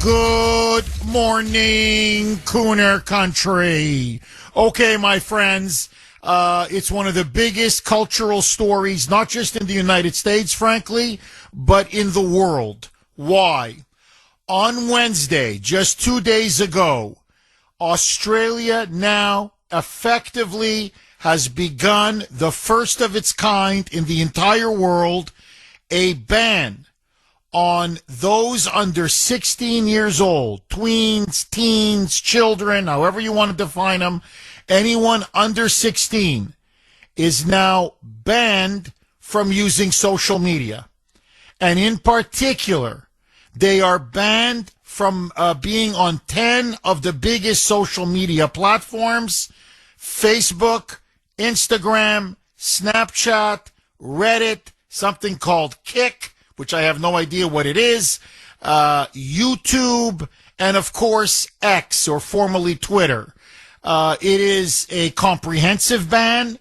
Good morning, Kuhner country. Okay, my friends, it's one of the biggest cultural stories, not just in the United States, frankly, but in the world. Why? On Wednesday, just 2 days ago, Australia now effectively has begun the first of its kind in the entire world, a ban on those under 16 years old, tweens, teens, children, however you want to define them, anyone under 16 is now banned from using social media. And in particular, they are banned from being on 10 of the biggest social media platforms: Facebook, Instagram, Snapchat, Reddit, something called Kick, which I have no idea what it is, YouTube, and of course X, or formerly Twitter. It is a comprehensive ban.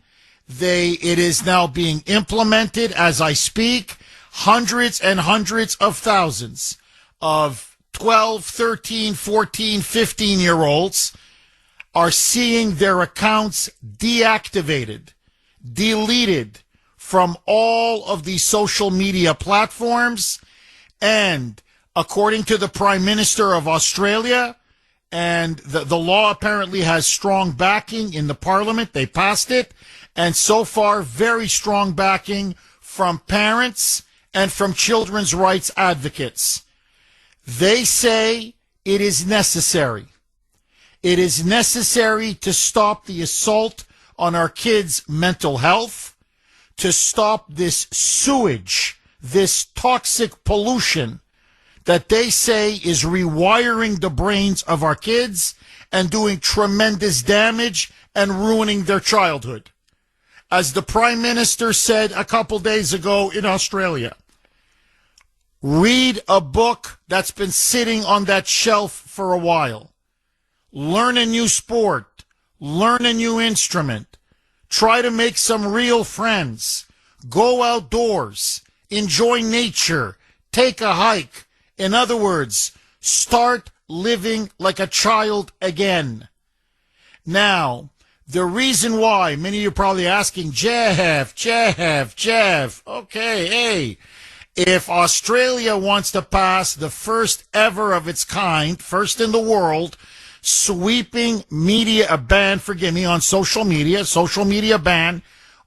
It is now being implemented as I speak. Hundreds and hundreds of thousands of 12, 13, 14, 15-year-olds are seeing their accounts deactivated, deleted from all of these social media platforms. And according to the Prime Minister of Australia, and the law apparently has strong backing in the Parliament, they passed it, and so far very strong backing from parents and from children's rights advocates. They say it is necessary. It is necessary to stop the assault on our kids' mental health, to stop this sewage, this toxic pollution that they say is rewiring the brains of our kids and doing tremendous damage and ruining their childhood. As the Prime Minister said a couple days ago in Australia, read a book that's been sitting on that shelf for a while. Learn a new sport. Learn a new instrument. Try to make some real friends. Go outdoors. Enjoy nature. Take a hike. In other words, start living like a child again. Now, the reason why, many of you are probably asking, Jeff. Okay, hey, if Australia wants to pass the first ever of its kind, first in the world, sweeping media ban, on social media ban,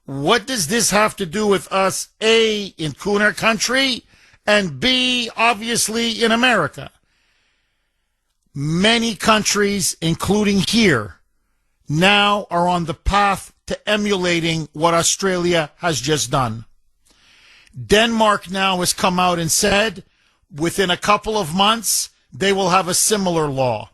what does this have to do with us, A, in Kuhner country, and B, obviously in America? Many countries, including here, now are on the path to emulating what Australia has just done. Denmark now has come out and said within a couple of months they will have a similar law.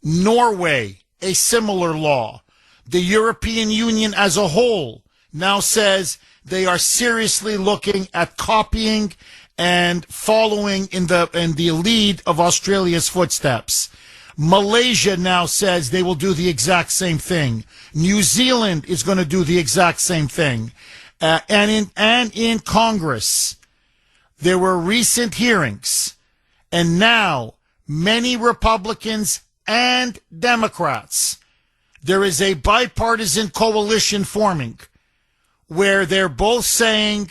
Norway, a similar law. The European Union as a whole now says they are seriously looking at copying and following in the lead of Australia's footsteps. Malaysia now says they will do the exact same thing. New Zealand is going to do the exact same thing. And in Congress, there were recent hearings, and now many Republicans and Democrats, there is a bipartisan coalition forming where they're both saying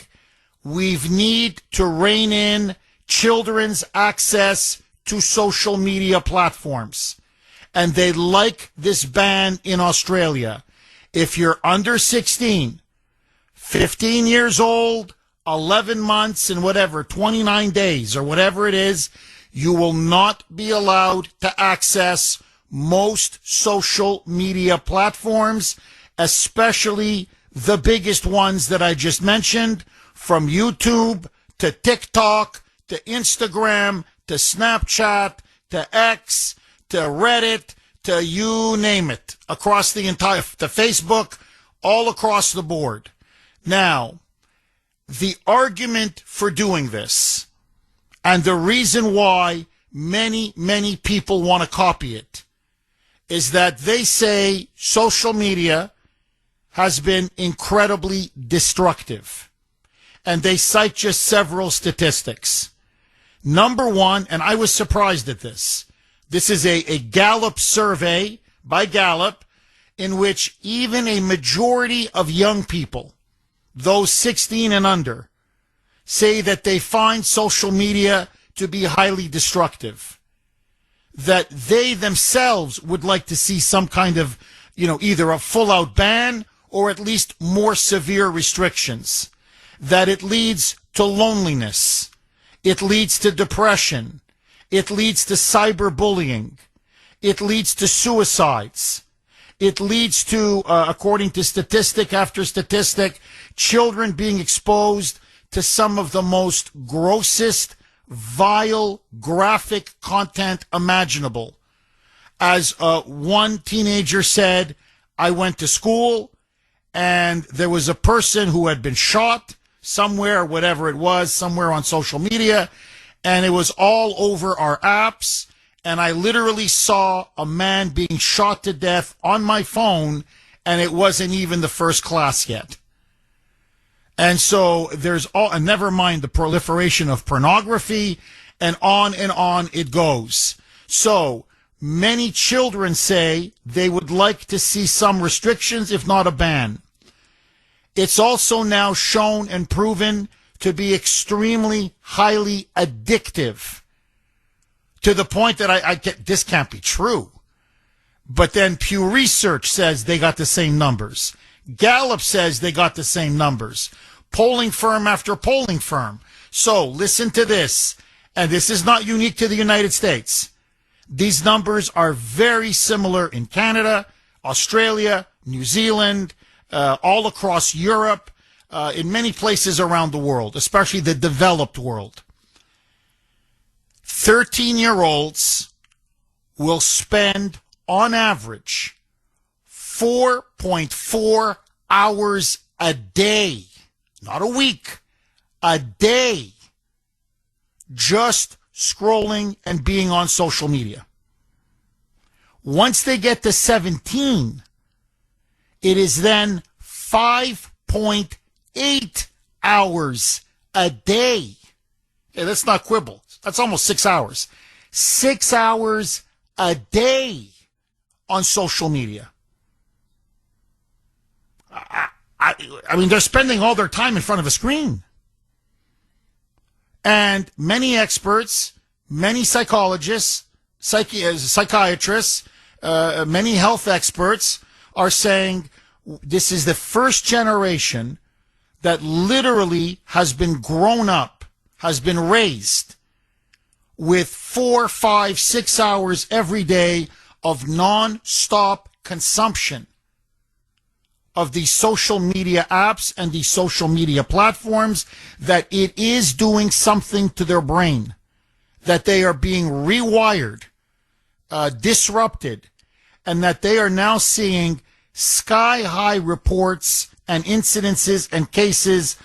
we need to rein in children's access to social media platforms. And they like this ban in Australia. If you're under 16, 15 years old, 11 months, and 29 days, or whatever it is, you will not be allowed to access most social media platforms, especially the biggest ones that I just mentioned, from YouTube to TikTok to Instagram to Snapchat to X to Reddit to you name it, across the entire, to Facebook, all across the board. Now, the argument for doing this, and the reason why many, many people want to copy it, is that they say social media has been incredibly destructive. And they cite just several statistics. Number one, and I was surprised at this, This is a Gallup survey by Gallup in which even a majority of young people, those 16 and under, say that they find social media to be highly destructive, that they themselves would like to see some kind of, either a full-out ban or at least more severe restrictions, that it leads to loneliness, it leads to depression, it leads to cyberbullying, it leads to suicides, it leads to, according to statistic after statistic, children being exposed to some of the most grossest, vile, graphic content imaginable. As one teenager said, I went to school and there was a person who had been shot somewhere, whatever it was, somewhere on social media, and it was all over our apps, and I literally saw a man being shot to death on my phone, and it wasn't even the first class yet. And so there's and never mind the proliferation of pornography, and on it goes. So many children say they would like to see some restrictions, if not a ban. It's also now shown and proven to be extremely highly addictive, to the point that I get, this can't be true. But then Pew Research says they got the same numbers. Gallup says they got the same numbers. Polling firm after polling firm. So listen to this, and this is not unique to the United States. These numbers are very similar in Canada, Australia, New Zealand, all across Europe, in many places around the world, especially the developed world. 13-year-olds will spend, on average, 4.4 hours a day, not a week, a day, just scrolling and being on social media. Once they get to 17, it is then 5.8 hours a day. Hey, let's not quibble. That's almost 6 hours. 6 hours a day on social media. I mean, they're spending all their time in front of a screen. And many experts, many psychologists, psychiatrists, many health experts are saying this is the first generation that literally has been grown up, has been raised with 4, 5, 6 hours every day of non-stop consumption of these social media apps and these social media platforms, that it is doing something to their brain, that they are being rewired, disrupted, and that they are now seeing sky-high reports and incidences and cases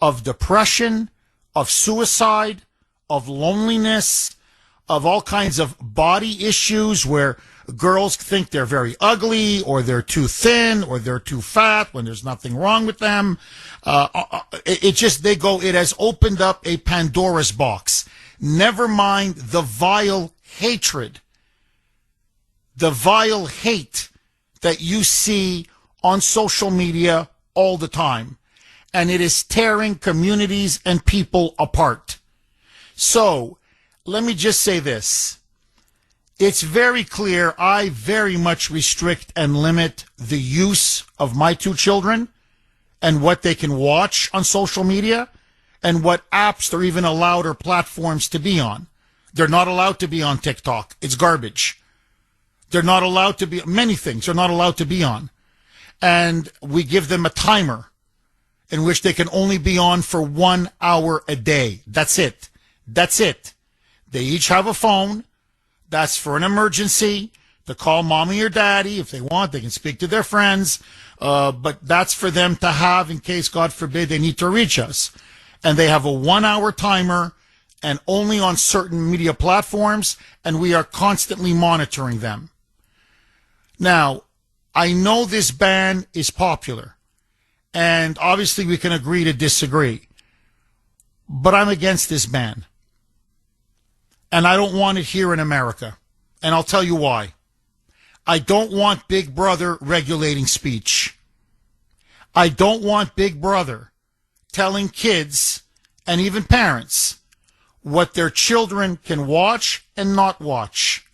of depression, of suicide, of loneliness, of all kinds of body issues where girls think they're very ugly, or they're too thin, or they're too fat when there's nothing wrong with them. It has opened up a Pandora's box. Never mind the vile hatred, the vile hate that you see on social media all the time. And it is tearing communities and people apart. So, let me just say this. It's very clear I very much restrict and limit the use of my two children and what they can watch on social media and what apps they're even allowed or platforms to be on. They're not allowed to be on TikTok. It's garbage. They're not allowed to be, many things they're not allowed to be on. And we give them a timer in which they can only be on for 1 hour a day. That's it. That's it. They each have a phone. That's for an emergency, to call mommy or daddy. If they want, they can speak to their friends. But that's for them to have in case, God forbid, they need to reach us. And they have a 1 hour timer and only on certain media platforms, and we are constantly monitoring them. Now, I know this ban is popular, and obviously we can agree to disagree, but I'm against this ban. And I don't want it here in America. And I'll tell you why. I don't want Big Brother regulating speech. I don't want Big Brother telling kids and even parents what their children can watch and not watch,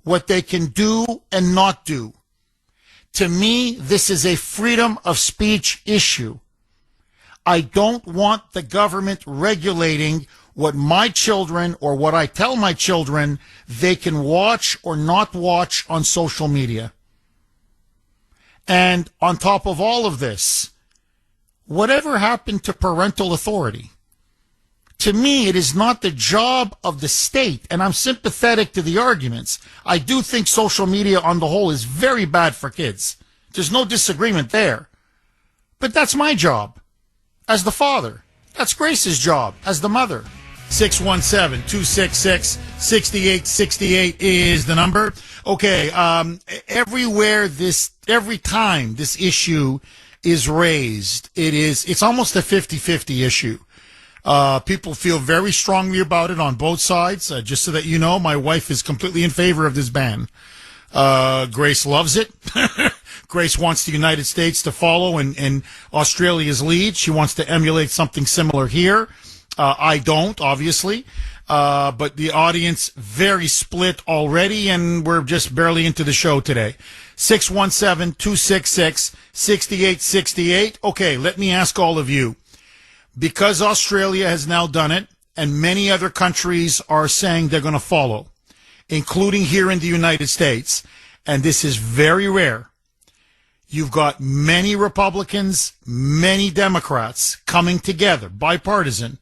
what they can do and not do. To me, this is a freedom of speech issue. I don't want the government regulating what my children or what I tell my children they can watch or not watch on social media. And on top of all of this, whatever happened to parental authority? To me, it is not the job of the state, and I'm sympathetic to the arguments. I do think social media on the whole is very bad for kids. There's no disagreement there. But that's my job as the father. That's Grace's job as the mother. 617-266-6868 is the number. Okay, every time this issue is raised, it's almost a 50-50 issue. People feel very strongly about it on both sides. Just so that you know, my wife is completely in favor of this ban. Grace loves it. Grace wants the United States to follow in Australia's lead. She wants to emulate something similar here. I don't, obviously. But the audience very split already, and we're just barely into the show today. 617-266-6868. Okay, let me ask all of you. Because Australia has now done it, and many other countries are saying they're going to follow, including here in the United States, and this is very rare. You've got many Republicans, many Democrats coming together, bipartisan,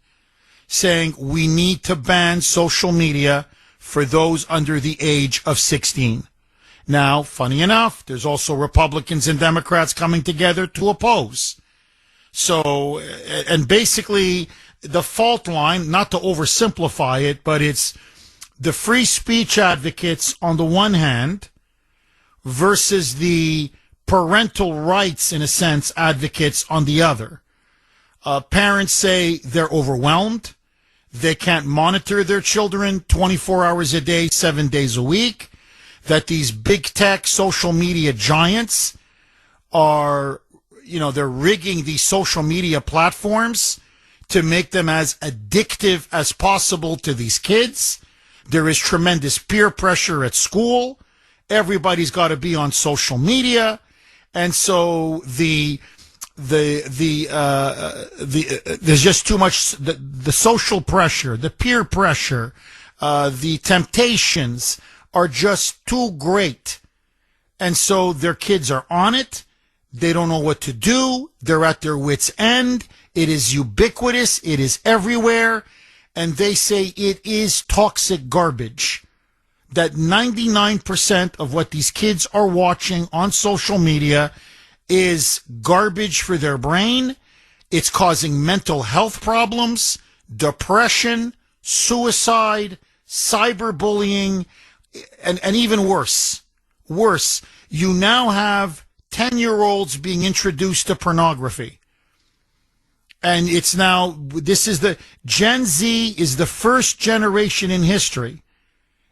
saying we need to ban social media for those under the age of 16. Now, funny enough, there's also Republicans and Democrats coming together to oppose. So, and basically, the fault line, not to oversimplify it, but it's the free speech advocates on the one hand versus the parental rights, in a sense, advocates on the other. Parents say they're overwhelmed. They can't monitor their children 24 hours a day, 7 days a week. That these big tech social media giants are, they're rigging these social media platforms to make them as addictive as possible to these kids. There is tremendous peer pressure at school. Everybody's got to be on social media. And so there's just too much, the social pressure, the peer pressure, the temptations are just too great. And so their kids are on it. They don't know what to do. They're at their wits' end. It is ubiquitous. It is everywhere. And they say it is toxic garbage. That 99% of what these kids are watching on social media is garbage for their brain. It's causing mental health problems, depression, suicide, cyberbullying, and even worse. Worse, you now have 10-year-olds being introduced to pornography. And it's now, Gen Z is the first generation in history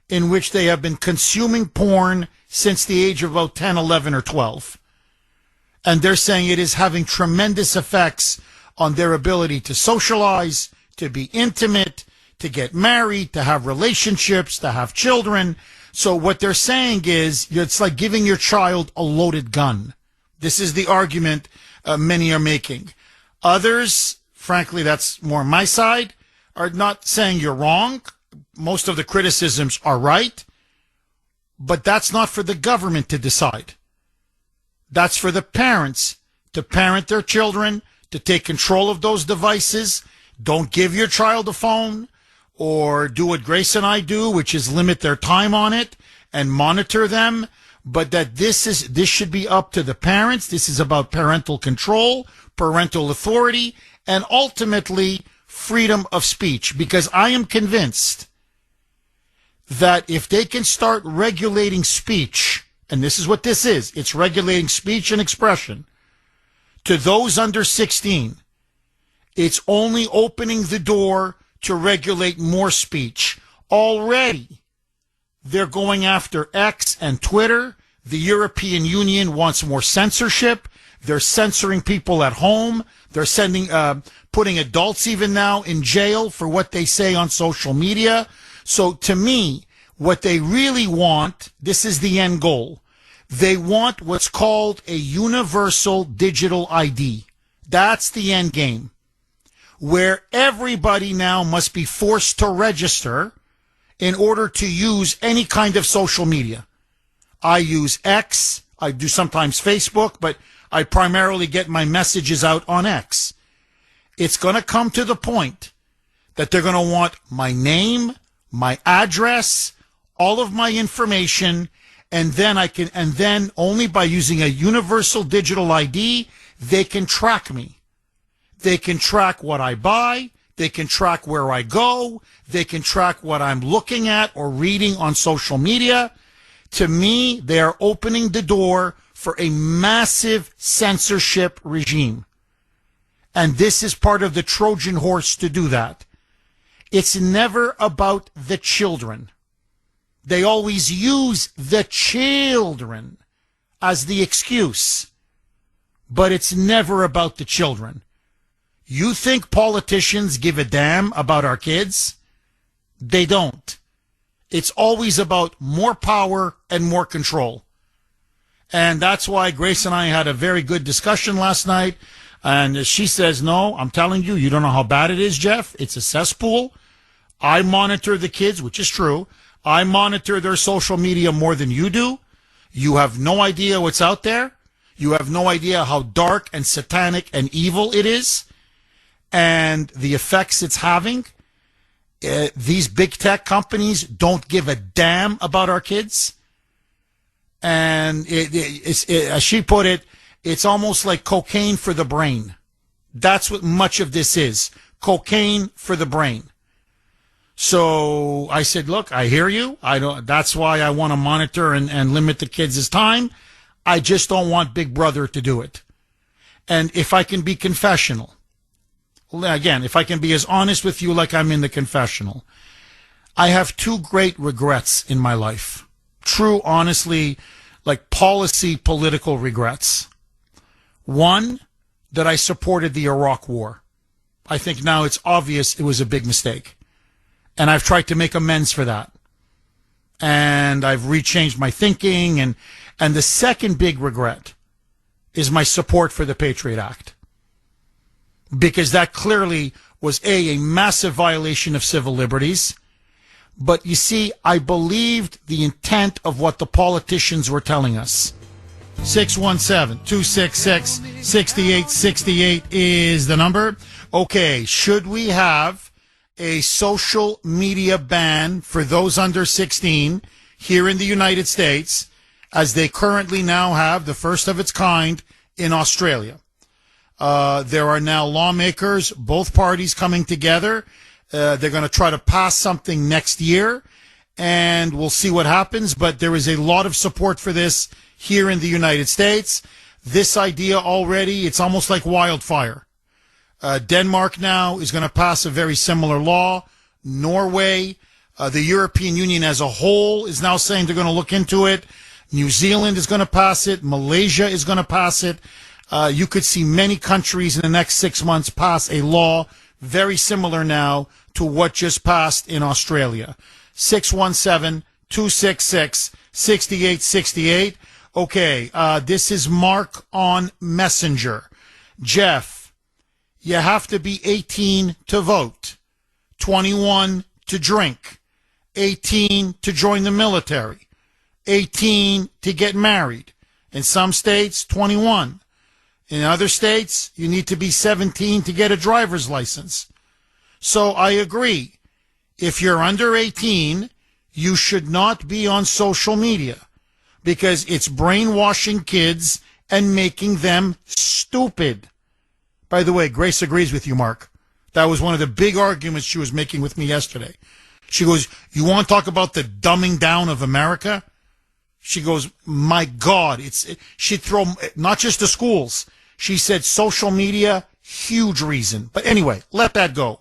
in which they have been consuming porn since the age of about 10, 11, or 12. And they're saying it is having tremendous effects on their ability to socialize, to be intimate, to get married, to have relationships, to have children. So what they're saying is it's like giving your child a loaded gun. This is the argument many are making. Others, frankly, that's more my side, are not saying you're wrong. Most of the criticisms are right. But that's not for the government to decide. That's for the parents to parent their children, to take control of those devices. Don't give your child a phone, or do what Grace and I do, which is limit their time on it and monitor them. But that this should be up to the parents. This is about parental control, parental authority, and ultimately freedom of speech. Because I am convinced that if they can start regulating speech, and this is what this is, it's regulating speech and expression to those under 16, it's only opening the door to regulate more speech. Already, They're going after X and Twitter. The European Union wants more censorship. They're censoring people at home. They're putting adults even now in jail for what they say on social media. So to me, what they really want, this is the end goal. They want what's called a universal digital ID. That's the end game, where everybody now must be forced to register in order to use any kind of social media. I use X. I do sometimes Facebook, but I primarily get my messages out on X. It's going to come to the point that they're going to want my name, my address, all of my information, and then only by using a universal digital ID, they can track me. They can track what I buy. They can track where I go. They can track what I'm looking at or reading on social media. To me, they are opening the door for a massive censorship regime. And this is part of the Trojan horse to do that. It's never about the children. They always use the children as the excuse. But it's never about the children. You think politicians give a damn about our kids? They don't. It's always about more power and more control. And that's why Grace and I had a very good discussion last night. And she says, no, I'm telling you, you don't know how bad it is, Jeff. It's a cesspool. I monitor the kids, which is true. I monitor their social media more than you do. You have no idea what's out there. You have no idea how dark and satanic and evil it is and the effects it's having. These big tech companies don't give a damn about our kids. And as she put it, it's almost like cocaine for the brain. That's what much of this is. Cocaine for the brain. So I said, look, I hear you. That's why I want to monitor and limit the kids' time. I just don't want Big Brother to do it. And if I can be confessional, again, if I can be as honest with you like I'm in the confessional, I have two great regrets in my life. True, honestly, like political regrets. One, that I supported the Iraq War. I think now it's obvious it was a big mistake. And I've tried to make amends for that. And I've rechanged my thinking. And the second big regret is my support for the Patriot Act. Because that clearly was a massive violation of civil liberties. But you see, I believed the intent of what the politicians were telling us. 617-266-6868 is the number. Okay, should we have a social media ban for those under 16 here in the United States, as they currently now have the first of its kind in Australia? There are now lawmakers, both parties coming together. They're going to try to pass something next year, and we'll see what happens. But there is a lot of support for this here in the United States. This idea already, it's almost like wildfire. Denmark now is going to pass a very similar law. Norway, the European Union as a whole is now saying they're going to look into it. New Zealand is going to pass it. Malaysia is going to pass it. You could see many countries in the next 6 months pass a law very similar now to what just passed in Australia. 617-266-6868. Okay, this is Mark on Messenger. Jeff, you have to be 18 to vote, 21 to drink, 18 to join the military, 18 to get married. In some states, 21. In other states, you need to be 17 to get a driver's license. So I agree. If you're under 18, you should not be on social media because it's brainwashing kids and making them stupid. By the way, Grace agrees with you, Mark. That was one of the big arguments she was making with me yesterday. She goes, you want to talk about the dumbing down of America? She goes, my God, she'd throw not just the schools. She said social media, huge reason. But anyway, let that go.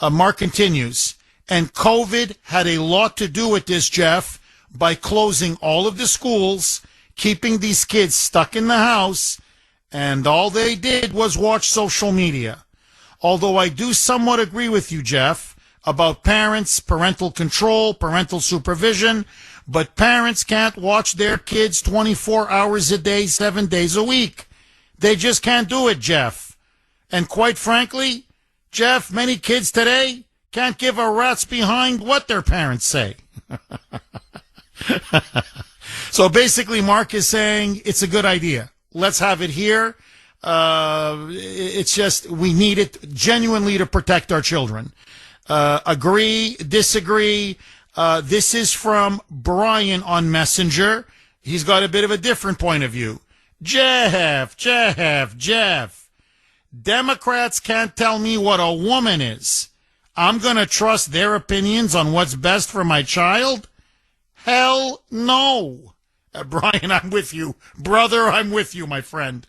Mark continues. And COVID had a lot to do with this, Jeff, by closing all of the schools, keeping these kids stuck in the house, and all they did was watch social media. Although I do somewhat agree with you, Jeff, about parents, parental control, parental supervision, but parents can't watch their kids 24 hours a day, 7 days a week. They just can't do it, Jeff. And quite frankly, Jeff, many kids today can't give a rat's behind what their parents say. So basically, Mark is saying it's a good idea. Let's have it here. It's just we need it genuinely to protect our children. Agree, disagree. This is from Brian on Messenger. He's got a bit of a different point of view. Jeff. Democrats can't tell me what a woman is. I'm going to trust their opinions on what's best for my child? Hell no. Brian, I'm with you. Brother, I'm with you, my friend.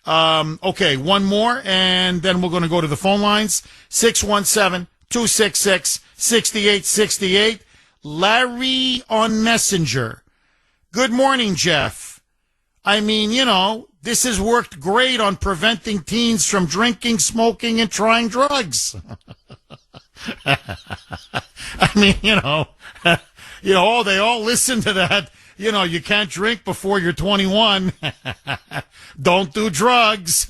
Okay, one more, and then we're going to go to the phone lines. 617-266-6868. Larry on Messenger. Good morning, Jeff. I mean, this has worked great on preventing teens from drinking, smoking, and trying drugs. I mean, they all listen to that. You can't drink before you're 21. Don't do drugs.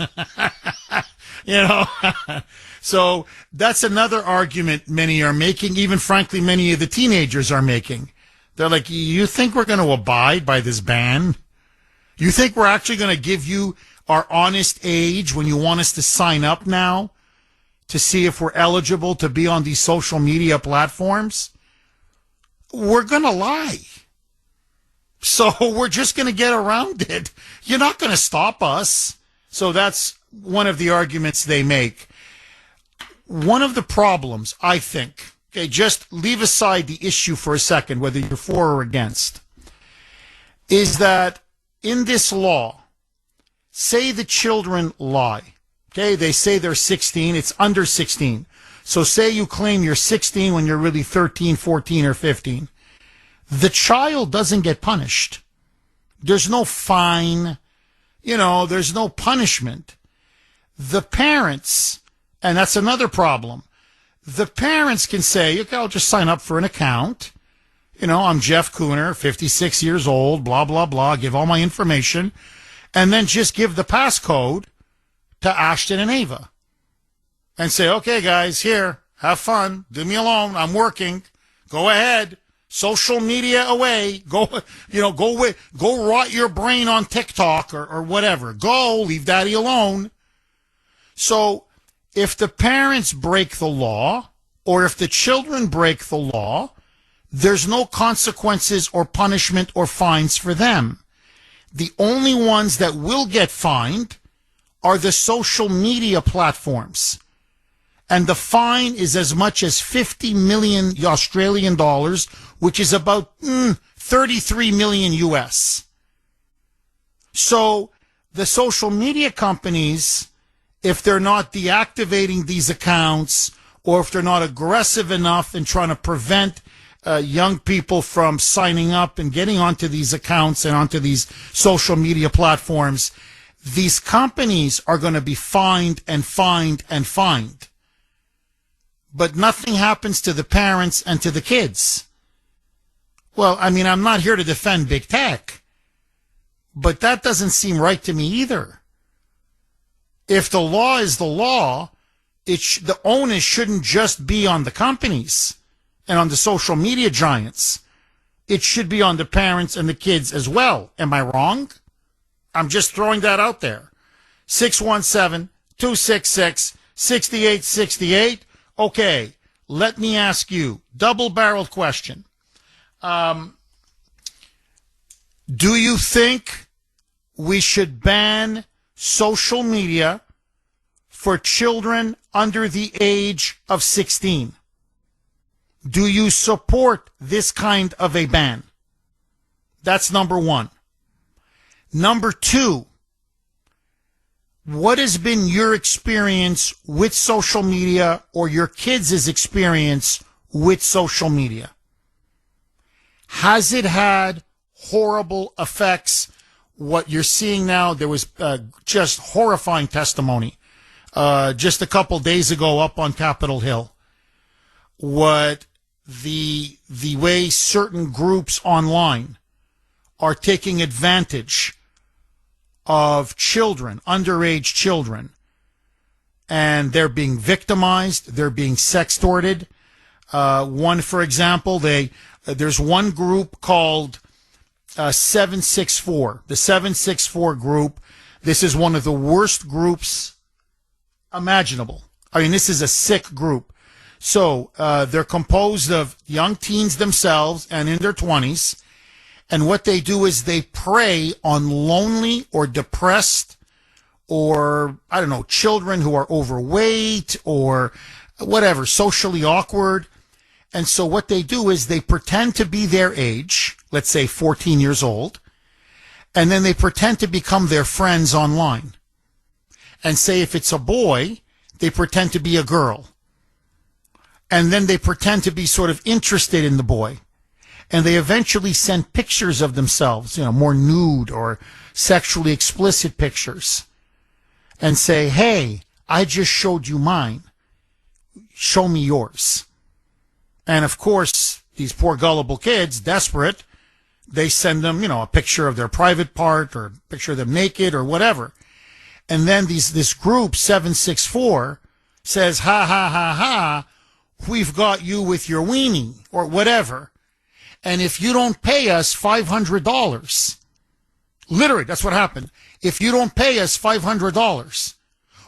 So that's another argument many are making. Even frankly, many of the teenagers are making. They're like, you think we're going to abide by this ban? You think we're actually going to give you our honest age when you want us to sign up now to see if we're eligible to be on these social media platforms? We're going to lie. So we're just going to get around it. You're not going to stop us. So that's one of the arguments they make. One of the problems, I think, okay, just leave aside the issue for a second, whether you're for or against, is that in this law, say the children lie. Okay, they say they're 16, it's under 16. So say you claim you're 16 when you're really 13, 14, or 15. The child doesn't get punished. There's no fine. There's no punishment. The parents, and that's another problem, the parents can say, okay, I'll just sign up for an account. I'm Jeff Kuhner, 56 years old, blah, blah, blah, give all my information, and then just give the passcode to Ashton and Ava and say, okay, guys, here, have fun, leave me alone, I'm working, go ahead, social media away, go rot your brain on TikTok or whatever, go, leave daddy alone. So if the parents break the law, or if the children break the law, there's no consequences or punishment or fines for them. The only ones that will get fined are the social media platforms. And the fine is as much as 50 million Australian dollars, which is about 33 million US. So the social media companies, if they're not deactivating these accounts, or if they're not aggressive enough in trying to prevent young people from signing up and getting onto these accounts and onto these social media platforms, these companies are going to be fined and fined and fined. But nothing happens to the parents and to the kids. Well, I mean, I'm not here to defend big tech, but that doesn't seem right to me either. If the law is the law, the onus shouldn't just be on the companies and on the social media giants. It should be on the parents and the kids as well. Am I wrong? I'm just throwing that out there. 617-266-6868. Okay, let me ask you, double-barreled question. Do you think we should ban social media for children under the age of 16? Do you support this kind of a ban? That's number one. Number two, what has been your experience with social media or your kids' experience with social media. Has it had horrible effects? What you're seeing now, there was just horrifying testimony just a couple days ago up on Capitol Hill. What the way certain groups online are taking advantage of children, underage children, and they're being victimized, they're being sextorted. One, for example, there's one group called 764. The 764 group, this is one of the worst groups imaginable. I mean, this is a sick group. So they're composed of young teens themselves and in their 20s. And what they do is they prey on lonely or depressed or, I don't know, children who are overweight or whatever, socially awkward. And so what they do is they pretend to be their age, let's say 14 years old, and then they pretend to become their friends online. And say if it's a boy, they pretend to be a girl. And then they pretend to be sort of interested in the boy. And they eventually send pictures of themselves, more nude or sexually explicit pictures. And say, hey, I just showed you mine. Show me yours. And of course, these poor gullible kids, desperate, they send them, a picture of their private part or a picture of them naked or whatever. And then this group, 764, says, ha, ha, ha, ha, we've got you with your weenie or whatever. And if you don't pay us $500, literally, that's what happened. If you don't pay us $500,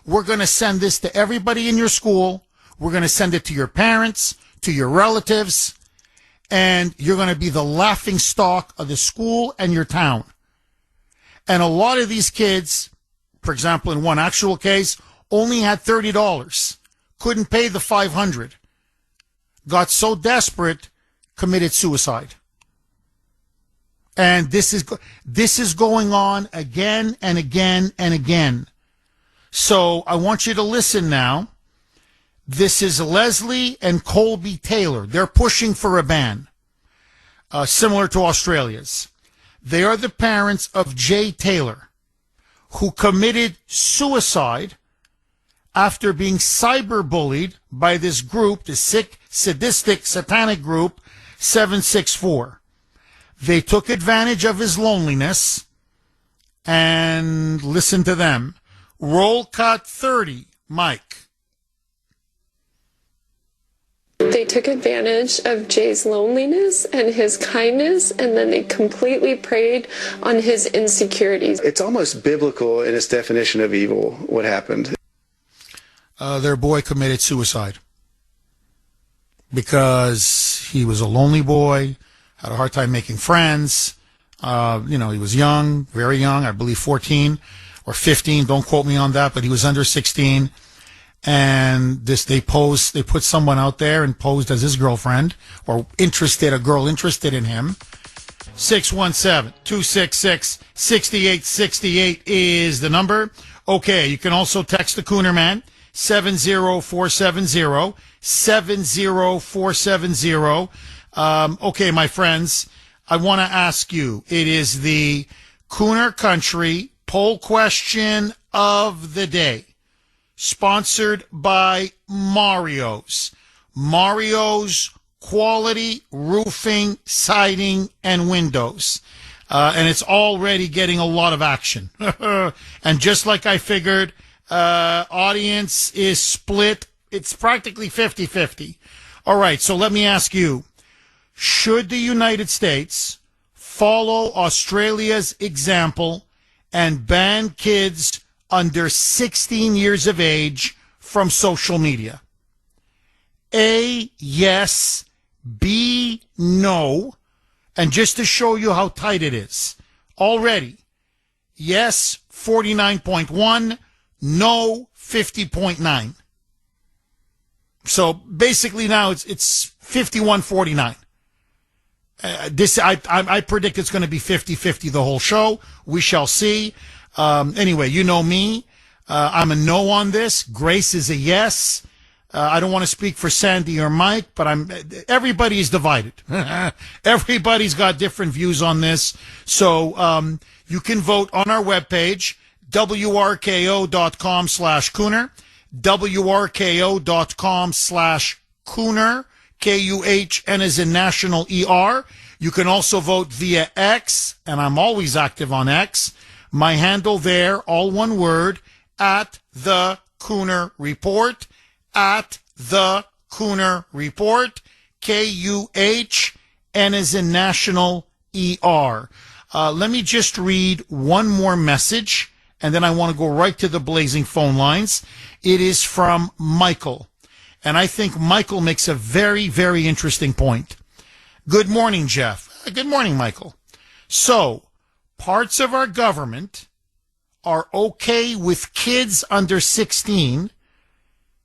we're going to send this to everybody in your school. We're going to send it to your parents, to your relatives, and you're going to be the laughing stock of the school and your town. And a lot of these kids, for example, in one actual case, only had $30, couldn't pay the $500, got so desperate, committed suicide. And this is going on again and again and again. So I want you to listen now. This is Leslie and Colby Taylor. They're pushing for a ban, similar to Australia's. They are the parents of Jay Taylor, who committed suicide after being cyberbullied by this group, the sick, sadistic, satanic group, 764. They took advantage of his loneliness, and listen to them. Roll cut 30, Mike. They took advantage of Jay's loneliness and his kindness, and then they completely preyed on his insecurities. It's almost biblical in its definition of evil, what happened. Their boy committed suicide because he was a lonely boy, had a hard time making friends. He was young, very young, I believe 14 or 15. Don't quote me on that, but he was under 16. And they put someone out there and posed as his girlfriend or a girl interested in him. 617-266-6868 is the number. Okay, you can also text the Kuhner Man, 70470, 70470. Okay, my friends, I want to ask you, it is the Kuhner Country poll question of the day, sponsored by Mario's. Mario's quality roofing, siding, and windows. And it's already getting a lot of action. And just like I figured, audience is split. It's practically 50-50. All right, so let me ask you, should the United States follow Australia's example and ban kids under 16 years of age from social media? A, yes. B, no. And just to show you how tight it is, already, yes, 49.1, no, 50.9. So basically now it's 51-49. I predict it's going to be 50-50 the whole show. We shall see. Anyway, you know me. I'm a no on this. Grace is a yes. I don't want to speak for Sandy or Mike, but everybody is divided. Everybody's got different views on this. So you can vote on our webpage, wrko.com/Kuhner, wrko.com/Kuhner, Kuhn as in national ER. You can also vote via X, and I'm always active on X. My handle there, all one word, at the Kuhner Report, at the Kuhner Report, Kuhn as in national ER. Let me just read one more message, and then I want to go right to the blazing phone lines. It is from Michael, and I think Michael makes a very, very interesting point. Good morning, Jeff. Good morning, Michael. So, parts of our government are okay with kids under 16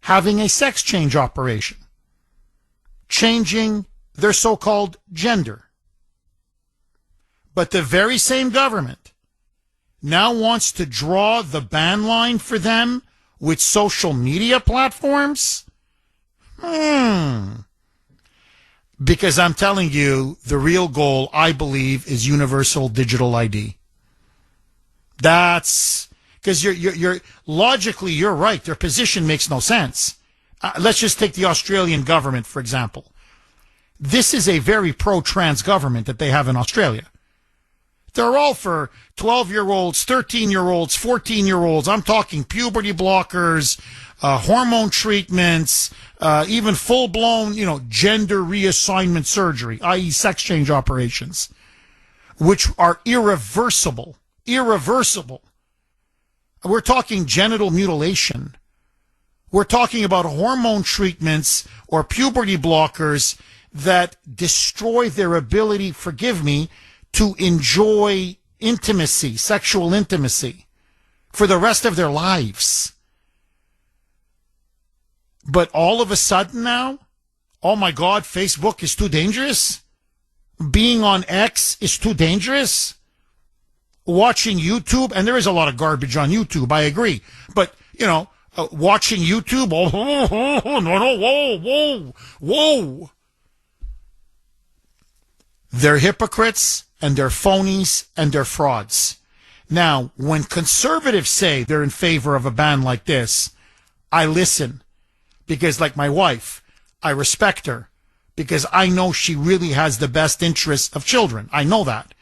having a sex change operation, changing their so-called gender. But the very same government now wants to draw the ban line for them with social media platforms? Because I'm telling you, the real goal, I believe, is universal digital ID. That's because you're logically, you're right. Their position makes no sense. Let's just take the Australian government, for example. This is a very pro-trans government that they have in Australia. They're all for 12-year-olds, 13-year-olds, 14-year-olds. I'm talking puberty blockers, hormone treatments, even full-blown, gender reassignment surgery, i.e. sex change operations, which are irreversible. Irreversible. We're talking genital mutilation. We're talking about hormone treatments or puberty blockers that destroy their ability, forgive me, to enjoy intimacy, sexual intimacy, for the rest of their lives. But all of a sudden now, oh my God, Facebook is too dangerous? Being on X is too dangerous? Watching YouTube, and there is a lot of garbage on YouTube, I agree. But, watching YouTube, whoa. They're hypocrites, and they're phonies, and they're frauds. Now, when conservatives say they're in favor of a ban like this, I listen. Because like my wife, I respect her. Because I know she really has the best interests of children. I know that.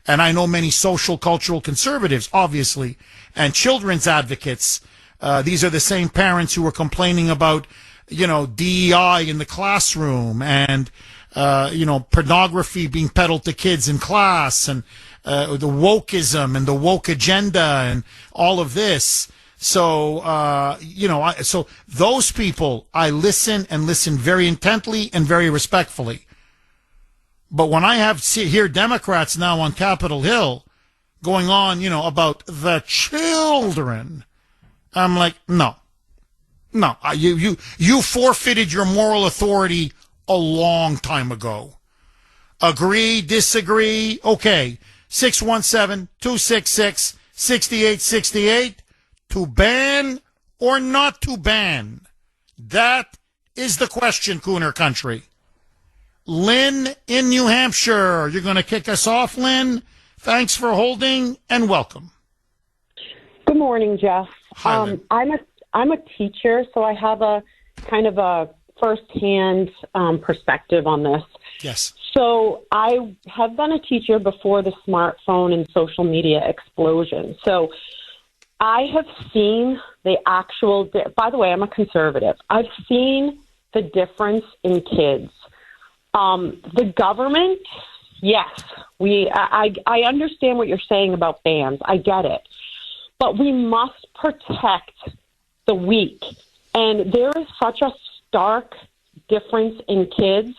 And I know many social, cultural conservatives, obviously, and children's advocates. These are the same parents who were complaining about, DEI in the classroom and, pornography being peddled to kids in class and the wokeism and the woke agenda and all of this. So, so those people, I listen and listen very intently and very respectfully. But when I hear Democrats now on Capitol Hill going on, about the children, I'm like, no, you forfeited your moral authority a long time ago. Agree, disagree? Okay. 617-266-6868. To ban or not to ban? That is the question, Kuhner Country. Lynn in New Hampshire. You're going to kick us off, Lynn. Thanks for holding and welcome. Good morning, Jeff. Hi, Lynn. I'm a teacher, so I have a kind of a firsthand perspective on this. Yes. So I have been a teacher before the smartphone and social media explosion. So I have seen the actual, by the way, I'm a conservative. I've seen the difference in kids. The government, yes, I understand what you're saying about bans. I get it. But we must protect the weak. And there is such a stark difference in kids.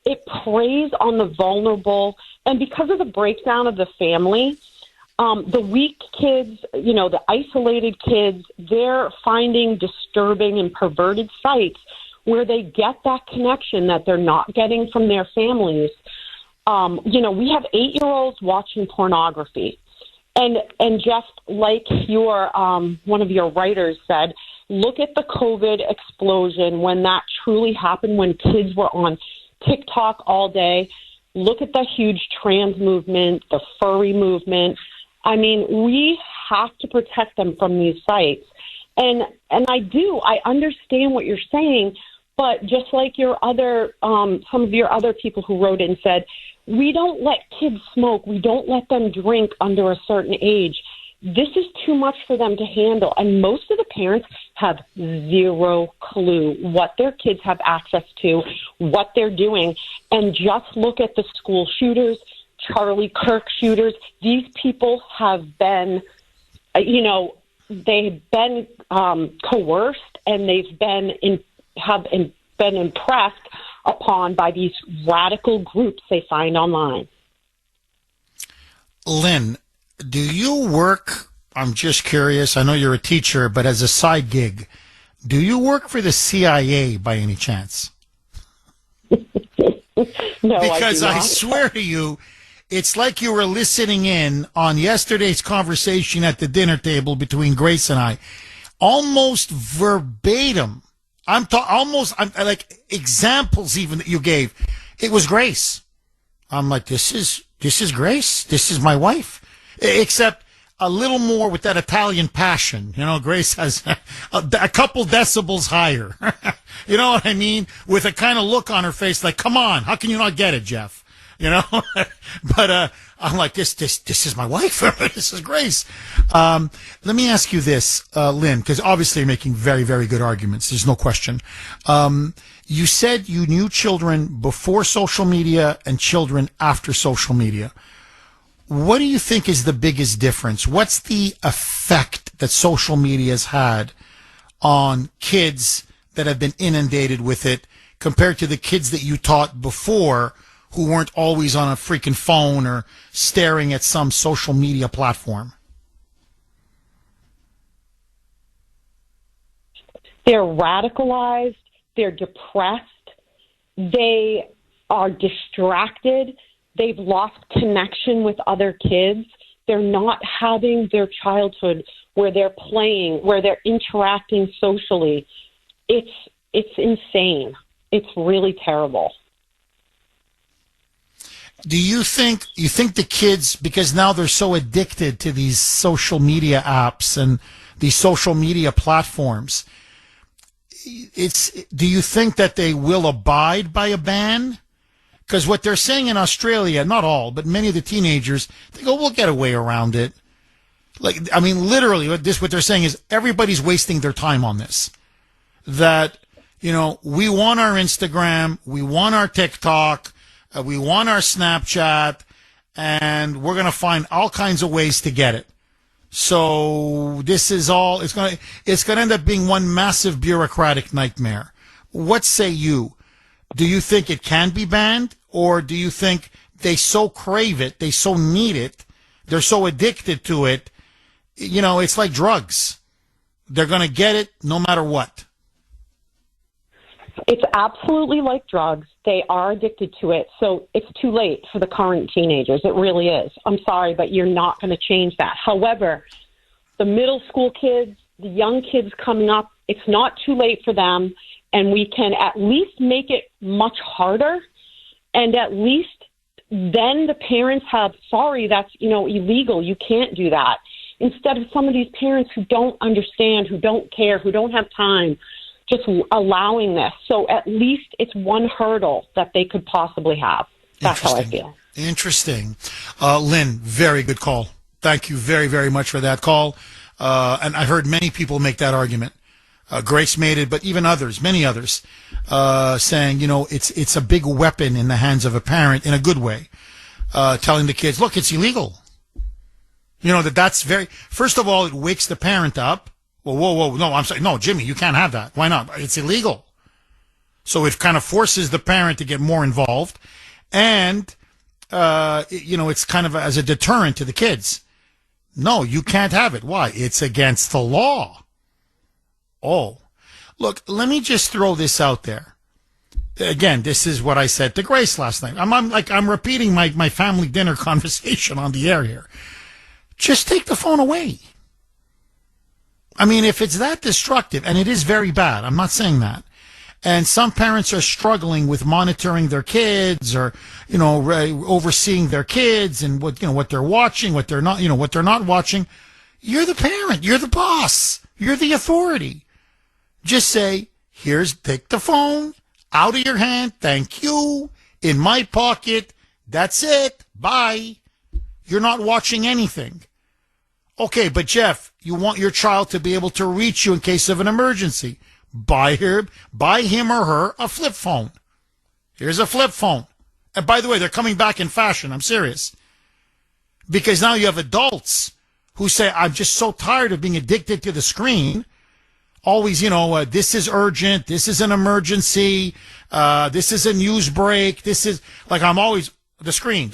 It preys on the vulnerable. And because of the breakdown of the family, the weak kids, the isolated kids, they're finding disturbing and perverted sites where they get that connection that they're not getting from their families. We have 8-year-olds watching pornography. And Jeff, like one of your writers said, Look at the COVID explosion when that truly happened, when kids were on TikTok all day. Look at the huge trans movement, the furry movement. I mean, we have to protect them from these sites. And I understand what you're saying, but just like your other, some of your other people who wrote in said, we don't let kids smoke. We don't let them drink under a certain age. This is too much for them to handle. And most of the parents have zero clue what their kids have access to, what they're doing. And just look at the school shooters, Charlie Kirk shooters. These people have been, they've been coerced, and they've been been impressed upon by these radical groups they find online. Lynn, do you work, I'm just curious, I know you're a teacher, but as a side gig, do you work for the CIA by any chance? No, because I do not. I swear to you, it's like you were listening in on yesterday's conversation at the dinner table between Grace and I. Almost verbatim. I'm like examples even that you gave. It was Grace. I'm like, this is Grace. This is my wife. Except a little more with that Italian passion. Grace has a couple decibels higher. You know what I mean? With a kind of look on her face like, come on, how can you not get it, Jeff? But I'm like, this is my wife. This is Grace. Let me ask you this, Lynn, because obviously you're making very, very good arguments. There's no question. You said you knew children before social media and children after social media. What do you think is the biggest difference? What's the effect that social media has had on kids that have been inundated with it compared to the kids that you taught before who weren't always on a freaking phone or staring at some social media platform? They're radicalized. They're depressed. They are distracted. They've lost connection with other kids. They're not having their childhood where they're playing, where they're interacting socially. It's insane. It's really terrible. Do you think the kids, because now they're so addicted to these social media apps and these social media platforms, do you think that they will abide by a ban? Because what they're saying in Australia, not all, but many of the teenagers, they go, we'll get a way around it. Like, I mean, literally, what they're saying is everybody's wasting their time on this. That, we want our Instagram, we want our TikTok, we want our Snapchat, and we're going to find all kinds of ways to get it. So this is all, it's going to end up being one massive bureaucratic nightmare. What say you? Do you think it can be banned, or do you think they so crave it, they so need it, they're so addicted to it, it's like drugs. They're going to get it no matter what. It's absolutely like drugs. They are addicted to it. So it's too late for the current teenagers. It really is. I'm sorry, but you're not going to change that. However, the middle school kids, the young kids coming up, it's not too late for them. And we can at least make it much harder. And at least then the parents have, sorry, that's, illegal. You can't do that. Instead of some of these parents who don't understand, who don't care, who don't have time, just allowing this. So at least it's one hurdle that they could possibly have. That's how I feel. Interesting. Lynn, very good call. Thank you very, very much for that call. And I heard many people make that argument. Grace made it, but even others, many others, saying, it's a big weapon in the hands of a parent in a good way, telling the kids, look, it's illegal. That's first of all, it wakes the parent up. Well, whoa, no, I'm sorry. No, Jimmy, you can't have that. Why not? It's illegal. So it kind of forces the parent to get more involved. And, it's kind of as a deterrent to the kids. No, you can't have it. Why? It's against the law. Oh, look, let me just throw this out there. Again, this is what I said to Grace last night. I'm repeating my family dinner conversation on the air here. Just take the phone away. I mean, if it's that destructive, and it is very bad, I'm not saying that. And some parents are struggling with monitoring their kids or, overseeing their kids and what they're watching, what they're not watching. You're the parent. You're the boss. You're the authority. Just say, take the phone out of your hand. Thank you. In my pocket. That's it. Bye. You're not watching anything. Okay, but Jeff, you want your child to be able to reach you in case of an emergency. Buy him or her a flip phone. Here's a flip phone. And by the way, they're coming back in fashion. I'm serious. Because now you have adults who say, I'm just so tired of being addicted to the screen. Always, this is urgent. This is an emergency. This is a news break. This is like I'm always the screen.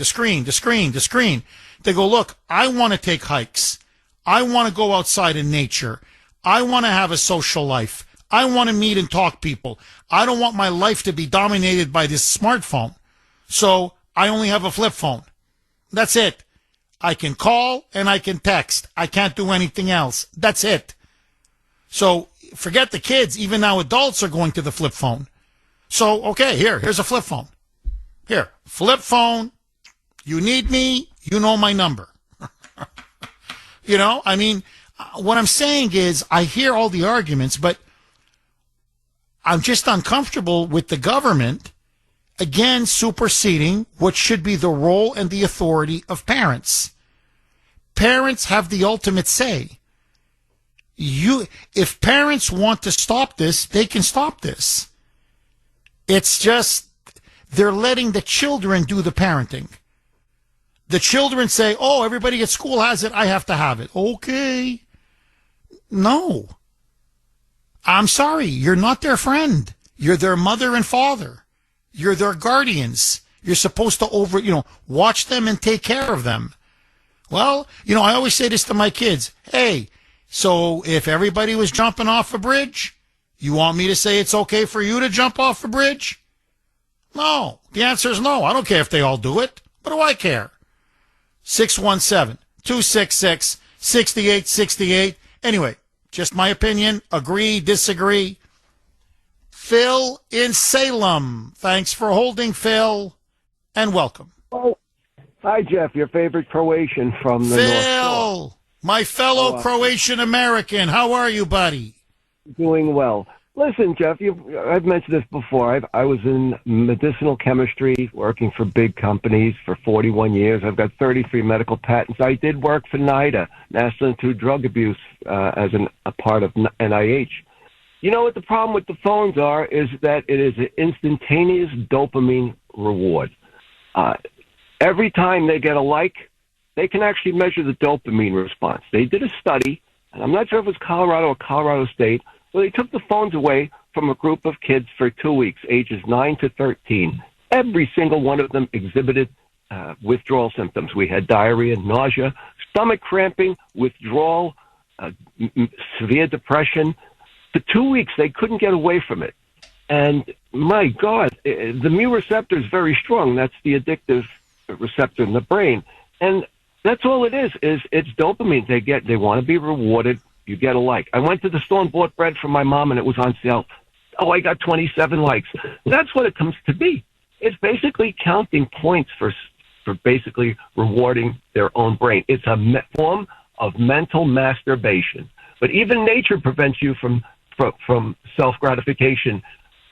They go, look, I want to take hikes. I want to go outside in nature. I want to have a social life. I want to meet and talk people. I don't want my life to be dominated by this smartphone. So I only have a flip phone. That's it. I can call and I can text. I can't do anything else. That's it. So forget the kids. Even now adults are going to the flip phone. So, okay, here's a flip phone. Here, flip phone. You need me. You know my number. What I'm saying is I hear all the arguments, but I'm just uncomfortable with the government, again, superseding what should be the role and the authority of parents. Parents have the ultimate say. If parents want to stop this, they can stop this. It's just they're letting the children do the parenting. The children say, oh, everybody at school has it, I have to have it. Okay. No. I'm sorry, you're not their friend. You're their mother and father. You're their guardians. You're supposed to watch them and take care of them. Well, I always say this to my kids. Hey, so if everybody was jumping off a bridge, you want me to say it's okay for you to jump off a bridge? No. The answer is no. I don't care if they all do it. What do I care? 617-266-6868. Anyway, just my opinion. Agree, disagree. Phil in Salem. Thanks for holding, Phil, and welcome. Oh, hi, Jeff, your favorite Croatian from the North Shore. Phil, my fellow Croatian American. How are you, buddy? Doing well. Listen, Jeff, I've mentioned this before. I was in medicinal chemistry, working for big companies for 41 years. I've got 33 medical patents. I did work for NIDA, National Institute of Drug Abuse, as a part of NIH. You know what the problem with the phones are is that it is an instantaneous dopamine reward. Every time they get a like, they can actually measure the dopamine response. They did a study, and I'm not sure if it was Colorado or Colorado State, where they took the phones away from a group of kids for 2 weeks, ages 9 to 13. Every single one of them exhibited withdrawal symptoms. We had diarrhea, nausea, stomach cramping, withdrawal, severe depression. For 2 weeks, they couldn't get away from it. And my God, the mu receptor is very strong. That's the addictive receptor in the brain. And that's all it is it's dopamine. They want to be rewarded. You get a like. I went to the store and bought bread for my mom, and it was on sale. Oh, I got 27 likes. That's what it comes to be. It's basically counting points for basically rewarding their own brain. It's a form of mental masturbation. But even nature prevents you from self-gratification,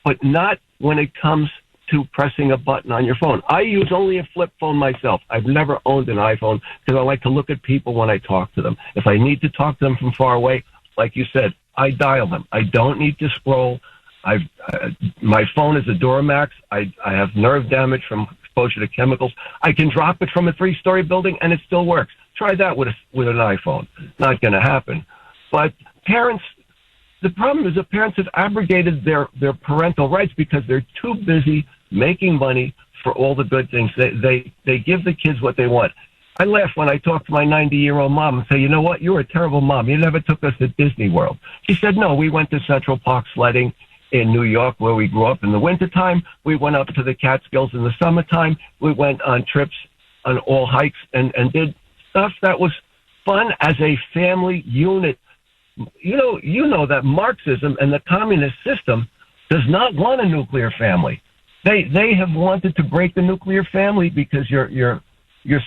but not when it comes to pressing a button on your phone. I use only a flip phone myself. I've never owned an iPhone because I like to look at people when I talk to them. If I need to talk to them from far away, like you said, I dial them. I don't need to scroll. My phone is a Duramax. I have nerve damage from exposure to chemicals. I can drop it from a 3-story building and it still works. Try that with an iPhone. Not going to happen. But parents, the problem is that parents have abrogated their parental rights because they're too busy making money for all the good things. They give the kids what they want. I laugh when I talk to my 90-year-old mom and say, you know what, you're a terrible mom. You never took us to Disney World. She said, no, we went to Central Park sledding in New York where we grew up in the wintertime. We went up to the Catskills in the summertime. We went on trips on all hikes and did stuff that was fun as a family unit. you know that Marxism and the communist system does not want a nuclear family. They have wanted to break the nuclear family because your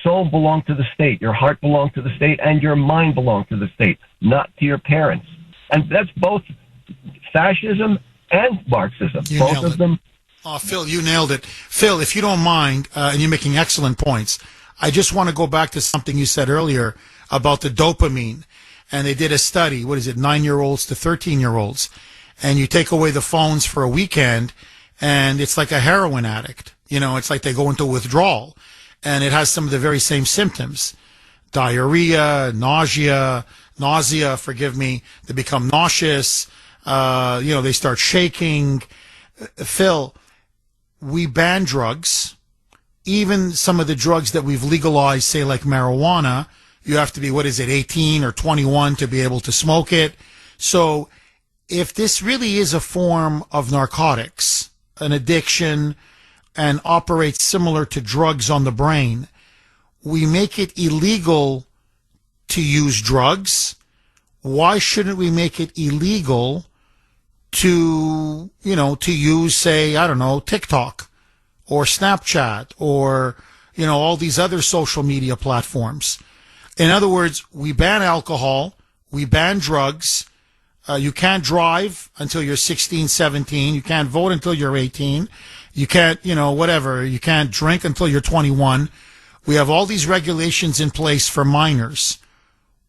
soul belonged to the state, your heart belonged to the state, and your mind belonged to the state, not to your parents. And that's both fascism and Marxism. Both of them. Oh, Phil, you nailed it. Phil, if you don't mind, and you're making excellent points, I just want to go back to something you said earlier about the dopamine. And they did a study, 9-year-olds to 13-year-olds. And you take away the phones for a weekend, and it's like a heroin addict. It's like they go into withdrawal. And it has some of the very same symptoms. Diarrhea, nausea, they become nauseous. They start shaking. Phil, we ban drugs. Even some of the drugs that we've legalized, say like marijuana, you have to be, 18 or 21 to be able to smoke it. So if this really is a form of narcotics, an addiction, and operates similar to drugs on the brain, we make it illegal to use drugs. Why shouldn't we make it illegal to use, say, I don't know, TikTok or Snapchat or, all these other social media platforms? In other words, we ban alcohol, we ban drugs. You can't drive until you're 16, 17. You can't vote until you're 18. You can't, you can't drink until you're 21. We have all these regulations in place for minors.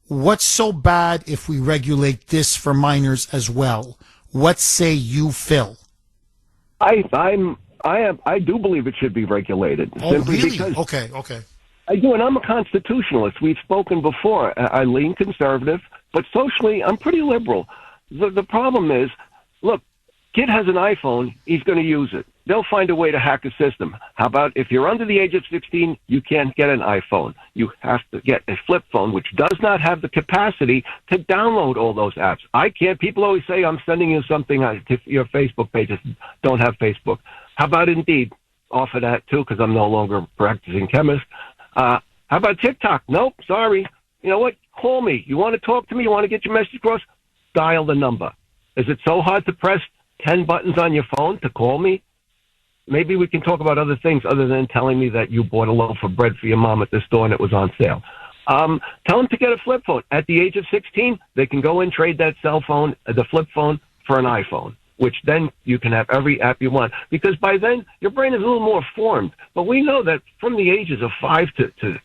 What's so bad if we regulate this for minors as well? What say you, Phil? I do believe it should be regulated. Oh, simply really? Because Okay. I do, and I'm a constitutionalist. We've spoken before. I lean conservative, but socially, I'm pretty liberal. The problem is, look, kid has an iPhone, he's going to use it. They'll find a way to hack a system. How about if you're under the age of 16, you can't get an iPhone. You have to get a flip phone, which does not have the capacity to download all those apps. I can't. People always say, I'm sending you something to your Facebook pages. Don't have Facebook. How about Indeed? Offer that, too, because I'm no longer a practicing chemist. How about TikTok? Nope, sorry. You know what? Call me. You want to talk to me? You want to get your message across? Dial the number. Is it so hard to press 10 buttons on your phone to call me? Maybe we can talk about other things other than telling me that you bought a loaf of bread for your mom at the store and it was on sale. Tell them to get a flip phone. At the age of 16, they can go and trade that cell phone, the flip phone, for an iPhone, which then you can have every app you want. Because by then, your brain is a little more formed. But we know that from the ages of 5 to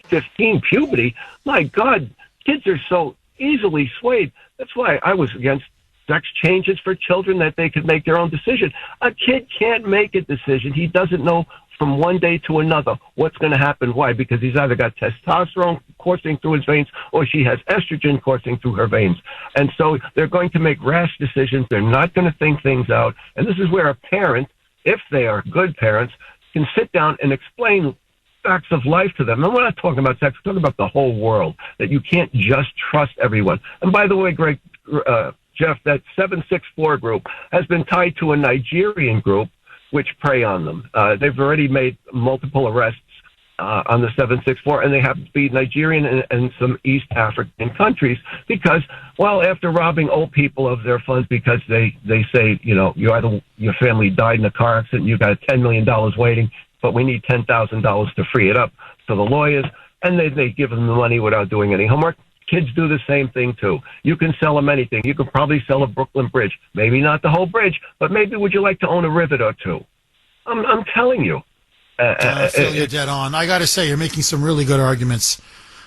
15, puberty, my God, kids are so easily swayed. That's why I was against sex changes for children, that they could make their own decision. A kid can't make a decision. He doesn't know from one day to another what's going to happen. Why? Because he's either got testosterone coursing through his veins or she has estrogen coursing through her veins. And so they're going to make rash decisions. They're not going to think things out. And this is where a parent, if they are good parents, can sit down and explain facts of life to them. And we're not talking about sex. We're talking about the whole world, that you can't just trust everyone. And by the way, Greg, Jeff, that 764 group has been tied to a Nigerian group which prey on them. They've already made multiple arrests on the 764, and they happen to be Nigerian and some East African countries because, well, after robbing old people of their funds because they say, your family died in a car accident, you got $10 million waiting, but we need $10,000 to free it up to the lawyers, and they give them the money without doing any homework. Kids do the same thing, too. You can sell them anything. You could probably sell a Brooklyn Bridge. Maybe not the whole bridge, but maybe would you like to own a rivet or two? I'm telling you. Phil, you're dead on. I got to say, you're making some really good arguments,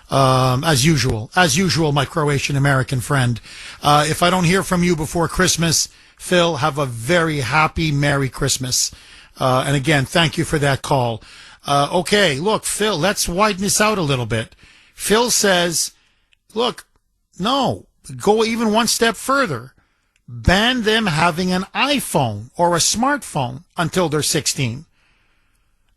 as usual. As usual, my Croatian-American friend. If I don't hear from you before Christmas, Phil, have a very happy, Merry Christmas. And again, thank you for that call. Okay, look, Phil, let's widen this out a little bit. Phil says, look, no, go even one step further. Ban them having an iPhone or a smartphone until they're 16.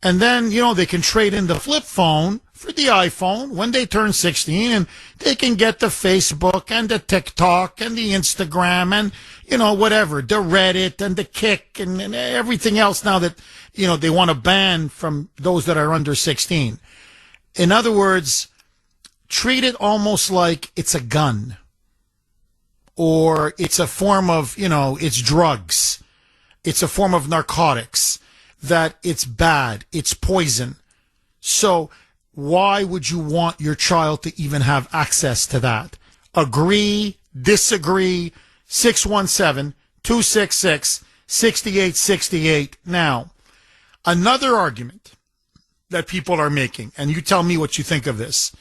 And then, they can trade in the flip phone for the iPhone when they turn 16, and they can get the Facebook and the TikTok and the Instagram and, whatever, the Reddit and the Kick and everything else now that, they want to ban from those that are under 16. In other words, treat it almost like it's a gun. or it's a form of, it's drugs, it's a form of narcotics, that it's bad, it's poison. So why would you want your child to even have access to that? Agree, disagree, 617-266-6868. Now, another argument that people are making, and you tell me what you think of this,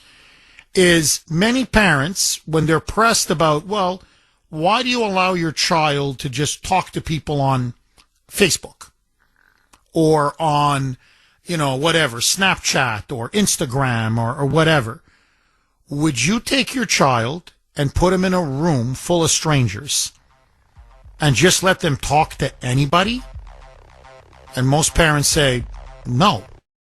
is many parents, when they're pressed about, well, why do you allow your child to just talk to people on Facebook or on, whatever, Snapchat or Instagram or whatever? Would you take your child and put him in a room full of strangers and just let them talk to anybody? And most parents say no.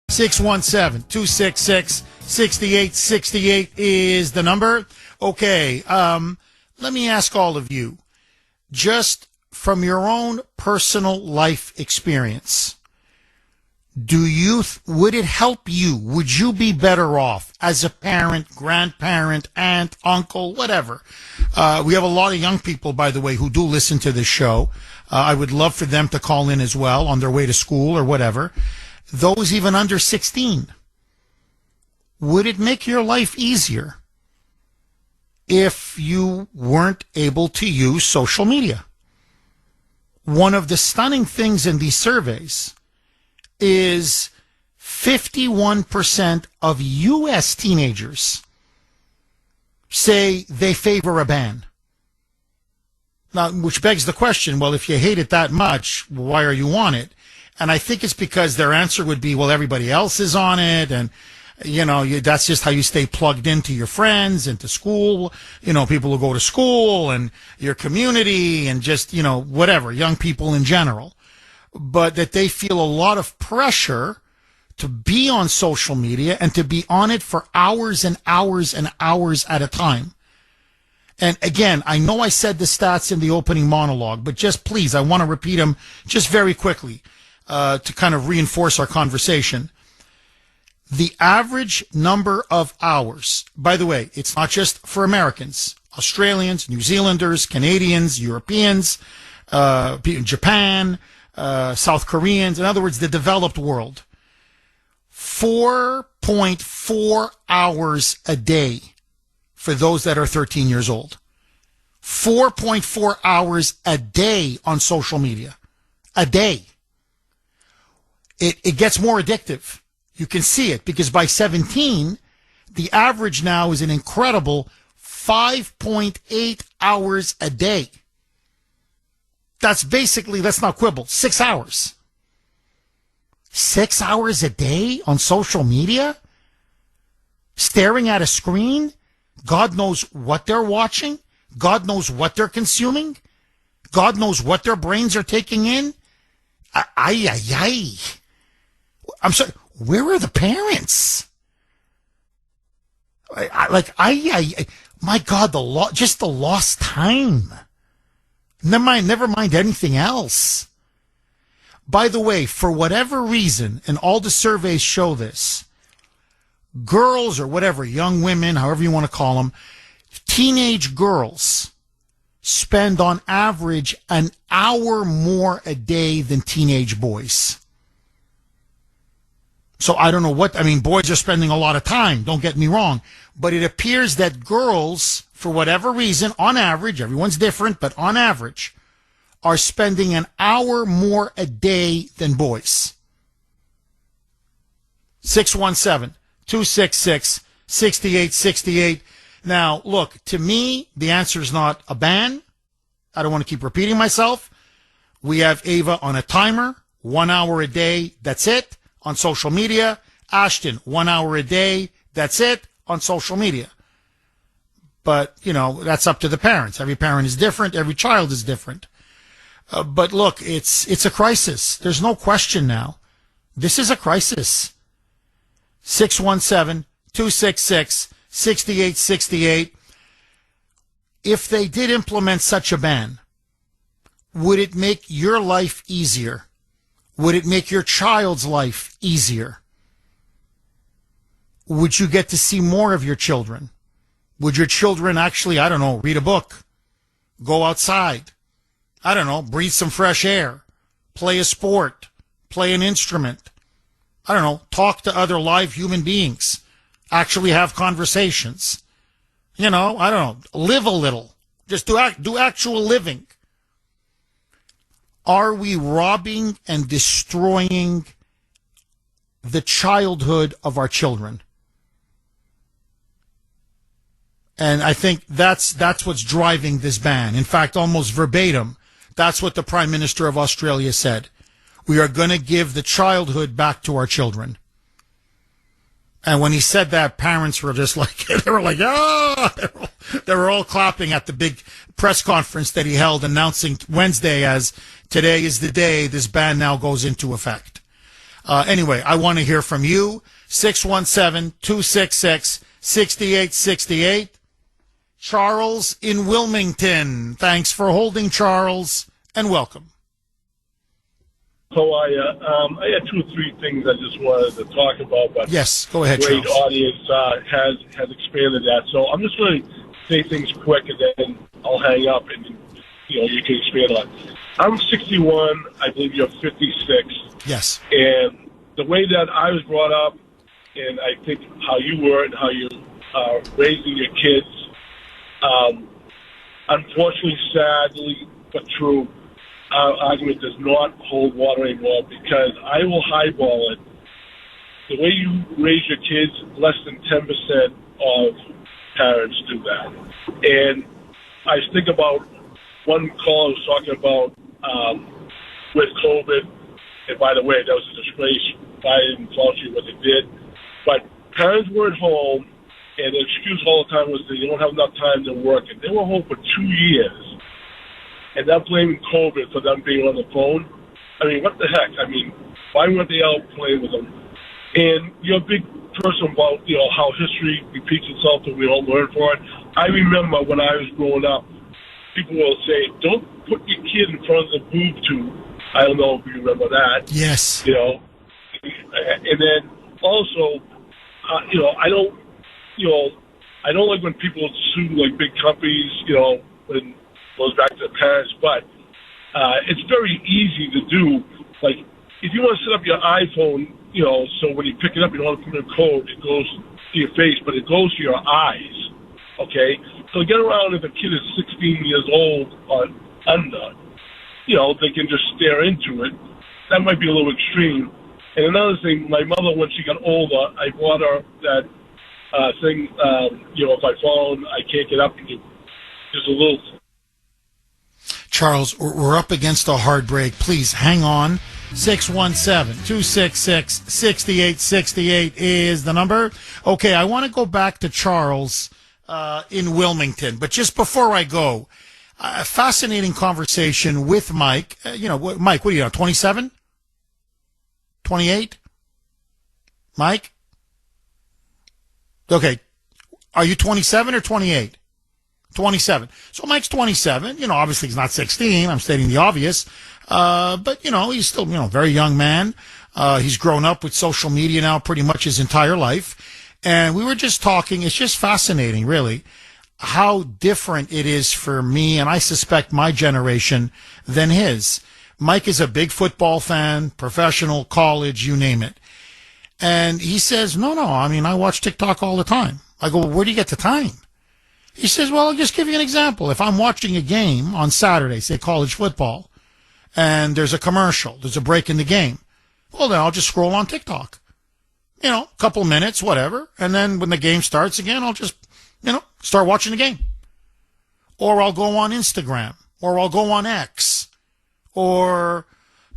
617-266-6868 is the number. Okay, let me ask all of you, just from your own personal life experience, would it help you? Would you be better off as a parent, grandparent, aunt, uncle, whatever? We have a lot of young people, by the way, who do listen to this show. I would love for them to call in as well on their way to school or whatever. Those even under 16. Would it make your life easier if you weren't able to use social media? One of the stunning things in these surveys is 51% of U.S. teenagers say they favor a ban. Now, which begs the question, well, if you hate it that much, why are you on it? And I think it's because their answer would be, well, everybody else is on it, and that's just how you stay plugged into your friends, into school, people who go to school and your community and just, whatever, young people in general. But that they feel a lot of pressure to be on social media and to be on it for hours and hours and hours at a time. And again, I know I said the stats in the opening monologue, but just please, I want to repeat them just very quickly to kind of reinforce our conversation. The average number of hours, by the way, it's not just for Americans, Australians, New Zealanders, Canadians, Europeans, Japan, South Koreans, in other words, the developed world. 4.4 hours a day for those that are 13 years old. 4.4 hours a day on social media. A day. It gets more addictive. You can see it because by 17, the average now is an incredible 5.8 hours a day. That's basically, let's not quibble, 6 hours. 6 hours a day on social media? Staring at a screen? God knows what they're watching. God knows what they're consuming. God knows what their brains are taking in. I'm sorry, where are the parents? My God, just the lost time. Never mind anything else. By the way, for whatever reason, and all the surveys show this, girls or whatever, young women, however you want to call them, teenage girls spend on average an hour more a day than teenage boys. So I don't know boys are spending a lot of time, don't get me wrong, but it appears that girls, for whatever reason, on average, everyone's different, but on average, are spending an hour more a day than boys. 617-266-6868. Now, look, to me, the answer is not a ban. I don't want to keep repeating myself. We have Ava on a timer, 1 hour a day, that's it, on social media. Ashton, 1 hour a day, that's it, on social media. But, that's up to the parents. Every parent is different. Every child is different. But look, it's a crisis. There's no question now. This is a crisis. 617-266-6868. If they did implement such a ban, would it make your life easier? Would it make your child's life easier? Would you get to see more of your children? Would your children actually, read a book? Go outside. I don't know, breathe some fresh air. Play a sport. Play an instrument. I don't know, talk to other live human beings. Actually have conversations. I don't know, live a little. Just do actual living. Are we robbing and destroying the childhood of our children? And I think that's what's driving this ban. In fact, almost verbatim, that's what the Prime Minister of Australia said. We are going to give the childhood back to our children. And when he said that, parents were just like, they were like, ah! They were all clapping at the big press conference that he held, announcing Wednesday as today is the day this ban now goes into effect. Anyway, I want to hear from you. 617-266-6868. Charles in Wilmington. Thanks for holding, Charles, and welcome. How are you? I had 2 or 3 things I just wanted to talk about, but yes, go ahead, great Charles. audience has expanded that. So I'm just going to say things quick, and then I'll hang up, and you can expand on. I'm 61. I believe you're 56. Yes. And the way that I was brought up, and I think how you were and how you are raising your kids, unfortunately, sadly, but true, our argument does not hold water anymore, because I will highball it. The way you raise your kids, less than 10% of parents do that. And I think about one caller was talking about with COVID, and by the way, that was a disgrace. Biden and Fauci, what they did. But parents were at home, and the excuse all the time was that they don't have enough time to work. And they were home for 2 years. And they're blaming COVID for them being on the phone. I mean, what the heck? I mean, why weren't they out playing with them? And you're a big person about, how history repeats itself and we all learn from it. I remember when I was growing up, people will say, don't put your kid in front of the boob tube. I don't know if you remember that. Yes. And then also, I don't like when people sue like big companies, when goes back to the parents, but it's very easy to do. Like, if you want to set up your iPhone, so when you pick it up, you don't have to put in a code. It goes to your face, but it goes to your eyes, okay? So get around if a kid is 16 years old or under, they can just stare into it. That might be a little extreme. And another thing, my mother, when she got older, I bought her that thing, if I fall and I can't get up, just a little... Charles, we're up against a hard break. Please hang on. 617-266-6868 is the number. Okay, I want to go back to Charles in Wilmington. But just before I go, a fascinating conversation with Mike. Mike, what are you, 27? 28? Mike? Okay. Are you 27 or 28? 27. So Mike's 27. Obviously he's not 16. I'm stating the obvious. But, he's still, very young man. He's grown up with social media now pretty much his entire life. And we were just talking. It's just fascinating, really, how different it is for me, and I suspect my generation, than his. Mike is a big football fan, professional, college, you name it. And he says, no, I watch TikTok all the time. I go, well, where do you get the time? He says, well, I'll just give you an example. If I'm watching a game on Saturday, say college football, and there's a commercial, there's a break in the game, well, then I'll just scroll on TikTok. A couple minutes, whatever. And then when the game starts again, I'll just, start watching the game. Or I'll go on Instagram. Or I'll go on X. Or,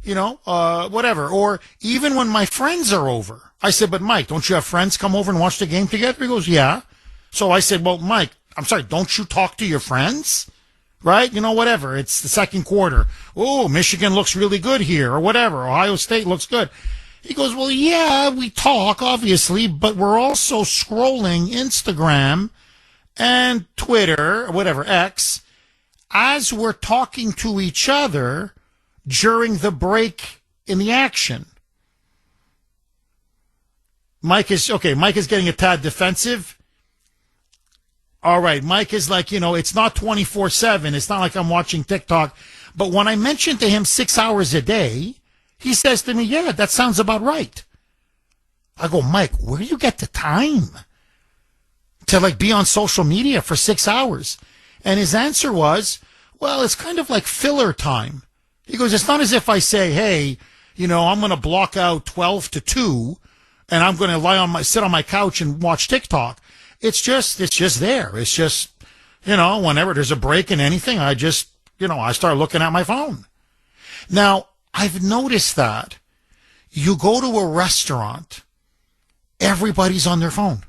whatever. Or even when my friends are over. I said, but Mike, don't you have friends come over and watch the game together? He goes, yeah. So I said, well, Mike, I'm sorry, don't you talk to your friends? Right? Whatever. It's the second quarter. Oh, Michigan looks really good here, or whatever. Ohio State looks good. He goes, well, yeah, we talk, obviously, but we're also scrolling Instagram and Twitter, or whatever, X, as we're talking to each other during the break in the action. Mike is getting a tad defensive. All right. Mike is like, it's not 24/7. It's not like I'm watching TikTok. But when I mentioned to him 6 hours a day, he says to me, yeah, that sounds about right. I go, Mike, where do you get the time to like be on social media for 6 hours? And his answer was, well, it's kind of like filler time. He goes, it's not as if I say, hey, I'm going to block out 12 to 2 and I'm going to sit on my couch and watch TikTok. It's just there. It's just, whenever there's a break in anything, I just, I start looking at my phone. Now, I've noticed that you go to a restaurant, everybody's on their phone.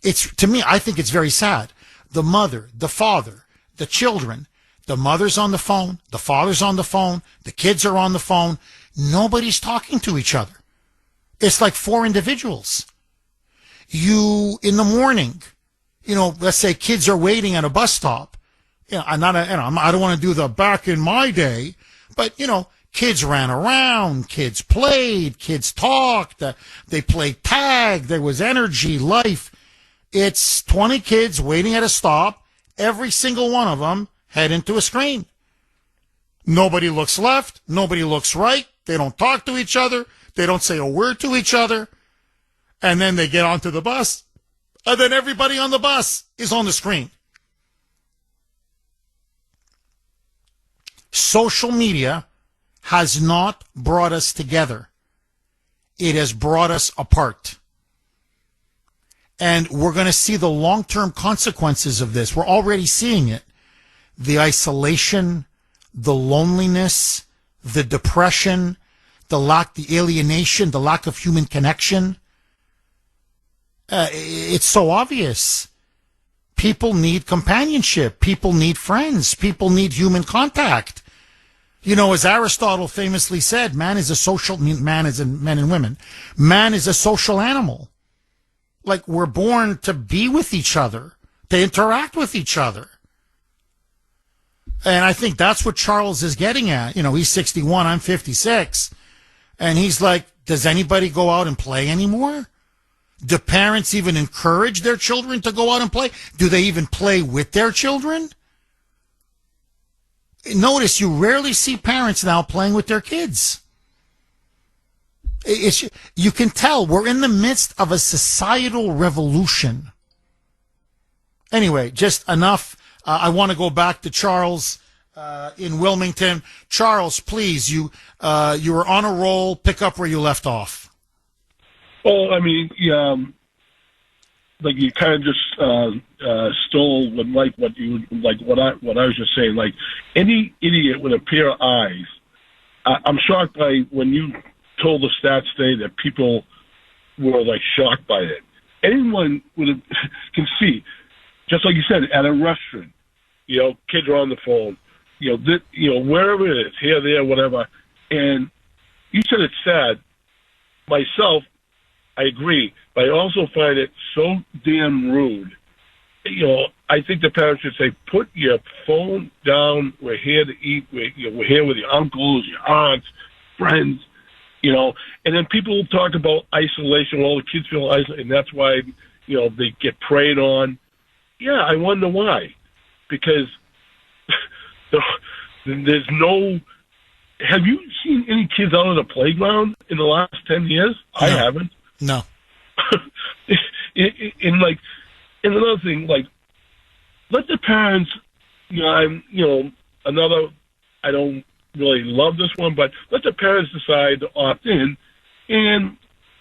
To me, I think it's very sad. The mother, the father, the children, the mother's on the phone, the father's on the phone, the kids are on the phone. Nobody's talking to each other. It's like four individuals. In the morning, let's say kids are waiting at a bus stop. I don't want to do the back in my day, but, kids ran around, kids played, kids talked, they played tag, there was energy, life. It's 20 kids waiting at a stop, every single one of them head into a screen. Nobody looks left, nobody looks right, they don't talk to each other, they don't say a word to each other. And then they get onto the bus, and then everybody on the bus is on the screen. Social media has not brought us together. It has brought us apart. And we're going to see the long-term consequences of this. We're already seeing it. The isolation, the loneliness, the depression, the alienation, the lack of human connection. It's so obvious. People need companionship. People need friends. People need human contact. As Aristotle famously said, man is men and women. Man is a social animal. Like, we're born to be with each other, to interact with each other. And I think that's what Charles is getting at. He's 61, I'm 56. And he's like, does anybody go out and play anymore? Do parents even encourage their children to go out and play? Do they even play with their children? Notice you rarely see parents now playing with their kids. You can tell we're in the midst of a societal revolution. Anyway, just enough. I want to go back to Charles in Wilmington. Charles, please, you were on a roll. Pick up where you left off. Well, I mean, like you kind of just stole what I was just saying. Like any idiot with a pair of eyes. I'm shocked by when you told the stats today that people were like shocked by it. Anyone can see, just like you said, at a restaurant, kids are on the phone, wherever it is, here, there, whatever. And you said it's sad. Myself, I agree, but I also find it so damn rude. I think the parents should say, put your phone down. We're here to eat. We're here with your uncles, your aunts, friends, And then people talk about isolation. All the kids feel isolated, and that's why, they get preyed on. Yeah, I wonder why. Because there's no... Have you seen any kids out on the playground in the last 10 years? No. I haven't. No. And another thing, let the parents, I don't really love this one, but let the parents decide to opt in, and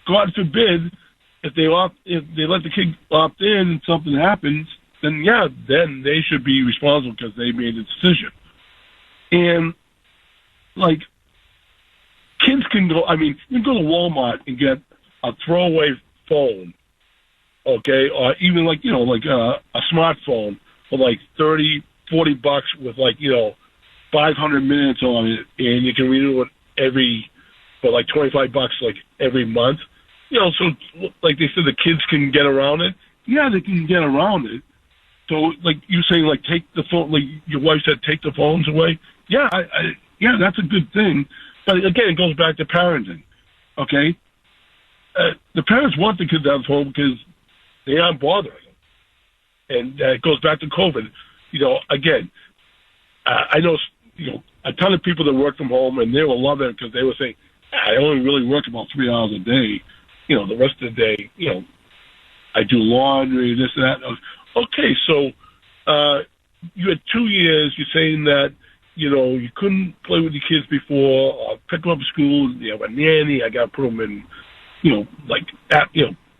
God forbid, if they let the kid opt in and something happens, then they should be responsible because they made the decision. And, kids can go, you can go to Walmart and get a throwaway phone, okay, or even a smartphone for $30, $40 with 500 minutes on it, and you can renew it for $25 every month. So like they said, the kids can get around it. Yeah, they can get around it. So you saying take the phone, your wife said, take the phones away. Yeah, that's a good thing. But again, it goes back to parenting. Okay, the parents want the kids on the phone because they aren't bothering them. And it goes back to COVID. Again, I know, a ton of people that work from home, and they will love it because they will say, I only really work about 3 hours a day. The rest of the day, I do laundry, this and that. Okay, so you had 2 years. You're saying that, you couldn't play with your kids before, or pick them up at school. You have a nanny. I got to put them in,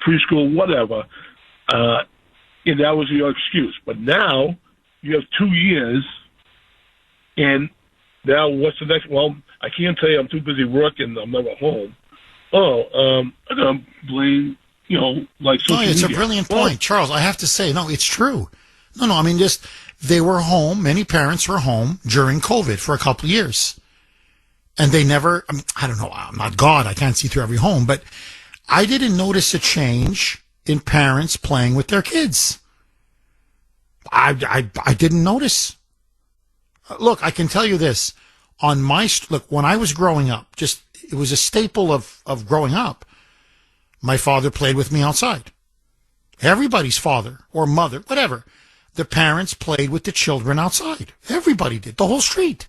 preschool, whatever. And that was your excuse. But now you have 2 years, and now what's the next? Well, I can't tell you. I'm too busy working. I'm never home. I'm going to blame, social media. It's a brilliant point, Charles. I have to say, no, it's true. No, I mean, they were home. Many parents were home during COVID for a couple of years. And they never, I don't know, I'm not God. I can't see through every home. But I didn't notice a change in parents playing with their kids. I didn't notice. Look, I can tell you this. When I was growing up, it was a staple of growing up. My father played with me outside. Everybody's father or mother, whatever. The parents played with the children outside. Everybody did. The whole street.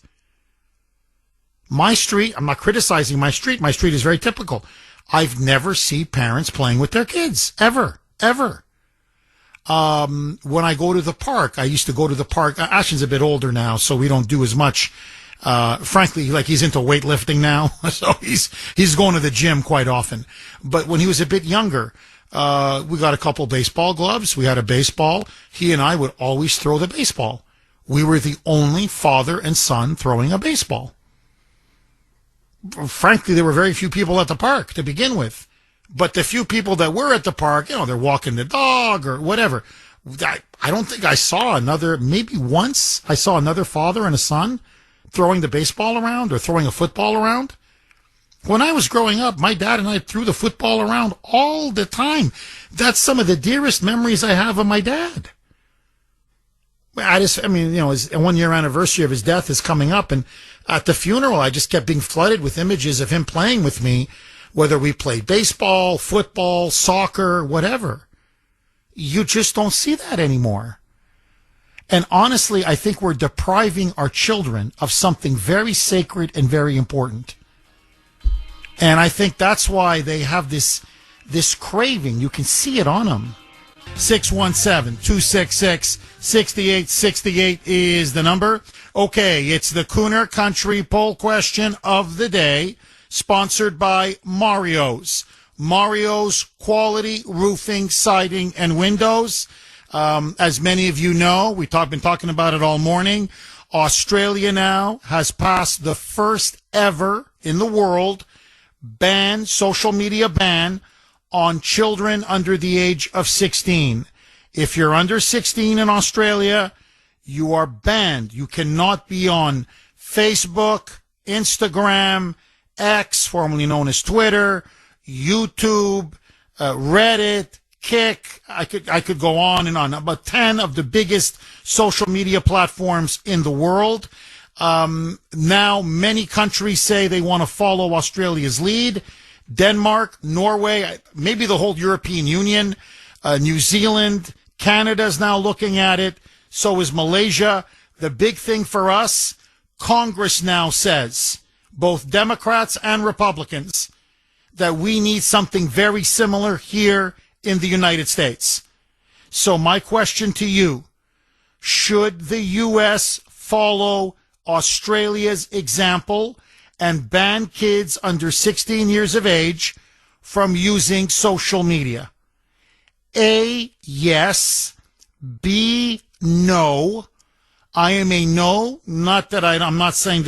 My street, I'm not criticizing my street. My street is very typical. I've never seen parents playing with their kids. Ever. When I go to the park, I used to go to the park. Ashton's a bit older now, so we don't do as much. Frankly, he's into weightlifting now, so he's going to the gym quite often. But when he was a bit younger, we got a couple baseball gloves. We had a baseball. He and I would always throw the baseball. We were the only father and son throwing a baseball. Frankly, there were very few people at the park to begin with. But the few people that were at the park, they're walking the dog or whatever. I don't think I saw maybe once I saw another father and a son throwing the baseball around or throwing a football around. When I was growing up, my dad and I threw the football around all the time. That's some of the dearest memories I have of my dad. His 1 year anniversary of his death is coming up, and at the funeral, I just kept being flooded with images of him playing with me, whether we played baseball, football, soccer, whatever. You just don't see that anymore. And honestly, I think we're depriving our children of something very sacred and very important. And I think that's why they have this craving. You can see it on them. 617-266-6868 is the number. Okay, it's the Kuhner Country poll question of the day, sponsored by Mario's. Mario's quality roofing, siding, and windows. As many of you know, we've been talking about it all morning. Australia now has passed the first ever in the world social media ban on children under the age of 16. If you're under 16 in Australia, you are banned. You cannot be on Facebook, Instagram, X, formerly known as Twitter, YouTube, Reddit, Kick. I could go on and on. About 10 of the biggest social media platforms in the world. Now many countries say they want to follow Australia's lead. Denmark, Norway, maybe the whole European Union, New Zealand, Canada's now looking at it. So is Malaysia. The big thing for us, Congress now says, both Democrats and Republicans, that we need something very similar here in the United States. So my question to you, should the U.S. follow Australia's example and ban kids under 16 years of age from using social media? A, yes. B, no. I am a no. Not that I'm not saying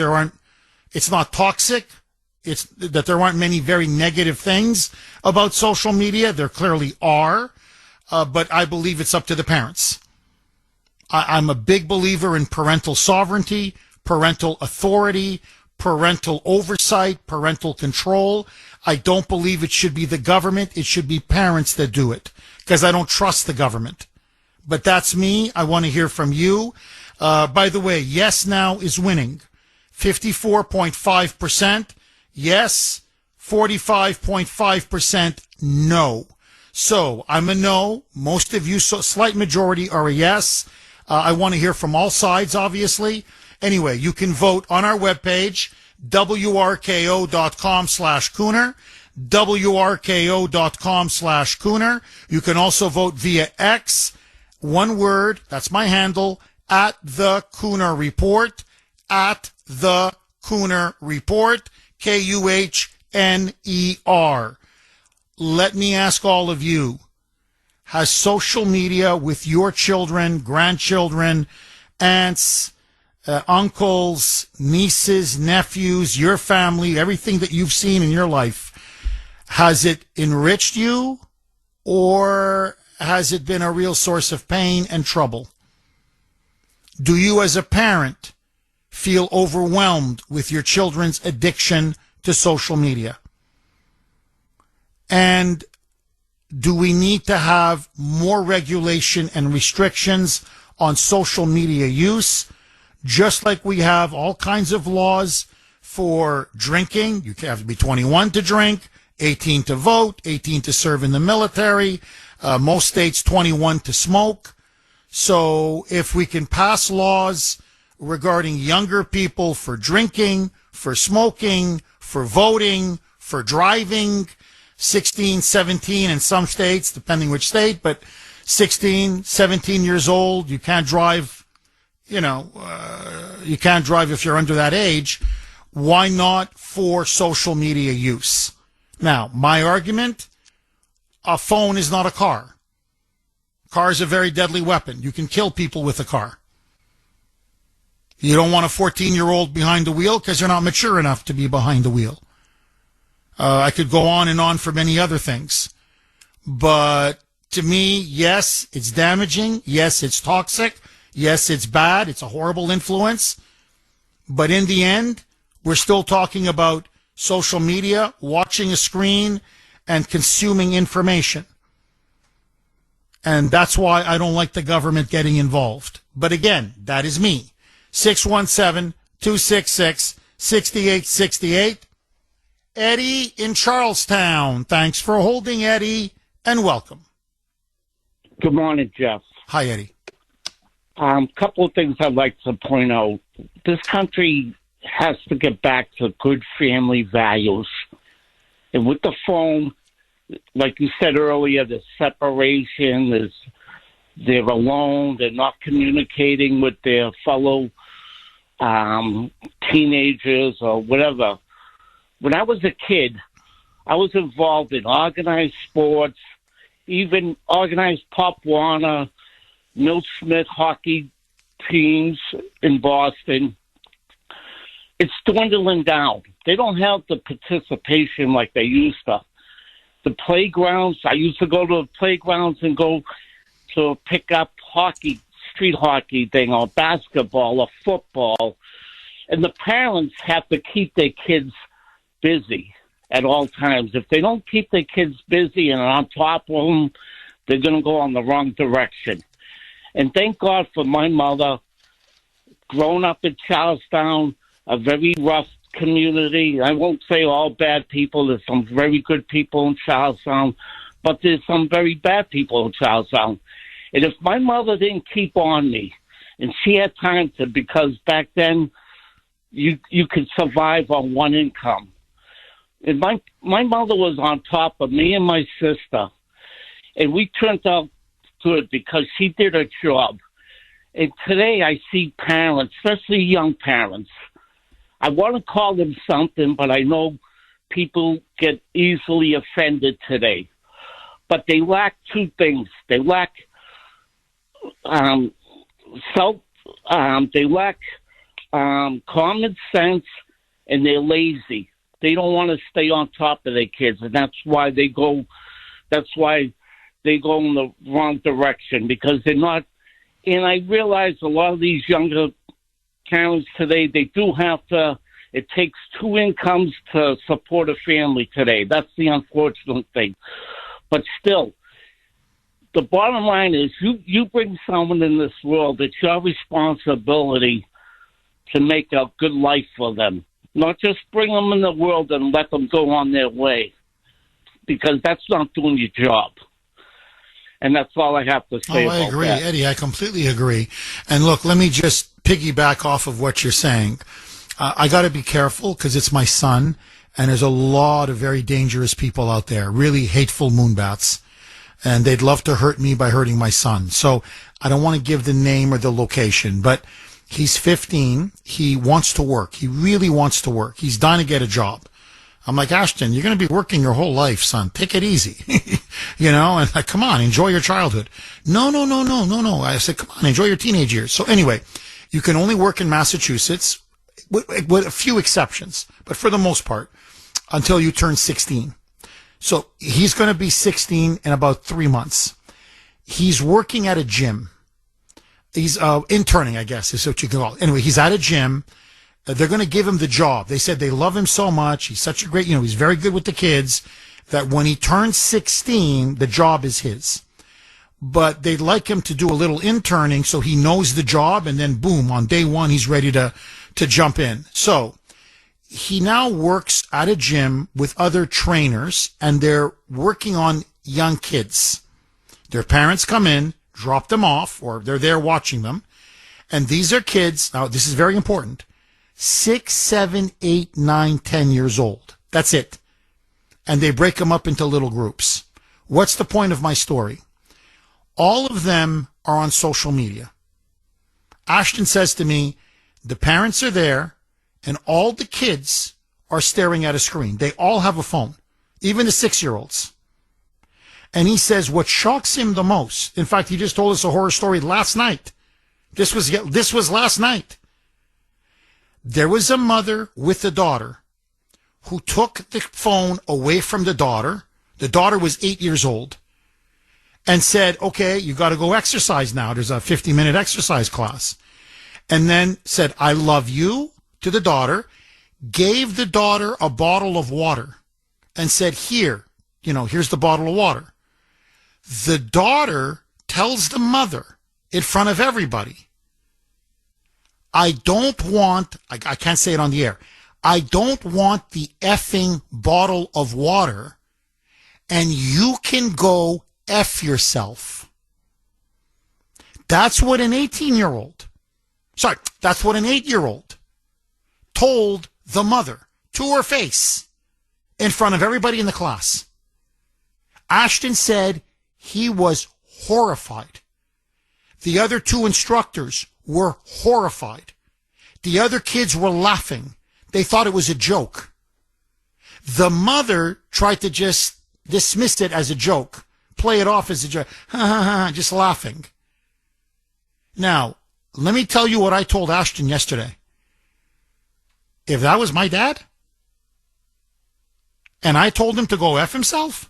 it's not toxic. It's that there aren't many very negative things about social media. There clearly are. But I believe it's up to the parents. I'm a big believer in parental sovereignty, parental authority, parental oversight, parental control. I don't believe it should be the government. It should be parents that do it, because I don't trust the government. But that's me. I want to hear from you. By the way, yes now is winning. 54.5% yes, 45.5% no. So I'm a no. Most of you, so slight majority, are a yes. I want to hear from all sides, obviously. Anyway, you can vote on our webpage, wrko.com/Kuhner, wrko.com/Kuhner. You can also vote via X, one word, that's my handle, at the Kuhner Report, at the Kuhner Report, Kuhner. Let me ask all of you, has social media with your children, grandchildren, aunts, uncles, nieces, nephews, your family, everything that you've seen in your life, has it enriched you or has it been a real source of pain and trouble? Do you as a parent feel overwhelmed with your children's addiction to social media? And do we need to have more regulation and restrictions on social media use, just like we have all kinds of laws for drinking? You have to be 21 to drink, 18 to vote, 18 to serve in the military, most states 21 to smoke. So if we can pass laws regarding younger people for drinking, for smoking, for voting, for driving, 16, 17 in some states, depending which state, but 16, 17 years old, you can't drive, you can't drive if you're under that age. Why not for social media use? Now, my argument, a phone is not a car. Car is a very deadly weapon. You can kill people with a car. You don't want a 14-year-old behind the wheel because they're not mature enough to be behind the wheel. I could go on and on for many other things. But to me, yes, it's damaging. Yes, it's toxic. Yes, it's bad. It's a horrible influence. But in the end, we're still talking about social media, watching a screen, and consuming information. And that's why I don't like the government getting involved. But again, that is me. 617-266-6868. Eddie in Charlestown. Thanks for holding, Eddie, and welcome. Good morning, Jeff. Hi, Eddie. Couple of things I'd like to point out. This country has to get back to good family values. And with the phone, like you said earlier, there's separation, they're alone, they're not communicating with their fellow teenagers or whatever. When I was a kid, I was involved in organized sports, even organized Pop Warner, Mill Smith hockey teams in Boston. It's dwindling down. They don't have the participation like they used to. The playgrounds, I used to go to the playgrounds and go to pick up hockey, street hockey thing, or basketball, or football. And the parents have to keep their kids busy at all times. If they don't keep their kids busy and on top of them, they're going to go on the wrong direction. And thank God for my mother, growing up in Charlestown, a very rough community. I won't say all bad people. There's some very good people in Charlestown, but there's some very bad people in Charlestown. And if my mother didn't keep on me, and she had time to, because back then you could survive on one income. And my mother was on top of me and my sister, and we turned out good because she did her job. And today I see parents, especially young parents, I want to call them something, but I know people get easily offended today. But they lack two things. They lack common sense, and they're lazy. They don't want to stay on top of their kids, and that's why they go in the wrong direction, because they're not. And I realize a lot of these younger parents today, they do have to. It takes two incomes to support a family today. That's the unfortunate thing. But still, the bottom line is you bring someone in this world, it's your responsibility to make a good life for them. Not just bring them in the world and let them go on their way, because that's not doing your job. And that's all I have to say I about agree, that. Eddie. I completely agree. And look, let me just piggyback off of what you're saying. I got to be careful because it's my son, and there's a lot of very dangerous people out there, really hateful moonbats, and they'd love to hurt me by hurting my son. So I don't want to give the name or the location, but he's 15. He wants to work. He really wants to work. He's dying to get a job. I'm like, Ashton, you're going to be working your whole life, son. Take it easy. And like, come on, enjoy your childhood. No. I said, come on, enjoy your teenage years. So anyway, you can only work in Massachusetts with a few exceptions, but for the most part, until you turn 16. So he's going to be 16 in about 3 months. He's working at a gym. He's interning, I guess, is what you can call it. Anyway, he's at a gym. They're going to give him the job. They said they love him so much. He's such a great, he's very good with the kids, that when he turns 16, the job is his. But they'd like him to do a little interning so he knows the job, and then boom, on day one, he's ready to jump in. So he now works at a gym with other trainers, and they're working on young kids. Their parents come in, drop them off, or they're there watching them. And these are kids, now this is very important, 6, 7, 8, 9, 10 years old. That's it. And they break them up into little groups. What's the point of my story? All of them are on social media. Ashton says to me, the parents are there, and all the kids are staring at a screen. They all have a phone, even the 6-year-olds. And he says what shocks him the most, in fact, he just told us a horror story last night. This was last night. There was a mother with a daughter who took the phone away from the daughter. The daughter was 8 years old, and said, okay, you got to go exercise now. There's a 50-minute exercise class. And then said, I love you to the daughter, gave the daughter a bottle of water, and said, here's the bottle of water. The daughter tells the mother in front of everybody, I can't say it on the air, I don't want the effing bottle of water, and you can go F yourself. That's what an 18-year-old, that's what an 8-year-old told the mother to her face in front of everybody in the class. Ashton said he was horrified. The other two instructors were horrified. The other kids were laughing. They thought it was a joke. The mother tried to just dismiss it as a joke, play it off as a joke, just laughing. Now, let me tell you what I told Ashton yesterday. If that was my dad, and I told him to go F himself,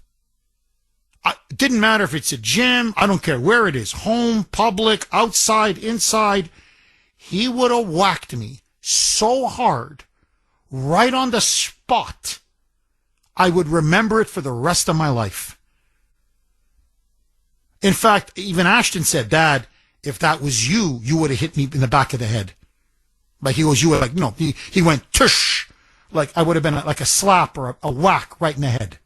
it didn't matter if it's a gym, I don't care where it is, home, public, outside, inside, he would have whacked me so hard, right on the spot, I would remember it for the rest of my life. In fact, even Ashton said, Dad, if that was you, you would have hit me in the back of the head. Like he goes, you were like, no, he went tush, like I would have been like a slap or a whack right in the head.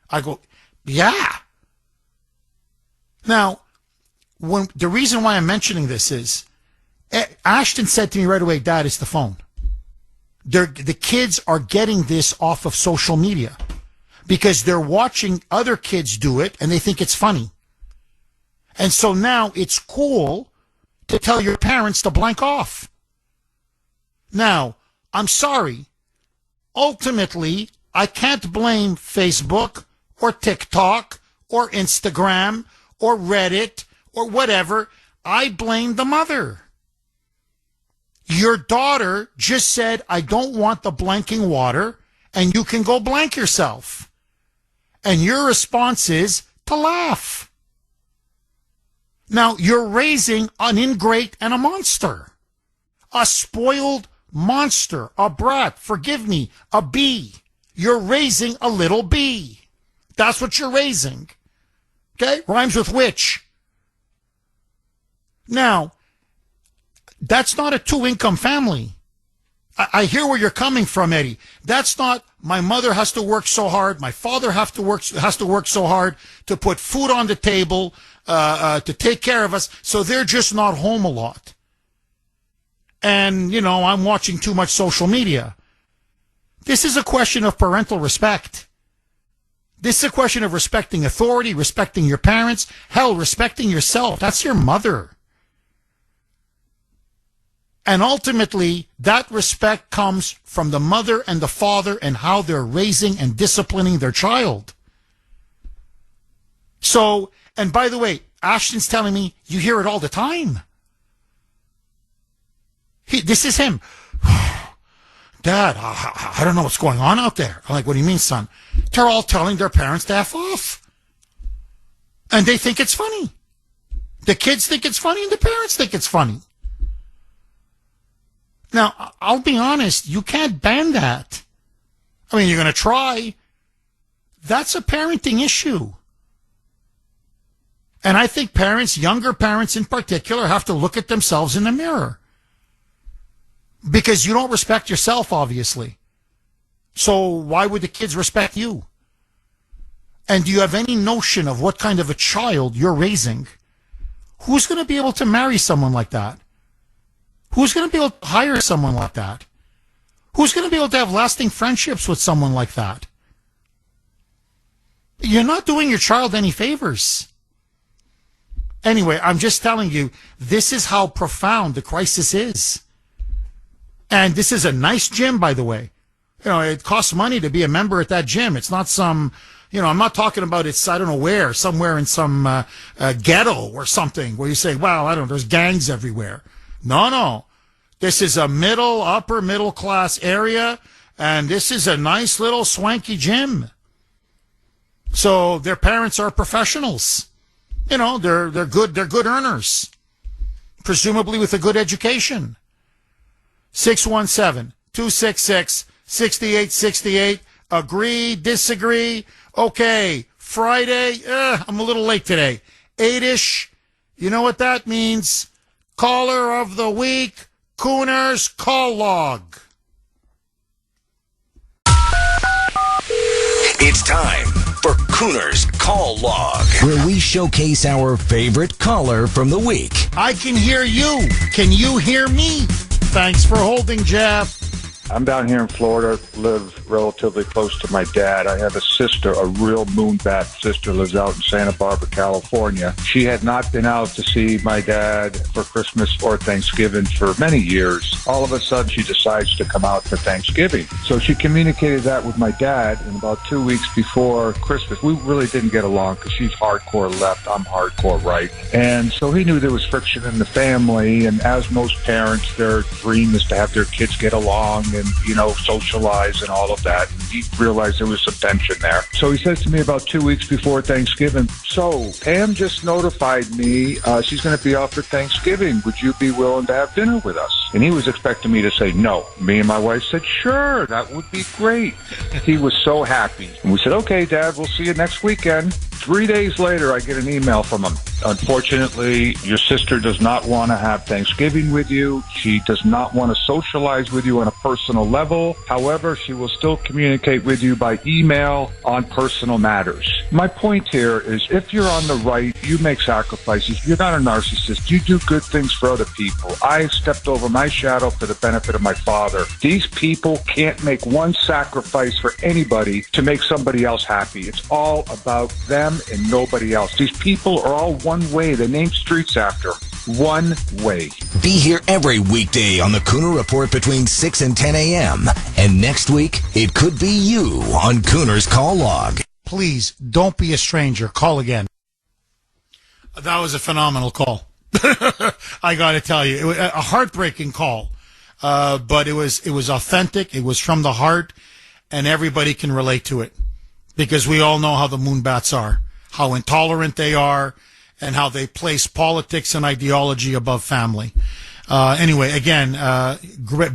I go, yeah. Now, the reason why I'm mentioning this is, Ashton said to me right away, Dad, it's the phone. The kids are getting this off of social media because they're watching other kids do it and they think it's funny. And so now it's cool to tell your parents to blank off. Now, I'm sorry. Ultimately, I can't blame Facebook or TikTok or Instagram or Reddit or whatever. I blame the mother. Your daughter just said, I don't want the blanking water, and you can go blank yourself. And your response is to laugh. Now, you're raising an ingrate and a monster. A spoiled monster, a brat, forgive me, a bee. You're raising a little bee. That's what you're raising. Okay? Rhymes with witch. Now, that's not a two-income family. I hear where you're coming from, Eddie. That's not, my mother has to work so hard, my father has to work so hard to put food on the table. to take care of us, so they're just not home a lot. And, you know, I'm watching too much social media. This is a question of parental respect. This is a question of respecting authority, respecting your parents, hell, respecting yourself. That's your mother. And ultimately, that respect comes from the mother and the father and how they're raising and disciplining their child. So, and by the way, Ashton's telling me you hear it all the time. This is him. Dad, I don't know what's going on out there. I'm like, what do you mean, son? They're all telling their parents to F off. And they think it's funny. The kids think it's funny and the parents think it's funny. Now, I'll be honest, you can't ban that. I mean, you're going to try. That's a parenting issue. And I think parents, younger parents in particular, have to look at themselves in the mirror. Because you don't respect yourself, obviously. So why would the kids respect you? And do you have any notion of what kind of a child you're raising? Who's going to be able to marry someone like that? Who's going to be able to hire someone like that? Who's going to be able to have lasting friendships with someone like that? You're not doing your child any favors. Anyway, I'm just telling you, this is how profound the crisis is. And this is a nice gym, by the way. You know, it costs money to be a member at that gym. It's not some, you know, I'm not talking about it's, I don't know where, somewhere in some ghetto or something where you say, wow, I don't know, there's gangs everywhere. No. This is a upper middle class area, and this is a nice little swanky gym. So their parents are professionals. You know, they're good earners, presumably with a good education. 617-266-6868. Agree, disagree. Okay, Friday, I'm a little late today. 8-ish. You know what that means? Caller of the week, Kuhner's Call Log. It's time for Kuhner's Call Log, where we showcase our favorite caller from the week. I can hear you. Can you hear me? Thanks for holding, Jeff. I'm down here in Florida, live relatively close to my dad. I have a sister, a real moonbat sister, lives out in Santa Barbara, California. She had not been out to see my dad for Christmas or Thanksgiving for many years. All of a sudden, she decides to come out for Thanksgiving. So she communicated that with my dad, and about 2 weeks before Christmas, we really didn't get along because she's hardcore left, I'm hardcore right. And so he knew there was friction in the family, and as most parents, their dream is to have their kids get along and, you know, socialize and all of that. And he realized there was some tension there. So he says to me about 2 weeks before Thanksgiving, so Pam just notified me she's going to be out for Thanksgiving. Would you be willing to have dinner with us? And he was expecting me to say no. Me and my wife said, sure, that would be great. He was so happy. And we said, okay, Dad, we'll see you next weekend. 3 days later, I get an email from him. Unfortunately, your sister does not want to have Thanksgiving with you. She does not want to socialize with you on a personal level. However, she will still communicate with you by email on personal matters. My point here is if you're on the right, you make sacrifices. You're not a narcissist. You do good things for other people. I stepped over my shadow for the benefit of my father. These people can't make one sacrifice for anybody to make somebody else happy. It's all about them and nobody else. These people are all one way. They name streets after one way. Be here every weekday on the Kuhner Report between 6 and 10 a.m. And next week, it could be you on Kuhner's Call Log. Please, don't be a stranger. Call again. That was a phenomenal call. I got to tell you, it was a heartbreaking call. But it was authentic. It was from the heart, and everybody can relate to it because we all know how the Moonbats are, how intolerant they are, and how they place politics and ideology above family. Anyway, again,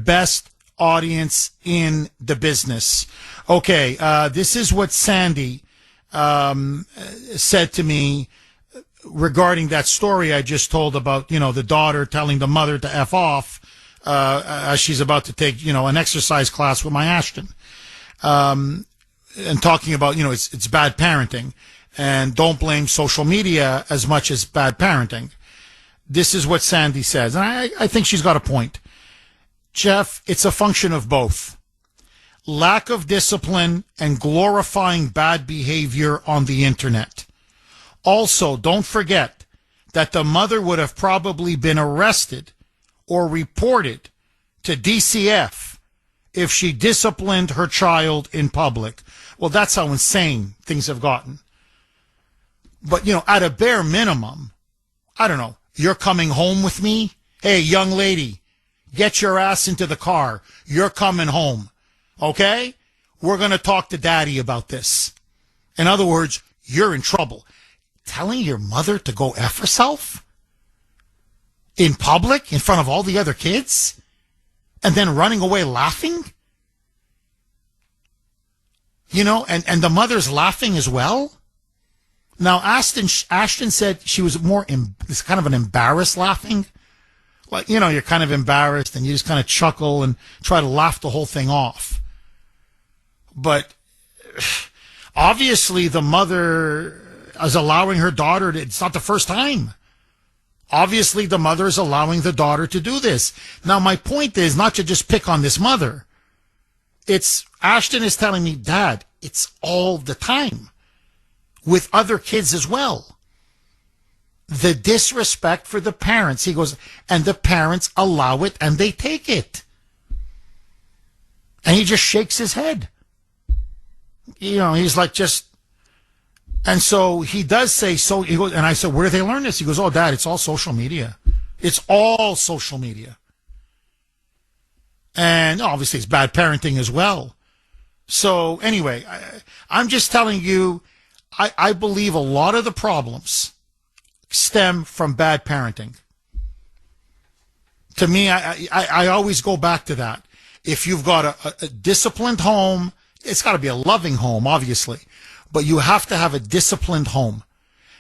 best audience in the business. Okay, this is what Sandy said to me regarding that story I just told about, you know, the daughter telling the mother to F off as she's about to take, you know, an exercise class with my Ashton. And talking about, you know, it's bad parenting. and don't blame social media as much as bad parenting. This is what Sandy says, and I think she's got a point. Jeff, it's a function of both. Lack of discipline and glorifying bad behavior on the internet. Also, don't forget that the mother would have probably been arrested or reported to DCF if she disciplined her child in public. Well, that's how insane things have gotten. But, at a bare minimum, I don't know, you're coming home with me? Hey, young lady, get your ass into the car. You're coming home. Okay? We're going to talk to daddy about this. In other words, you're in trouble. Telling your mother to go F herself? In public? In front of all the other kids? And then running away laughing? And the mother's laughing as well? Now, Ashton said she was it's kind of an embarrassed laughing. Like, you're kind of embarrassed and you just kind of chuckle and try to laugh the whole thing off. But obviously the mother is allowing her daughter it's not the first time. Obviously the mother is allowing the daughter to do this. Now, my point is not to just pick on this mother. Ashton is telling me, Dad, it's all the time with other kids as well. The disrespect for the parents. He goes, and the parents allow it and they take it. And he just shakes his head. He's like and so he does say, he goes, and I said, where do they learn this? He goes, oh, Dad, it's all social media. It's all social media. And obviously it's bad parenting as well. So anyway, I'm just telling you, I believe a lot of the problems stem from bad parenting. To me, I always go back to that. If you've got a disciplined home, it's got to be a loving home, obviously, but you have to have a disciplined home.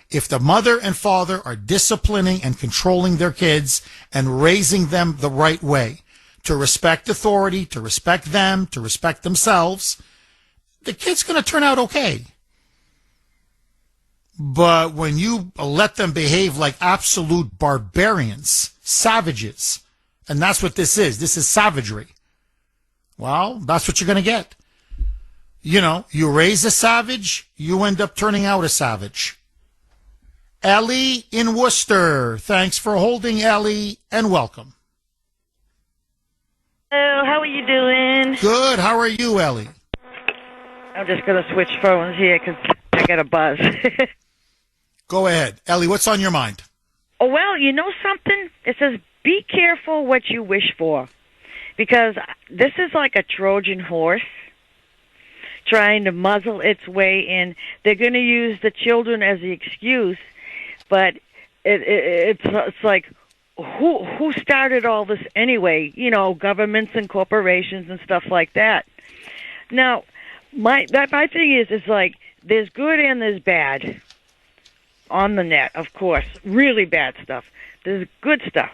If the mother and father are disciplining and controlling their kids and raising them the right way, to respect authority, to respect them, to respect themselves, the kid's going to turn out okay. But when you let them behave like absolute barbarians, savages, and that's what this is savagery, well, that's what you're going to get. You raise a savage, you end up turning out a savage. Ellie in Worcester. Thanks for holding, Ellie, and welcome. Hello, how are you doing? Good. How are you, Ellie? I'm just going to switch phones here because I got a buzz. Go ahead. Ellie, what's on your mind? Oh, well, you know something? It says, be careful what you wish for. Because this is like a Trojan horse trying to muzzle its way in. They're going to use the children as the excuse, but it's like, who started all this anyway? Governments and corporations and stuff like that. Now, my thing is like, there's good and there's bad on the net, of course. Really bad stuff. There's good stuff.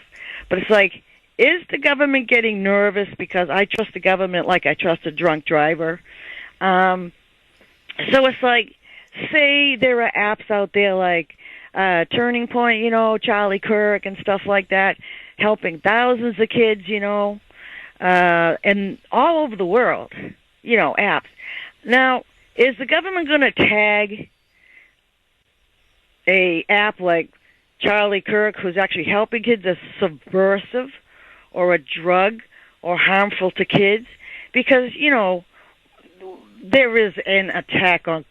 But it's like, is the government getting nervous because I trust the government like I trust a drunk driver? So it's like, say there are apps out there like Turning Point, Charlie Kirk and stuff like that, helping thousands of kids, and all over the world, apps. Now, is the government going to tag a app like Charlie Kirk, who's actually helping kids, as subversive or a drug or harmful to kids? Because, there is an attack on,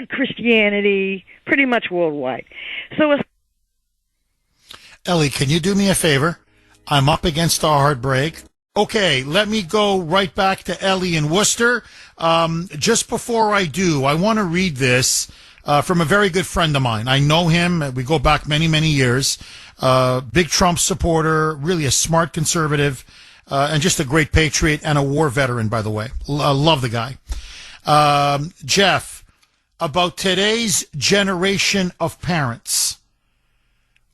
Christianity pretty much worldwide. So Ellie, can you do me a favor? I'm up against a hard break. Okay, let me go right back to Ellie in Worcester. Just before I do, I want to read this from a very good friend of mine. I know him. We go back many, many years. Big Trump supporter, really a smart conservative, and just a great patriot and a war veteran, by the way. Love the guy. Jeff, about today's generation of parents,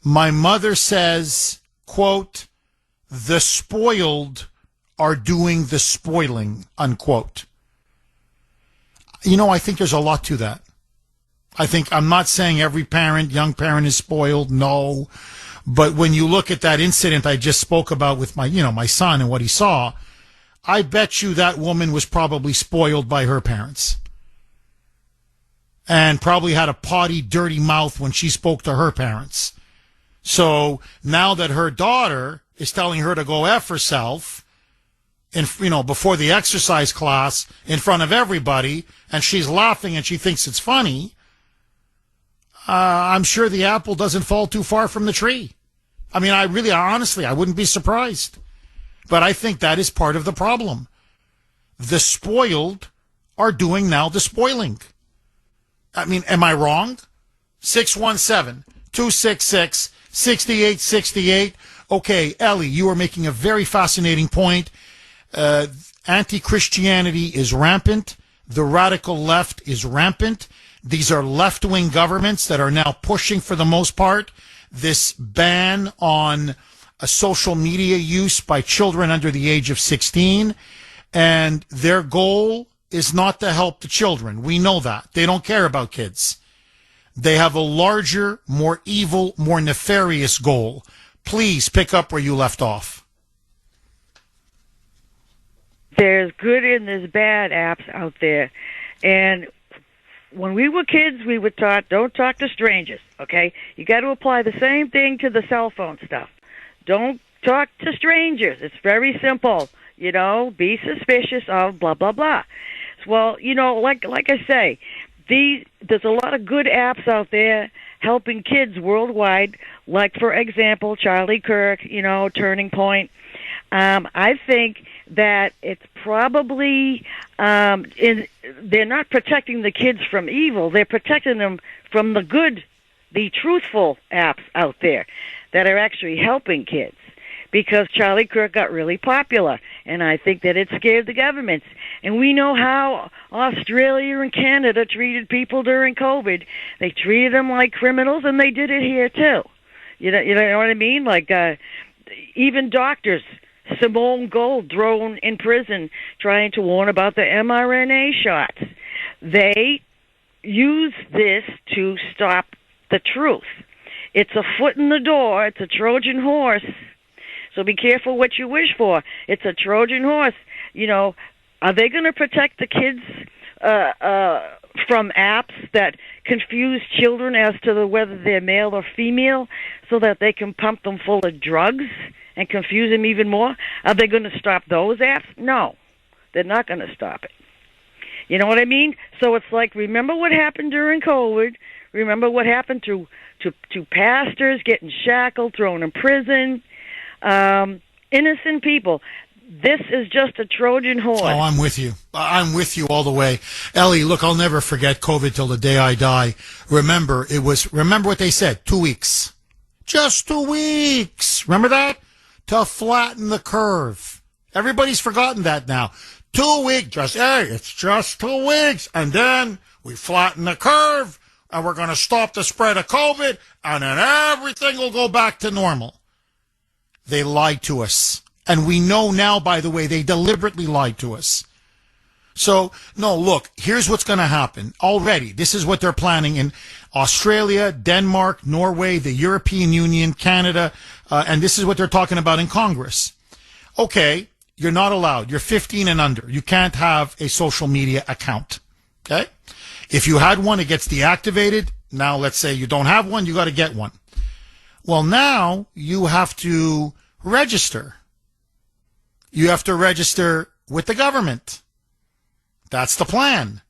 my mother says, quote, the spoiled are doing the spoiling, unquote. I think there's a lot to that. I'm not saying every parent, young parent is spoiled, no. But when you look at that incident I just spoke about with my son and what he saw, I bet you that woman was probably spoiled by her parents. And probably had a potty, dirty mouth when she spoke to her parents. So now that her daughter is telling her to go F herself, before the exercise class in front of everybody, and she's laughing and she thinks it's funny, I'm sure the apple doesn't fall too far from the tree. I mean, honestly, I wouldn't be surprised. But I think that is part of the problem. The spoiled are doing now the spoiling. I mean, am I wrong? 617-266-6868. Okay, Ellie, you are making a very fascinating point. Anti-Christianity is rampant. The radical left is rampant. These are left-wing governments that are now pushing, for the most part, this ban on social media use by children under the age of 16. And their goal is not to help the children. We know that. They don't care about kids. They have a larger, more evil, more nefarious goal. Please pick up where you left off. There's good and there's bad apps out there. And when we were kids, we were taught, don't talk to strangers, okay? You got to apply the same thing to the cell phone stuff. Don't talk to strangers. It's very simple. Be suspicious of blah, blah, blah. Well, like I say, there's a lot of good apps out there helping kids worldwide, like, for example, Charlie Kirk, Turning Point. I think that it's probably they're not protecting the kids from evil. They're protecting them from the good, the truthful apps out there that are actually helping kids. Because Charlie Kirk got really popular, and I think that it scared the governments. And we know how Australia and Canada treated people during COVID. They treated them like criminals, and they did it here too. You know what I mean? Like even doctors. Simone Gold thrown in prison trying to warn about the mRNA shots. They use this to stop the truth. It's a foot in the door. It's a Trojan horse. So be careful what you wish for. It's a Trojan horse. Are they going to protect the kids from apps that confuse children as to whether they're male or female so that they can pump them full of drugs and confuse them even more? Are they going to stop those apps? No, they're not going to stop it. You know what I mean? So it's like, remember what happened during COVID. Remember what happened to pastors getting shackled, thrown in prison, innocent people. This is just a Trojan horse. Oh, I'm with you. I'm with you all the way. Ellie, look, I'll never forget COVID till the day I die. Remember what they said, 2 weeks. Just 2 weeks. Remember that? To flatten the curve. Everybody's forgotten that now. 2 weeks, it's just 2 weeks. And then we flatten the curve, and we're going to stop the spread of COVID, and then everything will go back to normal. They lied to us. And we know now, by the way, they deliberately lied to us. So, no, look, here's what's going to happen. Already, this is what they're planning in Australia, Denmark, Norway, the European Union, Canada, and this is what they're talking about in Congress. Okay, you're not allowed. You're 15 and under. You can't have a social media account. Okay? If you had one, it gets deactivated. Now, let's say you don't have one, you got to get one. Well, now you have to register. You have to register with the government. That's the plan.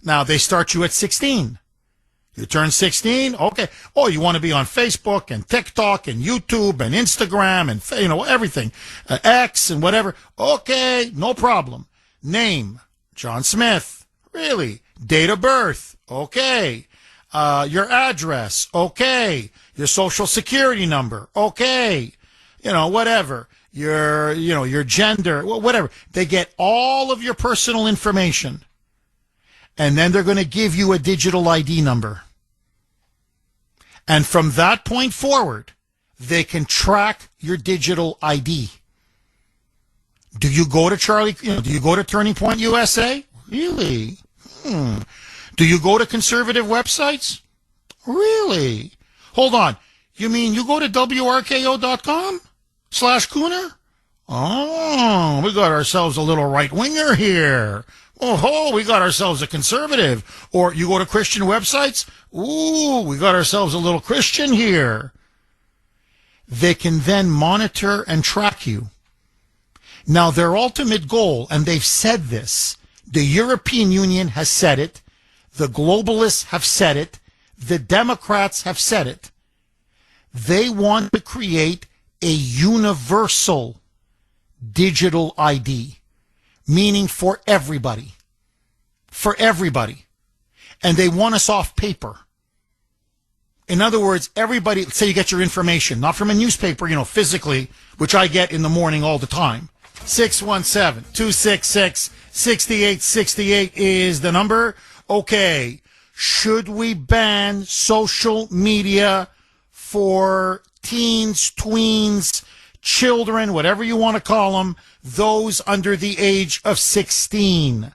Now, they start you at 16. You turn 16, okay. Oh, you want to be on Facebook and TikTok and YouTube and Instagram and, everything. X and whatever. Okay, no problem. Name, John Smith. Really? Date of birth. Okay. Your address. Okay. Your social security number. Okay. Whatever. Your gender, whatever. They get all of your personal information. And then they're going to give you a digital ID number. And from that point forward, they can track your digital ID. Do you go to do you go to Turning Point USA? Really? Do you go to conservative websites? Really? Hold on. You mean you go to WRKO.com/Kuhner? Oh, we got ourselves a little right-winger here. Oh, we got ourselves a conservative. Or you go to Christian websites? Ooh, we got ourselves a little Christian here. They can then monitor and track you. Now, their ultimate goal, and they've said this, the European Union has said it, the globalists have said it, the Democrats have said it. They want to create a universal digital ID, meaning for everybody. For everybody. And they want us off paper. In other words, everybody, say you get your information, not from a newspaper, physically, which I get in the morning all the time. 617-266-6868 is the number. Okay. Should we ban social media for teens, tweens, children, whatever you want to call them, those under the age of 16?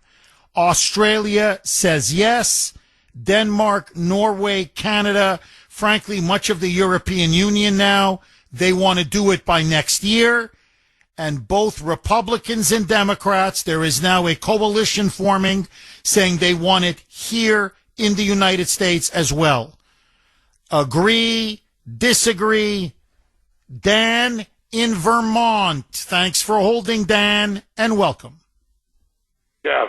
Australia says yes. Denmark, Norway, Canada, frankly, much of the European Union now, they want to do it by next year. And both Republicans and Democrats, there is now a coalition forming saying they want it here in the United States as well. Agree, disagree? Dan in Vermont. Thanks for holding, Dan, and welcome. Yeah,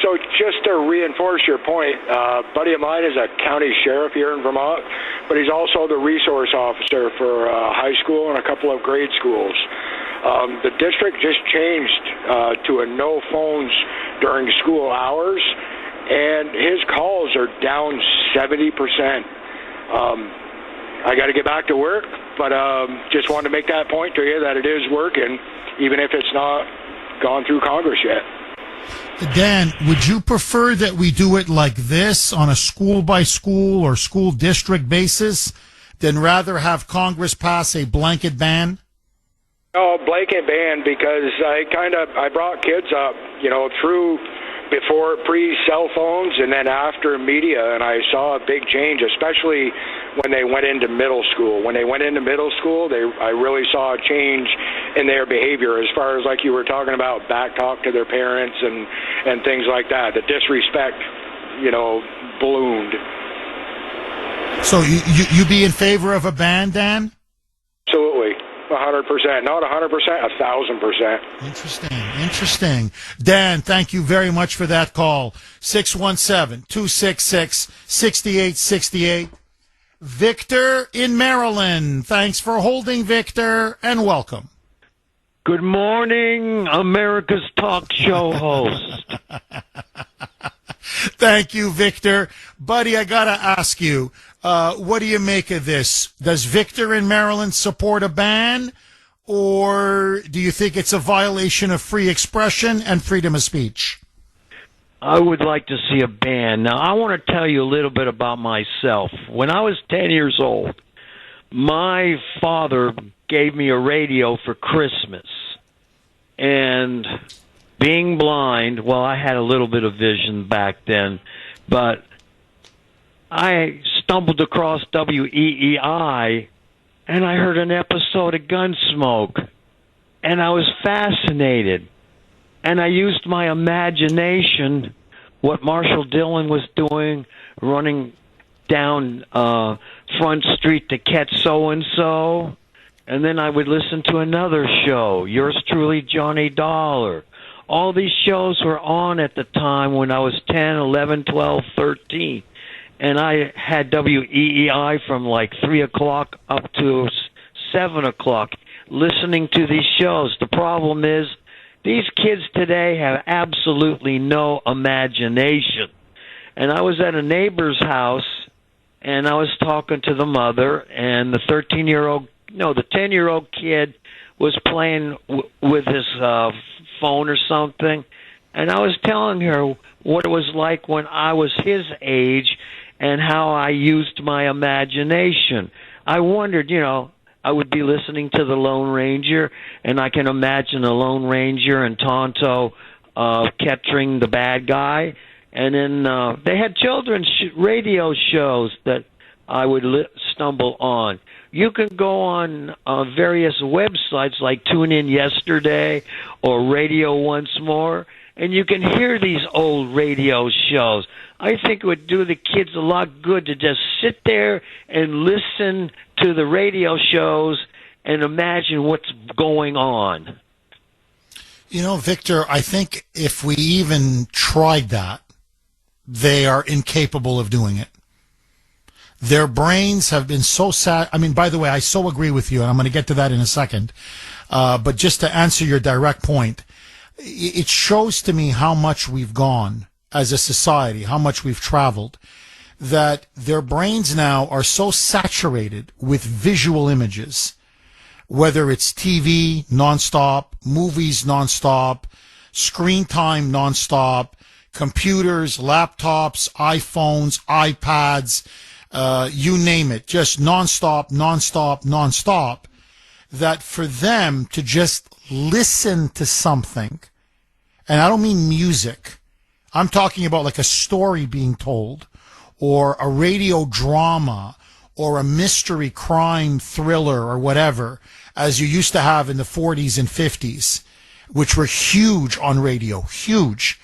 so just to reinforce your point, a buddy of mine is a county sheriff here in Vermont, but he's also the resource officer for high school and a couple of grade schools. The district just changed to a no phones during school hours, and his calls are down 70%. I got to get back to work, but just wanted to make that point to you that it is working, even if it's not gone through Congress yet. Dan, would you prefer that we do it like this on a school-by-school or school district basis than rather have Congress pass a blanket ban? No, blanket ban, because I brought kids up, through before pre-cell phones and then after media, and I saw a big change, especially when they went into middle school. When they went into middle school, I really saw a change in their behavior as far as, like you were talking about, back talk to their parents and things like that. The disrespect, ballooned. So you be in favor of a ban, Dan? Absolutely. 100%. Not 100%, 1,000%. Interesting. Dan, thank you very much for that call. 617-266-6868. Victor in Maryland. Thanks for holding, Victor, and welcome. Good morning, America's talk show host. Thank you, Victor. Buddy, I got to ask you, what do you make of this? Does Victor in Maryland support a ban, or do you think it's a violation of free expression and freedom of speech? I would like to see a ban. Now, I want to tell you a little bit about myself. When I was 10 years old, my father gave me a radio for Christmas. And being blind, well, I had a little bit of vision back then, but I stumbled across WEEI, and I heard an episode of Gunsmoke, and I was fascinated. And I used my imagination, what Marshall Dillon was doing, running down Front Street to catch so-and-so. And then I would listen to another show, Yours Truly, Johnny Dollar. All these shows were on at the time when I was 10, 11, 12, 13. And I had WEEI from like 3 o'clock up to 7 o'clock listening to these shows. The problem is, these kids today have absolutely no imagination. And I was at a neighbor's house, and I was talking to the mother, and the 10-year-old kid was playing with his phone or something. And I was telling her what it was like when I was his age and how I used my imagination. I wondered, I would be listening to the Lone Ranger, and I can imagine the Lone Ranger and Tonto capturing the bad guy. And then they had children's radio shows that I would stumble on. You can go on various websites like Tune In Yesterday or Radio Once More, and you can hear these old radio shows. I think it would do the kids a lot good to just sit there and listen to the radio shows and imagine what's going on. You know, Victor, I think if we even tried that, they are incapable of doing it. Their brains have been so sad. I mean, by the way, I so agree with you, and I'm going to get to that in a second. But just to answer your direct point, it shows to me how much we've gone as a society, how much we've traveled, that their brains now are so saturated with visual images, whether it's TV nonstop, movies nonstop, screen time nonstop, computers, laptops, iPhones, iPads, you name it, just nonstop, that for them to just listen to something, and I don't mean music, I'm talking about like a story being told, or a radio drama, or a mystery crime thriller, or whatever, as you used to have in the 40s and 50s, which were huge on radio, huge.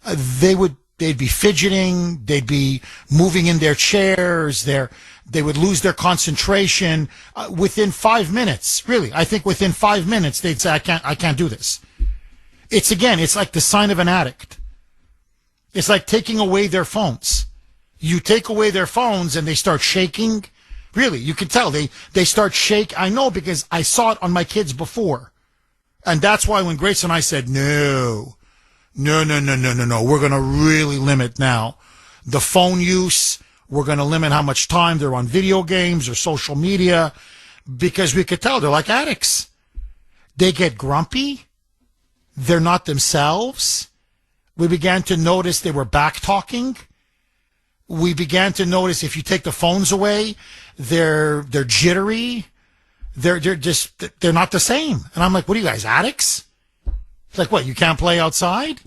They'd be fidgeting, they'd be moving in their chairs, they would lose their concentration within 5 minutes. Really, I think within 5 minutes they'd say, I can't do this. It's like the sign of an addict. It's like taking away their phones. You take away their phones and they start shaking. Really, you can tell they start shake. I know because I saw it on my kids before. And that's why when Grace and I said, no, we're going to really limit now the phone use. We're going to limit how much time they're on video games or social media, because we could tell they're like addicts. They get grumpy. They're not themselves. We began to notice they were back talking. We began to notice if you take the phones away, they're jittery. They're not the same. And I'm like, what are you guys, addicts? It's like, what, you can't play outside?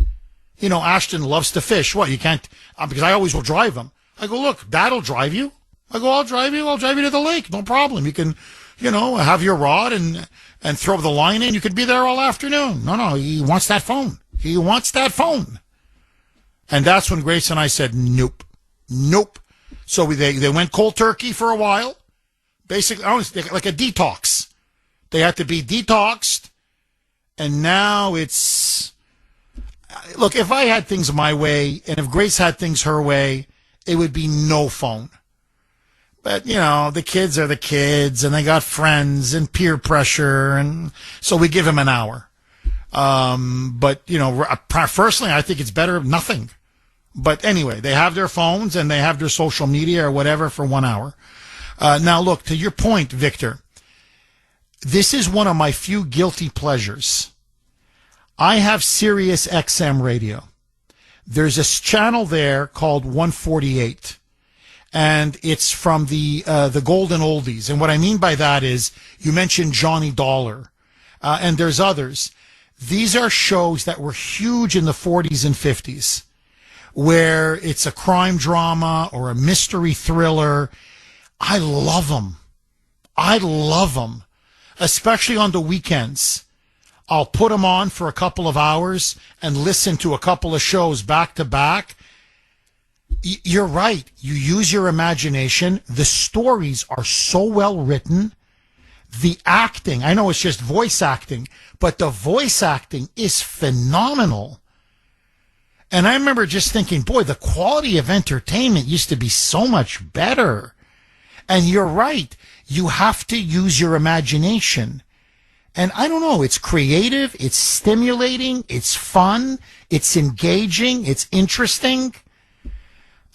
You know, Ashton loves to fish. What, you can't? Because I always will drive him. I go, look, Dad'll drive you. I go, I'll drive you to the lake. No problem. You can, have your rod and throw the line in. You could be there all afternoon. No, he wants that phone. He wants that phone. And that's when Grace and I said, nope. So they went cold turkey for a while. Basically, like a detox. They had to be detoxed. And now it's, look, if I had things my way and if Grace had things her way, it would be no phone. But, the kids are the kids and they got friends and peer pressure. And so we give them an hour. But, personally, I think it's better nothing. But anyway, they have their phones and they have their social media or whatever for 1 hour. Now, look, to your point, Victor, this is one of my few guilty pleasures. I have Sirius XM radio. There's a channel there called 148, and it's from the golden oldies. And what I mean by that is, you mentioned Johnny Dollar, and there's others. These are shows that were huge in the 40s and 50s, where it's a crime drama or a mystery thriller. I love them, especially on the weekends. I'll put them on for a couple of hours and listen to a couple of shows back to back. You're right. You use your imagination. The stories are so well written. The acting, I know it's just voice acting, but the voice acting is phenomenal. And I remember just thinking, boy, the quality of entertainment used to be so much better. And you're right. You have to use your imagination. And I don't know, it's creative, it's stimulating, it's fun, it's engaging, it's interesting.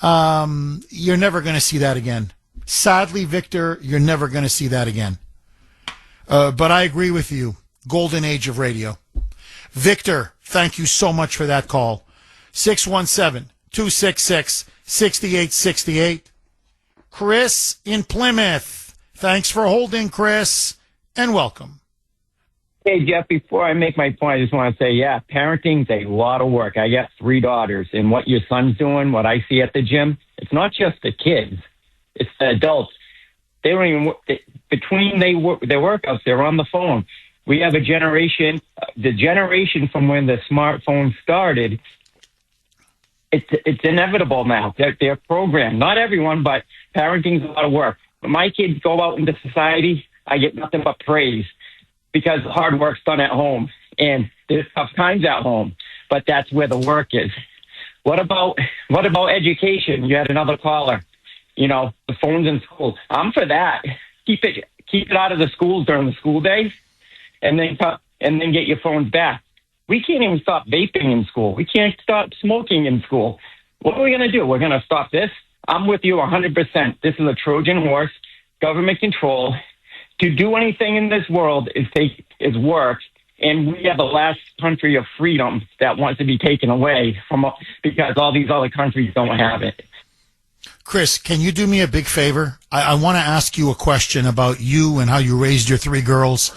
You're never going to see that again. Sadly, Victor, you're never going to see that again. But I agree with you. Golden age of radio. Victor, thank you so much for that call. 617-266-6868. Chris in Plymouth. Thanks for holding, Chris, and welcome. Hey, Jeff, before I make my point, I just want to say, yeah, parenting's a lot of work. I got 3 daughters, and what your son's doing, what I see at the gym, it's not just the kids, it's the adults. They don't even, between their workouts, they're on the phone. We have a generation, the generation from when the smartphone started, it's inevitable now. They're programmed. Not everyone, but parenting's a lot of work. When my kids go out into society, I get nothing but praise because hard work's done at home. And there's tough times at home, but that's where the work is. What about education? You had another caller. You know, the phones in schools. I'm for that. Keep it out of the schools during the school day, and then get your phones back. We can't even stop vaping in school. We can't stop smoking in school. What are we going to do? We're going to stop this? I'm with you 100%. This is a Trojan horse, government control. To do anything in this world is work, and we are the last country of freedom that wants to be taken away from because all these other countries don't have it. Chris, can you do me a big favor? I want to ask you a question about you and how you raised your 3 girls.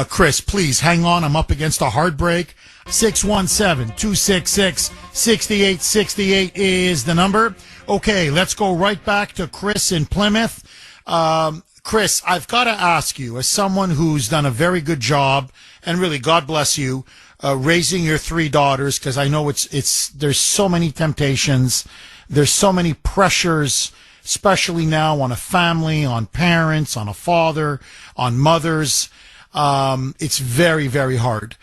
Chris, please hang on. I'm up against a hard break. 617-266-6868 is the number. Okay, let's go right back to Chris in Plymouth. Chris, I've got to ask you, as someone who's done a very good job, and really, God bless you, raising your 3 daughters, because I know there's so many temptations, there's so many pressures, especially now on a family, on parents, on a father, on mothers. It's very, very hard.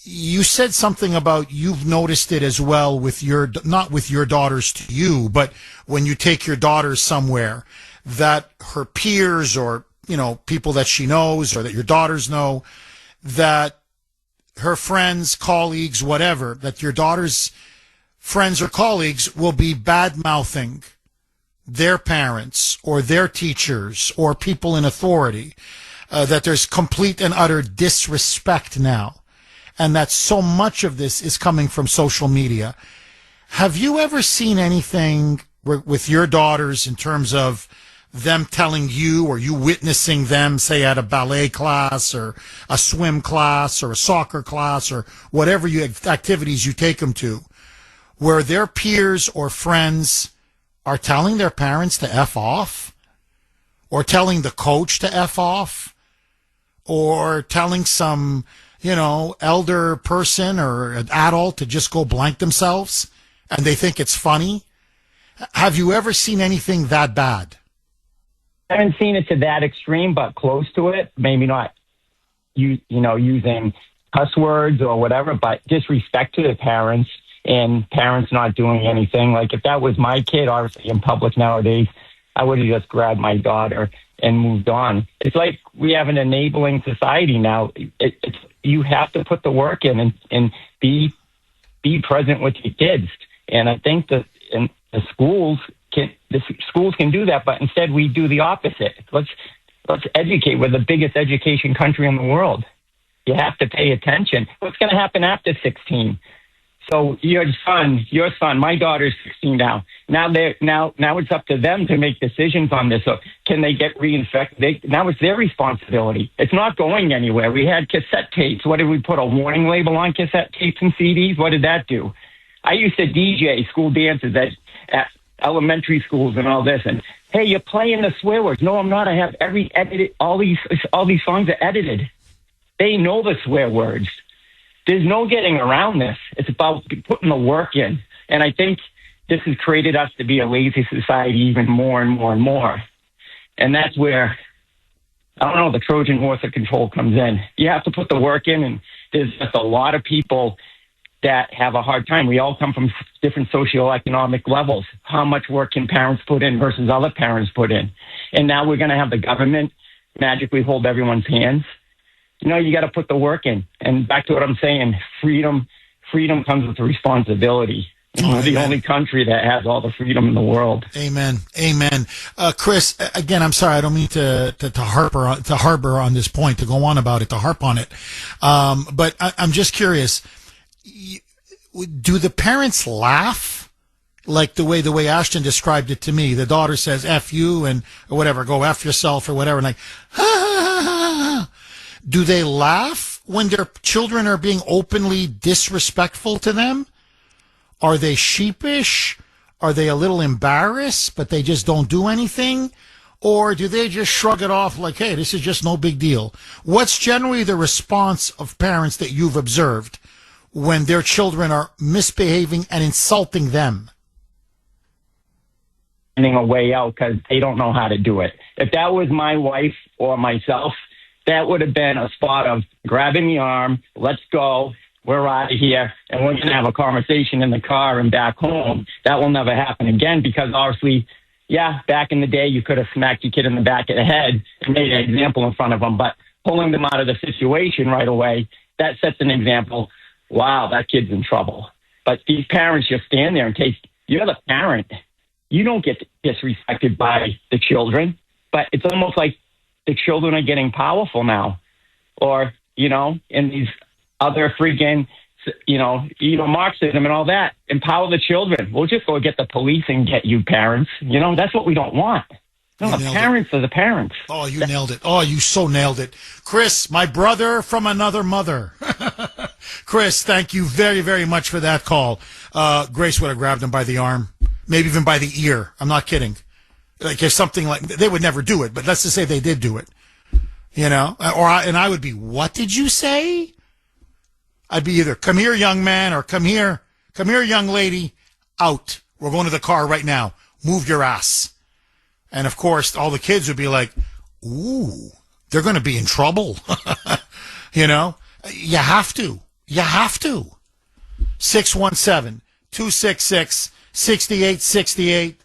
You said something about you've noticed it as well with not with your daughters to you, but when you take your daughters somewhere, that her peers or, people that she knows or that your daughters know, that her friends, colleagues, whatever, that your daughter's friends or colleagues will be bad-mouthing their parents or their teachers or people in authority, that there's complete and utter disrespect now, and that so much of this is coming from social media. Have you ever seen anything with your daughters in terms of them telling you or you witnessing them, say at a ballet class or a swim class or a soccer class or whatever activities you take them to, where their peers or friends are telling their parents to F off, or telling the coach to F off, or telling some, elder person or an adult to just go blank themselves, and they think it's funny? Have you ever seen anything that bad? I haven't seen it to that extreme, but close to it. Maybe not, using cuss words or whatever, but disrespect to the parents and parents not doing anything. Like if that was my kid, obviously in public nowadays, I would have just grabbed my daughter and moved on. It's like we have an enabling society now. You have to put the work in and be present with your kids. And I think that the schools can do that, but instead we do the opposite. Let's educate. We're the biggest education country in the world. You have to pay attention. What's going to happen after 16? So your son, my daughter's 16 now. Now it's up to them to make decisions on this. So can they get reinfected? Now it's their responsibility. It's not going anywhere. We had cassette tapes. What did we put, a warning label on cassette tapes and CDs? What did that do? I used to DJ school dances at elementary schools and all this. And hey, you're playing the swear words. No, I'm not. I have all these songs are edited. They know the swear words. There's no getting around this. It's about putting the work in. And I think this has created us to be a lazy society even more and more and more. And that's where, the Trojan horse of control comes in. You have to put the work in, and there's just a lot of people that have a hard time. We all come from different socioeconomic levels. How much work can parents put in versus other parents put in? And now we're going to have the government magically hold everyone's hands. You got to put the work in. And back to what I'm saying, freedom comes with responsibility. We're the only country that has all the freedom in the world. Amen. Chris, again, I'm sorry, I don't mean to harbor on this point, to go on about it, to harp on it. But I'm just curious. Do the parents laugh like the way Ashton described it to me? The daughter says F you or whatever, go F yourself or whatever, and like, ha, ha, ha, ha. Do they laugh when their children are being openly disrespectful to them? Are they sheepish? Are they a little embarrassed, but they just don't do anything? Or do they just shrug it off like, hey, this is just no big deal? What's generally the response of parents that you've observed when their children are misbehaving and insulting them? Finding a way out because they don't know how to do it. If that was my wife or myself, that would have been a spot of grabbing the arm, let's go, we're out of here, and we're going to have a conversation in the car and back home. That will never happen again because obviously, yeah, back in the day, you could have smacked your kid in the back of the head and made an example in front of them, but pulling them out of the situation right away, that sets an example. Wow, that kid's in trouble. But these parents just stand there and you're the parent. You don't get disrespected by the children, but it's almost like the children are getting powerful now. Or, in these other freaking, Marxism and all that, empower the children. We'll just go get the police and get you parents. That's what we don't want. No, the parents are the parents. Oh, you nailed it. Oh, you so nailed it. Chris, my brother from another mother. Chris, thank you very, very much for that call. Grace would have grabbed him by the arm, maybe even by the ear. I'm not kidding. Like if something like, they would never do it, but let's just say they did do it. And I would be, what did you say? I'd be either, come here, young man, or come here, young lady, out. We're going to the car right now. Move your ass. And of course, all the kids would be like, ooh, they're going to be in trouble. You have to. 617-266-6868.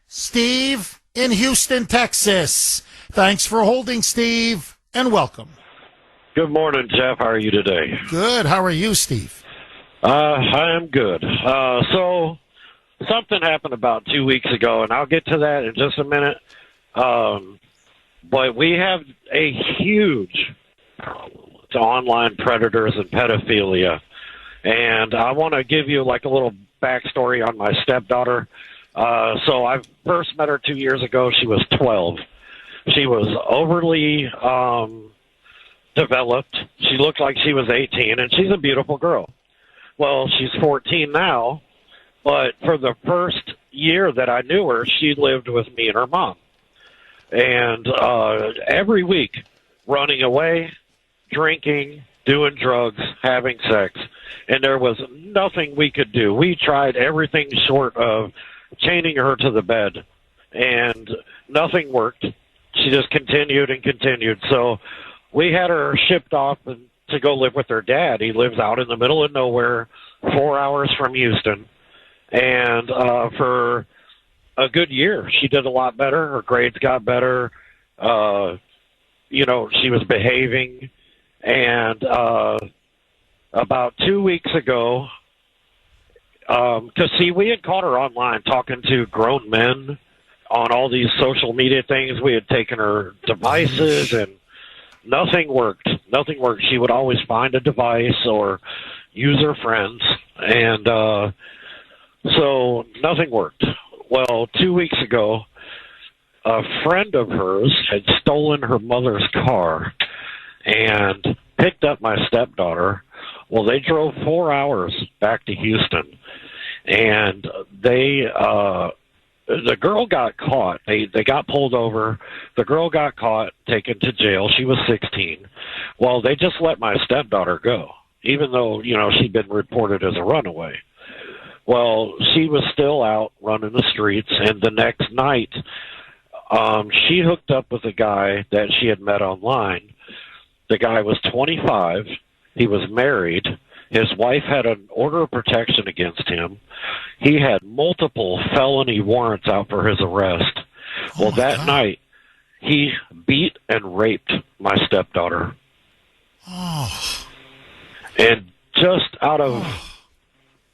Steve in Houston, Texas. Thanks for holding, Steve, and welcome. Good morning, Jeff. How are you today? Good. How are you, Steve? I am good. So something happened about 2 weeks ago, and I'll get to that in just a minute. But we have a huge problem with online predators and pedophilia. And I want to give you like a little backstory on my stepdaughter. So I first met her 2 years ago. She was 12. She was overly developed. She looked like she was 18, and she's a beautiful girl. Well, she's 14 now, but for the first year that I knew her, she lived with me and her mom. And every week, running away, drinking, doing drugs, having sex, and there was nothing we could do. We tried everything short of chaining her to the bed, and nothing worked. She just continued and continued. So we had her shipped off to go live with her dad. He lives out in the middle of nowhere, 4 hours from Houston. And for a good year, she did a lot better. Her grades got better. She was behaving. And about 2 weeks ago, because, we had caught her online talking to grown men on all these social media things. We had taken her devices, and nothing worked. Nothing worked. She would always find a device or use her friends. And so nothing worked. Well, 2 weeks ago, a friend of hers had stolen her mother's car and picked up my stepdaughter. Well, they drove 4 hours back to Houston, and the girl got caught. They got pulled over. The girl got caught, taken to jail. She was 16. Well, they just let my stepdaughter go, even though, she'd been reported as a runaway. Well, she was still out running the streets, and the next night, she hooked up with a guy that she had met online. The guy was 25. He was married. His wife had an order of protection against him. He had multiple felony warrants out for his arrest. Well, that night, he beat and raped my stepdaughter. Oh. And just out of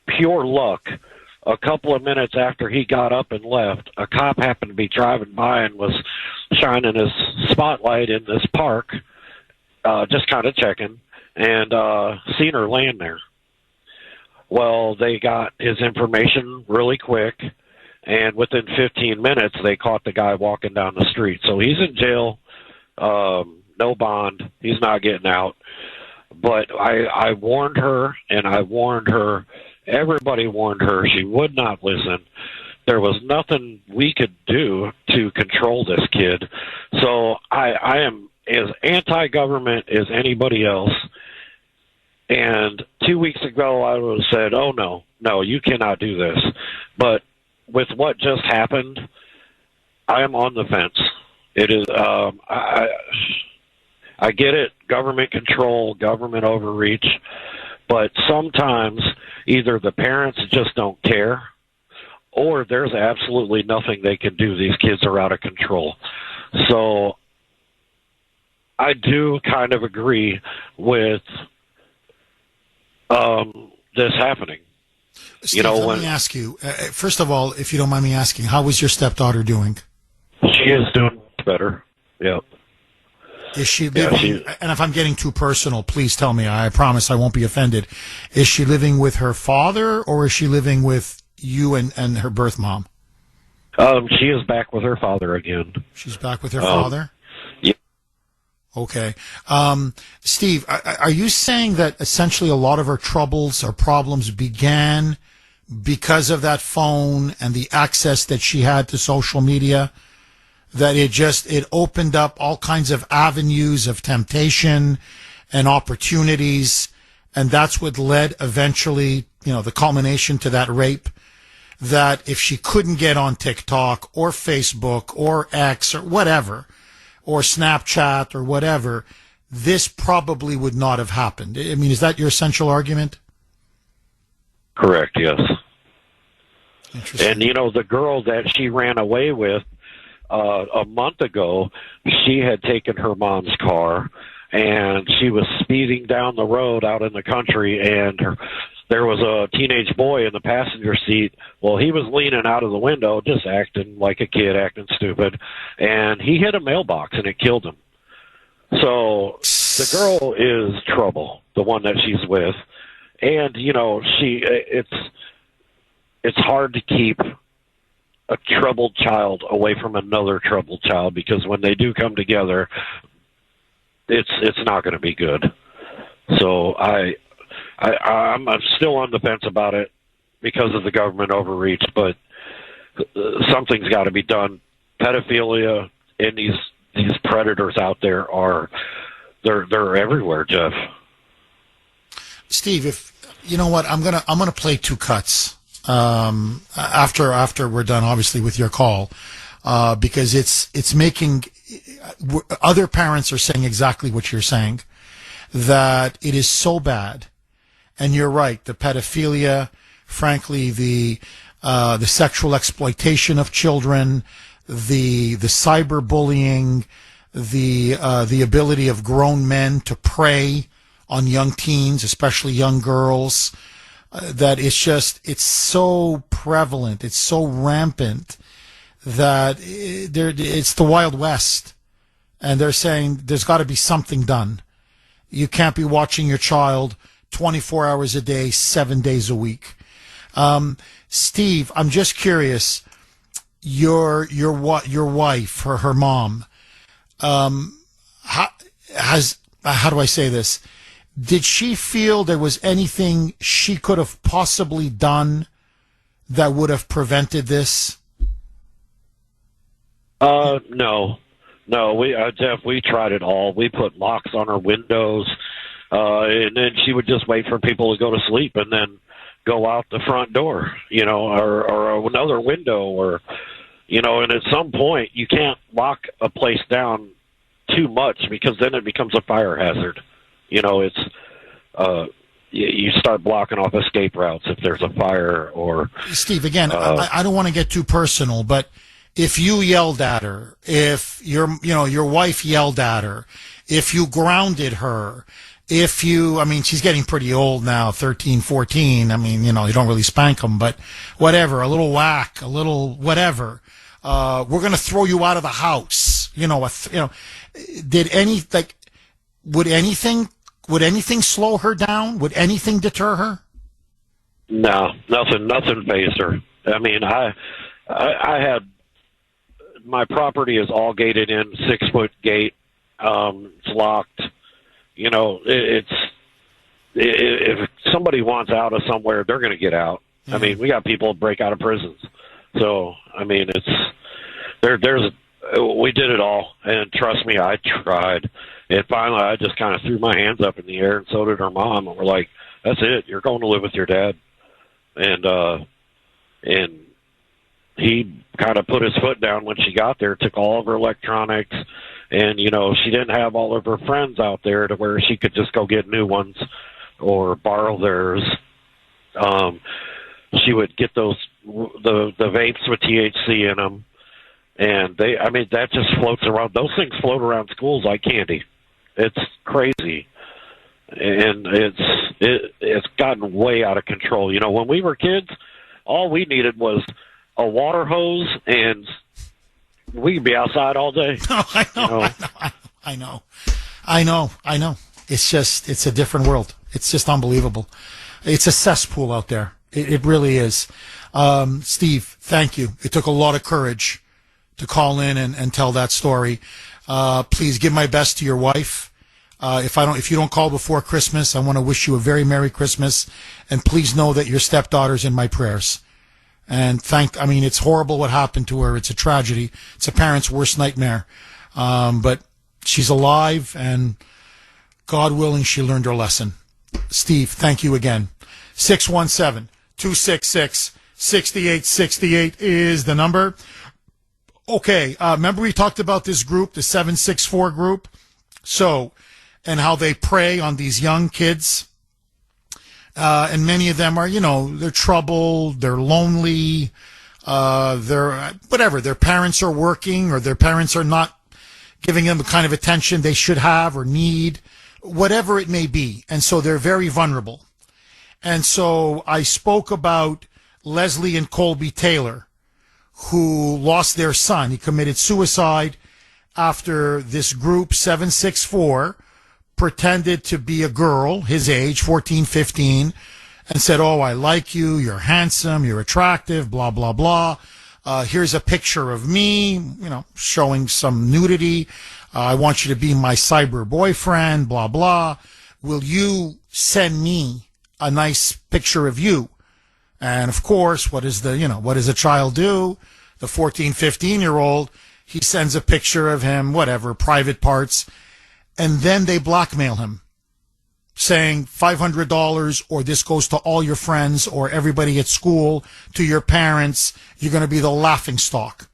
pure luck, a couple of minutes after he got up and left, a cop happened to be driving by and was shining his spotlight in this park, just kind of checking, and seen her laying there. Well, they got his information really quick, and within 15 minutes, they caught the guy walking down the street. So he's in jail, no bond. He's not getting out. But I warned her, and I warned her. Everybody warned her. She would not listen. There was nothing we could do to control this kid. So I am as anti-government as anybody else. And 2 weeks ago, I was said, "Oh no, you cannot do this." But with what just happened, I am on the fence. It is. I get it, government control, government overreach, but sometimes either the parents just don't care, or there's absolutely nothing they can do. These kids are out of control. So I do kind of agree with this happening. Steve, let me ask you, first of all, if you don't mind me asking, how is your stepdaughter doing? She is doing better, yeah. Is she living, and if I'm getting too personal, please tell me, I promise I won't be offended. Is she living with her father, or is she living with you and her birth mom? She is back with her father again. She's back with her father? Yeah. Okay. Steve, are you saying that essentially a lot of her troubles or problems began because of that phone and the access that she had to social media? That it opened up all kinds of avenues of temptation and opportunities, and that's what led eventually, the culmination to that rape? That if she couldn't get on TikTok or Facebook or X or whatever, or Snapchat or whatever, this probably would not have happened. I mean, is that your essential argument? Correct, yes. Interesting. And, the girl that she ran away with a month ago, she had taken her mom's car, and she was speeding down the road out in the country, and there was a teenage boy in the passenger seat. Well, he was leaning out of the window, just acting like a kid, acting stupid, and he hit a mailbox, and it killed him. So the girl is trouble, the one that she's with, and it's hard to keep a troubled child away from another troubled child, because when they do come together, it's not going to be good. So I'm still on the fence about it because of the government overreach, but something's got to be done. Pedophilia and these predators out there they're everywhere, Jeff. Steve, if you know what, I'm gonna play two cuts after we're done, obviously, with your call, because it's making other parents are saying exactly what you're saying, that it is so bad. And you're right, the pedophilia, frankly, the sexual exploitation of children, the cyberbullying, the ability of grown men to prey on young teens, especially young girls, that it's so prevalent, it's so rampant that it's the Wild West. And they're saying there's got to be something done. You can't be watching your child 24 hours a day, 7 days a week. Steve, I'm just curious, your wife, her mom, how do I say this? Did she feel there was anything she could have possibly done that would have prevented this? No, Jeff, we tried it all. We put locks on her windows. And then she would just wait for people to go to sleep and then go out the front door, or another window, or, and at some point you can't lock a place down too much, because then it becomes a fire hazard. It's, you start blocking off escape routes if there's a fire, or... Steve, again, I don't want to get too personal, but if you yelled at her, if your wife yelled at her, if you grounded her, she's getting pretty old now, 13, 14. You don't really spank them, but whatever, a little whack, a little whatever. We're going to throw you out of the house. Would anything slow her down? Would anything deter her? No, nothing fazed her. I had, my property is all gated in, 6-foot gate. It's locked. You know, if somebody wants out of somewhere, they're going to get out. Mm-hmm. I mean, we got people break out of prisons. So, I mean, we did it all. And trust me, I tried. And finally, I just kind of threw my hands up in the air, and so did her mom. And we're like, that's it. You're going to live with your dad. And he kind of put his foot down when she got there, took all of her electronics. And, you know, she didn't have all of her friends out there to where she could just go get new ones or borrow theirs. She would get the vapes with THC in them. And that just floats around. Those things float around schools like candy. It's crazy. And it's gotten way out of control. You know, when we were kids, all we needed was a water hose, and we could be outside all day. I know. It's a different world. It's just unbelievable. It's a cesspool out there. It really is. Steve, thank you. It took a lot of courage to call in and tell that story. Please give my best to your wife. If you don't call before Christmas, I want to wish you a very Merry Christmas, and please know that your stepdaughter's in my prayers. And it's horrible what happened to her. It's a tragedy. It's a parent's worst nightmare. But she's alive, and God willing, she learned her lesson. Steve, thank you again. 617-266-6868 is the number. Okay, remember we talked about this group, the 764 group? So, and how they prey on these young kids. And many of them are, they're troubled, they're lonely, they're whatever. Their parents are working, or their parents are not giving them the kind of attention they should have or need, whatever it may be. And so they're very vulnerable. And so I spoke about Leslie and Colby Taylor, who lost their son. He committed suicide after this group, 764, pretended to be a girl, his age, 14, 15, and said, oh, I like you, you're handsome, you're attractive, blah, blah, blah. Here's a picture of me, showing some nudity. I want you to be my cyber boyfriend, blah, blah. Will you send me a nice picture of you? And of course, what does a child do? The 14, 15-year-old, he sends a picture of him, whatever, private parts. And then they blackmail him, saying $500, or this goes to all your friends or everybody at school, to your parents. You're going to be the laughing stock.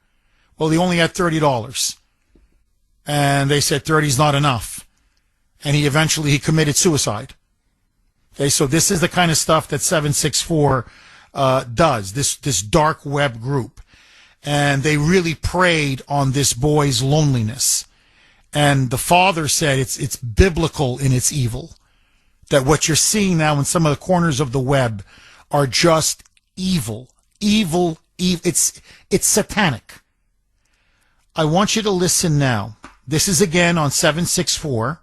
Well, he only had $30. And they said 30 is not enough. And he committed suicide. Okay, so this is the kind of stuff that 764 does, this dark web group. And they really preyed on this boy's loneliness. And the father said it's biblical in its evil. That what you're seeing now in some of the corners of the web are just evil. Evil. It's satanic. I want you to listen now. This is again on 764.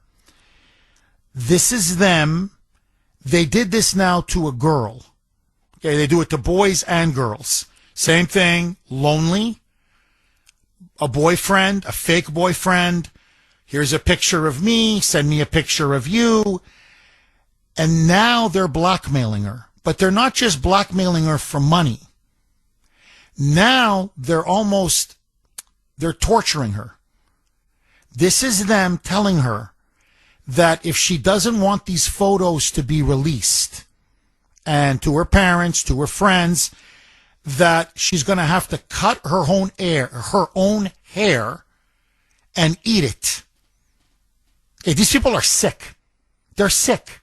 This is them. They did this now to a girl. Okay, they do it to boys and girls. Same thing, lonely, a boyfriend, a fake boyfriend. Here's a picture of me, send me a picture of you. And now they're blackmailing her. But they're not just blackmailing her for money. Now they're torturing her. This is them telling her that if she doesn't want these photos to be released, and to her parents, to her friends, that she's going to have to cut her own hair and eat it. Okay, these people are sick. They're sick.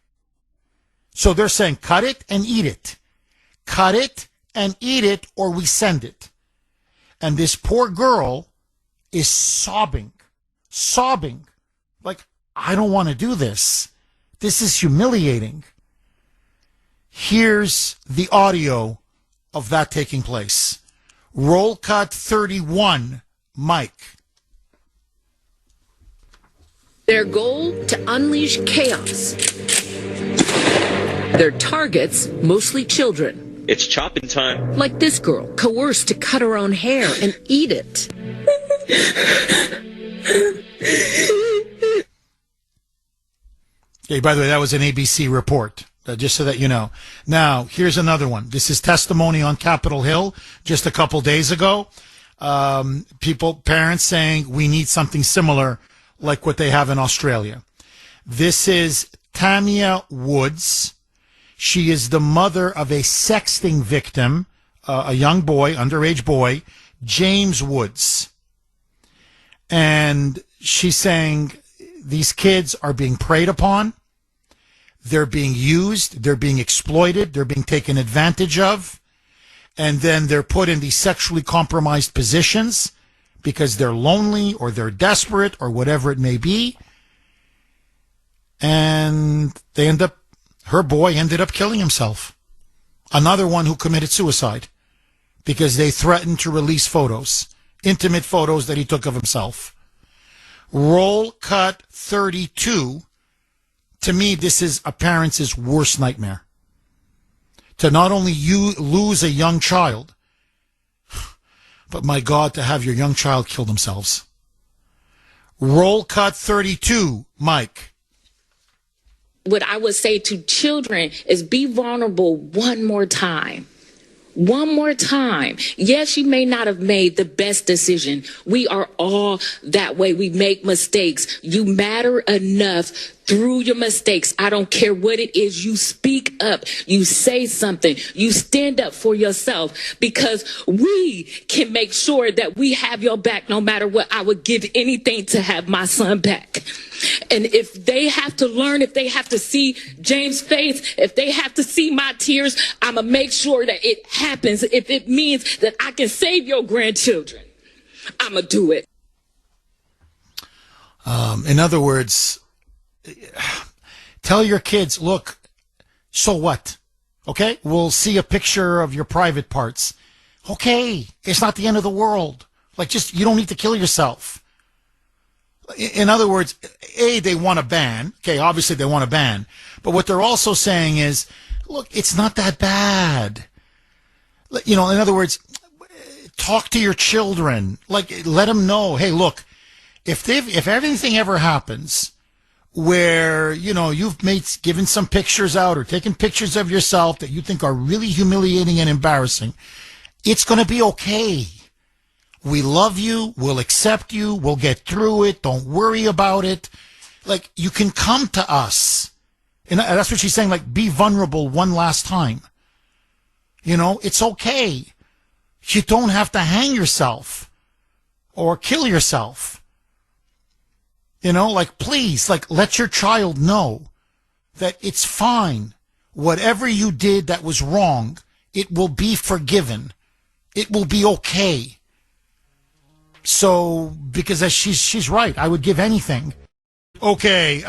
So they're saying, cut it and eat it. Cut it and eat it, or we send it. And this poor girl is sobbing. Like, I don't want to do this. This is humiliating. Here's the audio of that taking place. Roll cut 31, Mike. Their goal, to unleash chaos. Their targets, mostly children. It's chopping time. Like this girl, coerced to cut her own hair and eat it. Okay, by the way, that was an ABC report, just so that you know. Now, here's another one. This is testimony on Capitol Hill just a couple days ago. Parents saying we need something similar like what they have in Australia. This is Tamia Woods. She is the mother of a sexting victim, a young boy, underage boy, James Woods. And she's saying these kids are being preyed upon. They're being used. They're being exploited. They're being taken advantage of. And then they're put in these sexually compromised positions because they're lonely or they're desperate or whatever it may be. And her boy ended up killing himself. Another one who committed suicide because they threatened to release photos, intimate photos that he took of himself. Roll cut 32. To me, this is a parent's worst nightmare. To not only you lose a young child, but my God, to have your young child kill themselves. Roll cut 32, Mike. What I would say to children is be vulnerable one more time. One more time. Yes, you may not have made the best decision. We are all that way. We make mistakes. You matter enough through your mistakes. I don't care what it is. You speak up. You say something. You stand up for yourself because we can make sure that we have your back no matter what. I would give anything to have my son back. And if they have to learn, if they have to see James' face, if they have to see my tears, I'm going to make sure that it happens. If it means that I can save your grandchildren, I'm going to do it. In other words, tell your kids, look, so what? Okay? We'll see a picture of your private parts. Okay. It's not the end of the world. Like, you don't need to kill yourself. In other words, they want a ban. Okay, obviously they want a ban. But what they're also saying is, look, it's not that bad. In other words, talk to your children. Let them know, hey, look, if everything ever happens where, you've given some pictures out or taken pictures of yourself that you think are really humiliating and embarrassing, it's going to be okay. We love you. We'll accept you. We'll get through it. Don't worry about it. You can come to us. And that's what she's saying, be vulnerable one last time. It's okay. You don't have to hang yourself or kill yourself. Please, let your child know that it's fine. Whatever you did that was wrong, it will be forgiven. It will be okay. So, because she's right, I would give anything. Okay,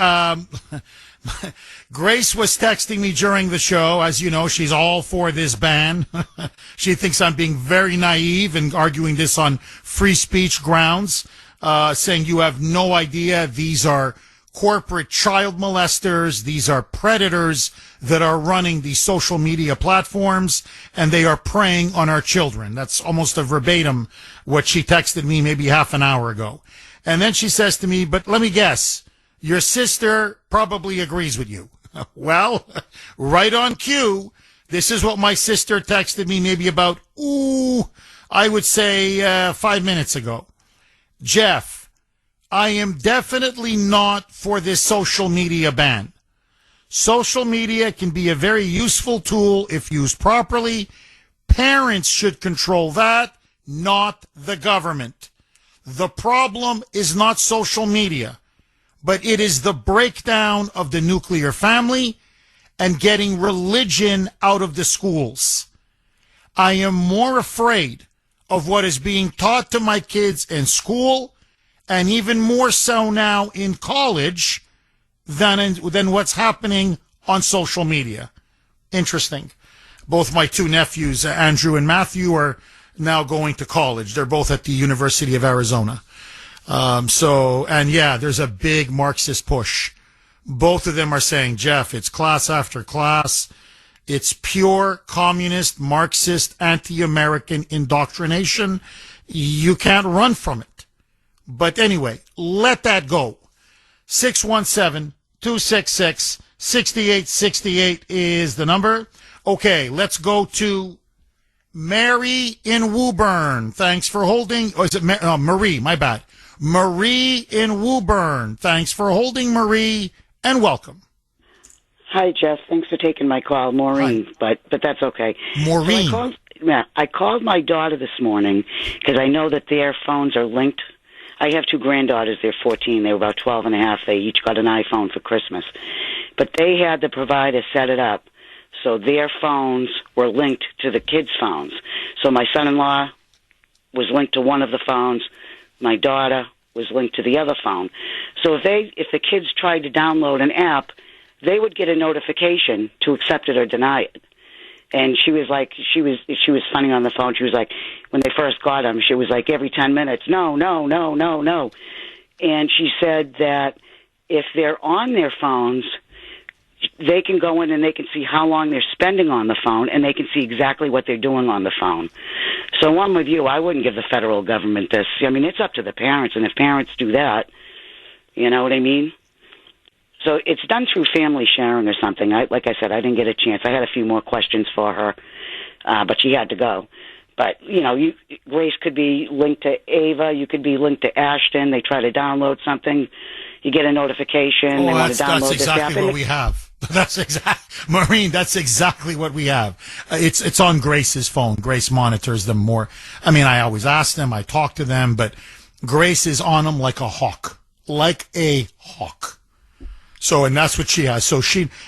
Grace was texting me during the show. As you know, she's all for this ban. She thinks I'm being very naive and arguing this on free speech grounds, saying you have no idea. These are corporate child molesters. These are predators that are running these social media platforms, and they are preying on our children. That's almost a verbatim what she texted me maybe half an hour ago. And then she says to me, but let me guess, your sister probably agrees with you. Well, right on cue. This is what my sister texted me maybe about, I would say 5 minutes ago. Jeff, I am definitely not for this social media ban. Social media can be a very useful tool if used properly. Parents should control that, not the government. The problem is not social media, but it is the breakdown of the nuclear family and getting religion out of the schools. I am more afraid of what is being taught to my kids in school, and even more so now in college, than what's happening on social media. Interesting. Both my two nephews, Andrew and Matthew, are now going to college. They're both at the University of Arizona. There's a big Marxist push. Both of them are saying, Jeff, it's class after class. It's pure communist, Marxist, anti-American indoctrination. You can't run from it. But anyway, let that go. 617 266-6868 is the number. Okay, let's go to Mary in Woburn. Thanks for holding. Or is it Marie? My bad. Marie in Woburn. Thanks for holding, Marie, and welcome. Hi, Jeff. Thanks for taking my call, Maureen. But that's okay. Maureen. So I called my daughter this morning because I know that their phones are linked. I have two granddaughters. They're 14. They were about 12 and a half. They each got an iPhone for Christmas. But they had the provider set it up so their phones were linked to the kids' phones. So my son-in-law was linked to one of the phones. My daughter was linked to the other phone. So if the kids tried to download an app, they would get a notification to accept it or deny it. And she was funny on the phone. She was like, when they first got them, she was like every 10 minutes, no. And she said that if they're on their phones, they can go in and they can see how long they're spending on the phone, and they can see exactly what they're doing on the phone. So I'm with you. I wouldn't give the federal government this. I mean, it's up to the parents, and if parents do that, you know what I mean? So it's done through family sharing or something. Like I said, I didn't get a chance. I had a few more questions for her, but she had to go. But, Grace could be linked to Ava. You could be linked to Ashton. They try to download something. You get a notification. They want to download that's exactly what we have. Maureen, that's exactly what we have. It's on Grace's phone. Grace monitors them more. I mean, I always ask them. I talk to them. But Grace is on them like a hawk. Like a hawk. So, and that's what she has. So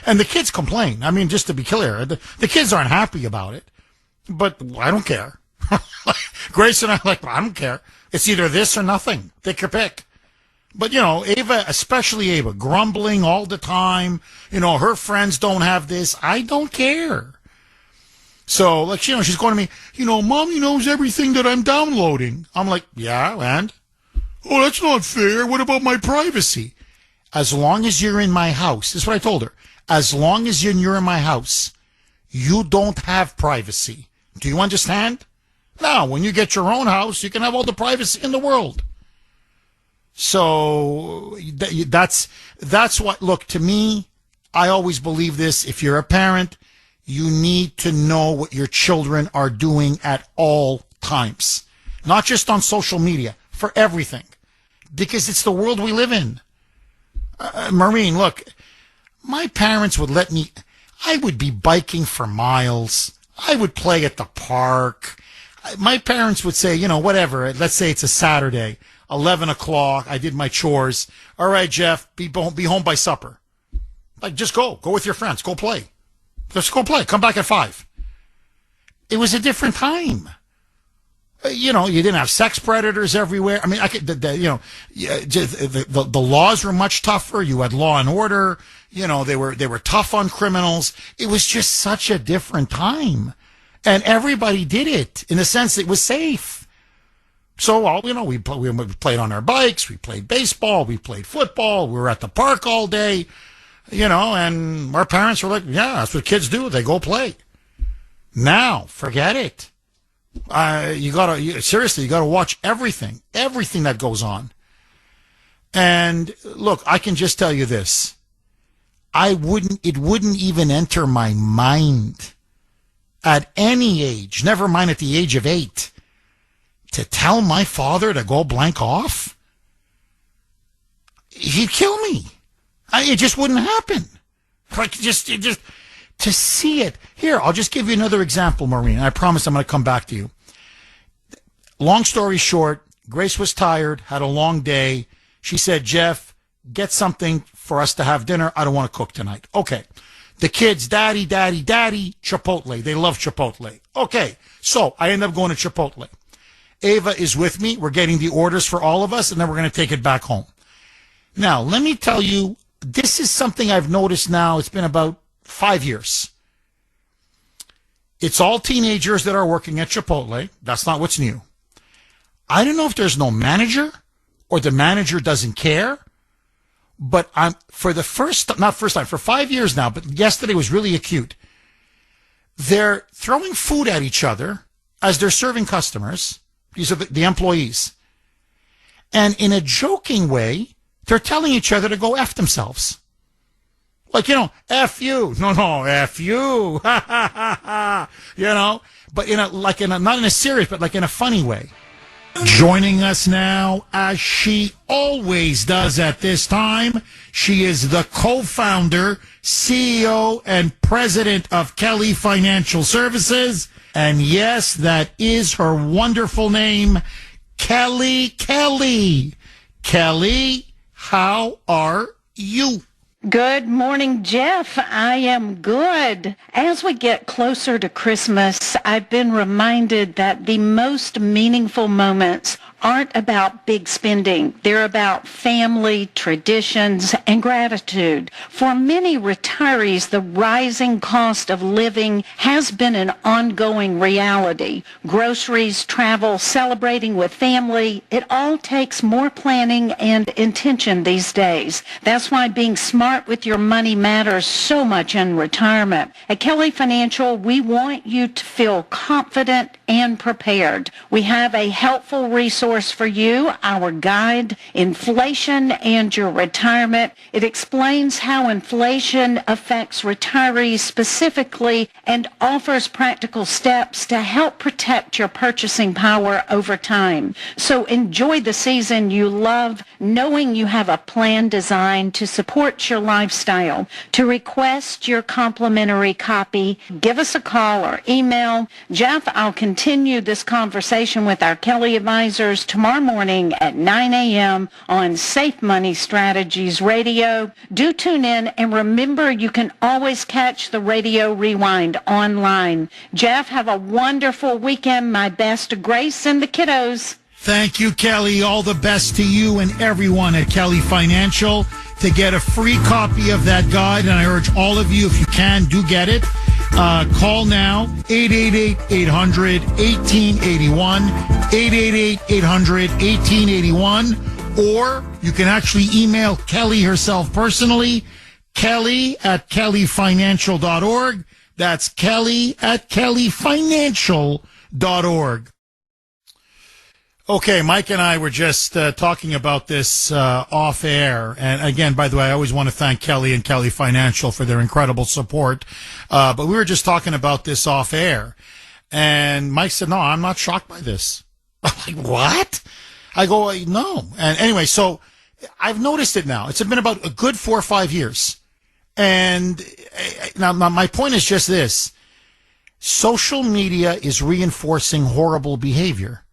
and the kids complain. I mean, just to be clear, the kids aren't happy about it, but I don't care. Grace and I I don't care. It's either this or nothing. Take your pick. But, Ava, especially Ava, grumbling all the time. Her friends don't have this. I don't care. So, she's going to me, Mommy knows everything that I'm downloading. I'm like, yeah, and? Oh, that's not fair. What about my privacy? As long as you're in my house, this is what I told her. As long as you're in my house, you don't have privacy. Do you understand? Now, when you get your own house, you can have all the privacy in the world. So that's what, look, to me, I always believe this. If you're a parent, you need to know what your children are doing at all times. Not just on social media, for everything. Because it's the world we live in. Maureen, look, my parents would let me, I would be biking for miles. I would play at the park. My parents would say, whatever, let's say it's a Saturday, 11 o'clock, I did my chores. All right, Jeff, be home by supper. Just go with your friends, go play. Just go play, come back at 5. It was a different time. You didn't have sex predators everywhere. I mean, the laws were much tougher. You had law and order. They were tough on criminals. It was just such a different time, and everybody did it in a sense it was safe. So, we played on our bikes. We played baseball. We played football. We were at the park all day. And our parents were like, "Yeah, that's what kids do. They go play." Now, forget it. You gotta watch everything that goes on. And look, I can just tell you this. It wouldn't even enter my mind at any age, never mind at the age of 8, to tell my father to go blank off. He'd kill me. It just wouldn't happen. Just to see it. Here, I'll just give you another example, Maureen. I promise I'm going to come back to you. Long story short, Grace was tired, had a long day. She said, Jeff, get something for us to have dinner. I don't want to cook tonight. Okay. The kids, daddy, Chipotle. They love Chipotle. Okay. So I end up going to Chipotle. Ava is with me. We're getting the orders for all of us, and then we're going to take it back home. Now, let me tell you, this is something I've noticed now. It's been about 5 years. It's all teenagers that are working at Chipotle. That's not what's new. I don't know if there's no manager or the manager doesn't care, but for 5 years now, but yesterday was really acute. They're throwing food at each other as they're serving customers. These are the employees. And in a joking way, they're telling each other to go F themselves. Like, F you. No, F you. But not in a serious, but like in a funny way. Joining us now, as she always does at this time, she is the co-founder, CEO, and president of Kelly Financial Services. And yes, that is her wonderful name, Kelly. Kelly, how are you? Good morning, Jeff. I am good. As we get closer to Christmas, I've been reminded that the most meaningful moments aren't about big spending. They're about family, traditions, and gratitude. For many retirees, the rising cost of living has been an ongoing reality. Groceries, travel, celebrating with family, it all takes more planning and intention these days. That's why being smart with your money matters so much in retirement. At Kelly Financial, we want you to feel confident and prepared. We have a helpful resource for you, our guide, Inflation and Your Retirement. It explains how inflation affects retirees specifically and offers practical steps to help protect your purchasing power over time. So enjoy the season you love, knowing you have a plan designed to support your lifestyle. To request your complimentary copy, give us a call or email. Jeff, I'll continue this conversation with our Kelly advisors tomorrow morning at 9 a.m. on Safe Money Strategies Radio. Do tune in, and remember, you can always catch the Radio Rewind online. Jeff, have a wonderful weekend. My best to Grace and the kiddos. Thank you, Kelly. All the best to you and everyone at Kelly Financial. To get a free copy of that guide, and I urge all of you, if you can, do get it. Call now, 888-800-1881, 888-800-1881, or you can actually email Kelly herself personally, kelly@kellyfinancial.org. That's kelly@kellyfinancial.org. Okay, Mike and I were just talking about this off air. And again, by the way, I always want to thank Kelly and Kelly Financial for their incredible support. But we were just talking about this off air. And Mike said, no, I'm not shocked by this. I'm like, what? I go, no. And anyway, so I've noticed it now. It's been about a good 4 or 5 years. And now my point is just this. Social media is reinforcing horrible behavior.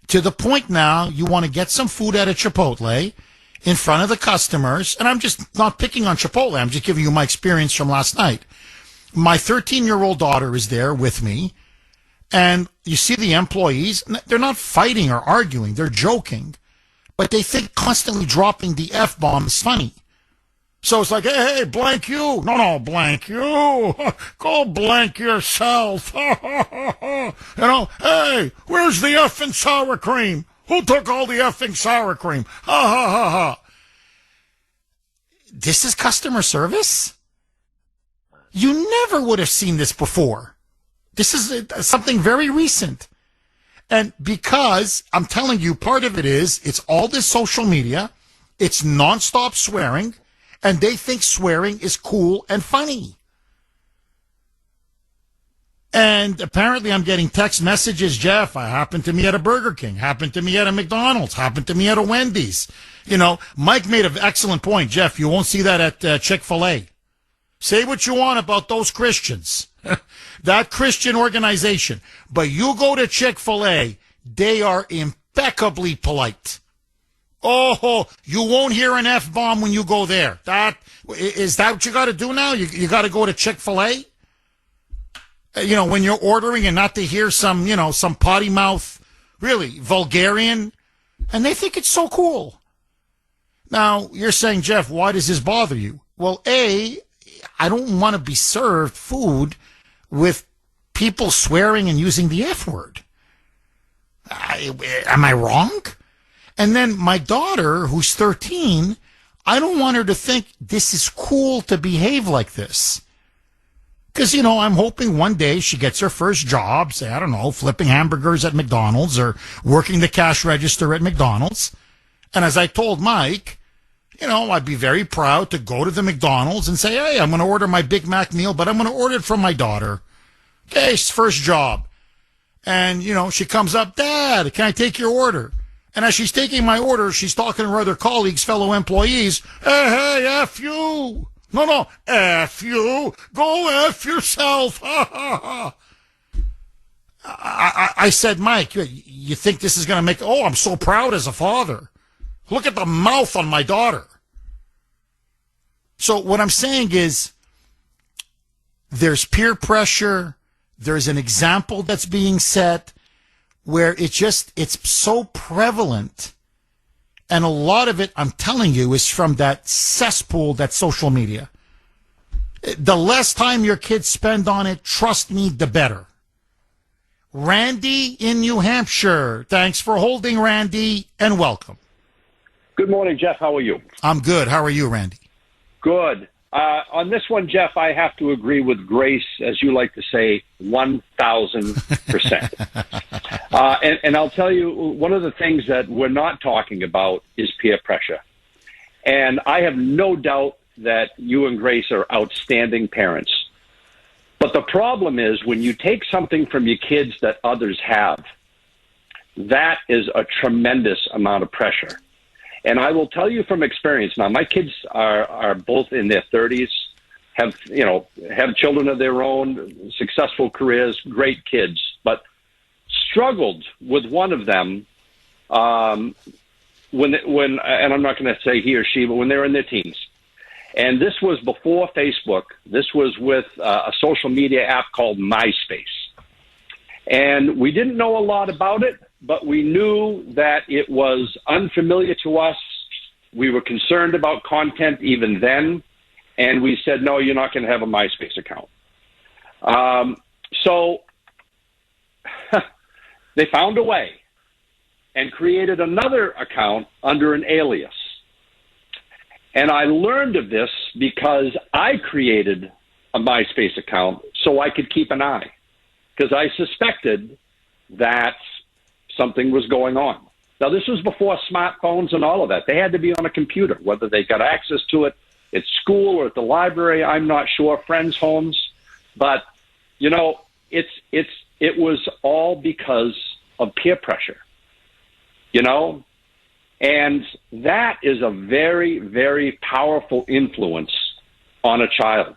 To the point now, you want to get some food at a Chipotle in front of the customers. And I'm just not picking on Chipotle. I'm just giving you my experience from last night. My 13-year-old daughter is there with me. And you see the employees, they're not fighting or arguing. They're joking. But they think constantly dropping the F-bomb is funny. So it's like, hey, blank you. No, blank you. Go blank yourself. Hey, where's the effing sour cream? Who took all the effing sour cream? Ha, ha, ha, ha. This is customer service? You never would have seen this before. This is something very recent. And because, I'm telling you, part of it is, it's all this social media. It's nonstop swearing. And they think swearing is cool and funny. And apparently I'm getting text messages, Jeff, happened to me at a Burger King, happened to me at a McDonald's, happened to me at a Wendy's. Mike made an excellent point. Jeff, you won't see that at Chick-fil-A. Say what you want about those Christians, that Christian organization. But you go to Chick-fil-A, they are impeccably polite. Oh, you won't hear an F-bomb when you go there. Is that what you got to do now? You got to go to Chick-fil-A? When you're ordering and not to hear some potty mouth, really, vulgarian. And they think it's so cool. Now, you're saying, Jeff, why does this bother you? Well, I don't want to be served food with people swearing and using the F word. Am I wrong? And then my daughter, who's 13, I don't want her to think this is cool to behave like this. Because, I'm hoping one day she gets her first job, say, I don't know, flipping hamburgers at McDonald's or working the cash register at McDonald's. And as I told Mike, I'd be very proud to go to the McDonald's and say, hey, I'm going to order my Big Mac meal, but I'm going to order it from my daughter. Okay, first job. And, she comes up, Dad, can I take your order? And as she's taking my order, she's talking to her other colleagues, fellow employees. Hey, F you. No, F you. Go F yourself. I said, Mike, you think this is going to make... Oh, I'm so proud as a father. Look at the mouth on my daughter. So what I'm saying is there's peer pressure. There's an example that's being set where it's so prevalent. And a lot of it, I'm telling you, is from that cesspool, that social media. The less time your kids spend on it, trust me, the better. Randy in New Hampshire. Thanks for holding, Randy, and welcome. Good morning, Jeff. How are you? I'm good. How are you, Randy? Good. On this one, Jeff, I have to agree with Grace, as you like to say, 1,000%. And I'll tell you, one of the things that we're not talking about is peer pressure. And I have no doubt that you and Grace are outstanding parents. But the problem is when you take something from your kids that others have, that is a tremendous amount of pressure. And I will tell you from experience. Now, my kids are both in their 30s, have children of their own, successful careers, great kids, but struggled with one of them when and I'm not going to say he or she, but when they were in their teens. And this was before Facebook. This was with a social media app called MySpace. And we didn't know a lot about it, but we knew that it was unfamiliar to us. We were concerned about content even then. And we said, no, you're not going to have a MySpace account. So they found a way and created another account under an alias. And I learned of this because I created a MySpace account so I could keep an eye, because I suspected that something was going on. Now, this was before smartphones and all of that. They had to be on a computer, whether they got access to it at school or at the library, I'm not sure, friends' homes. But, it was all because of peer pressure, And that is a very, very powerful influence on a child.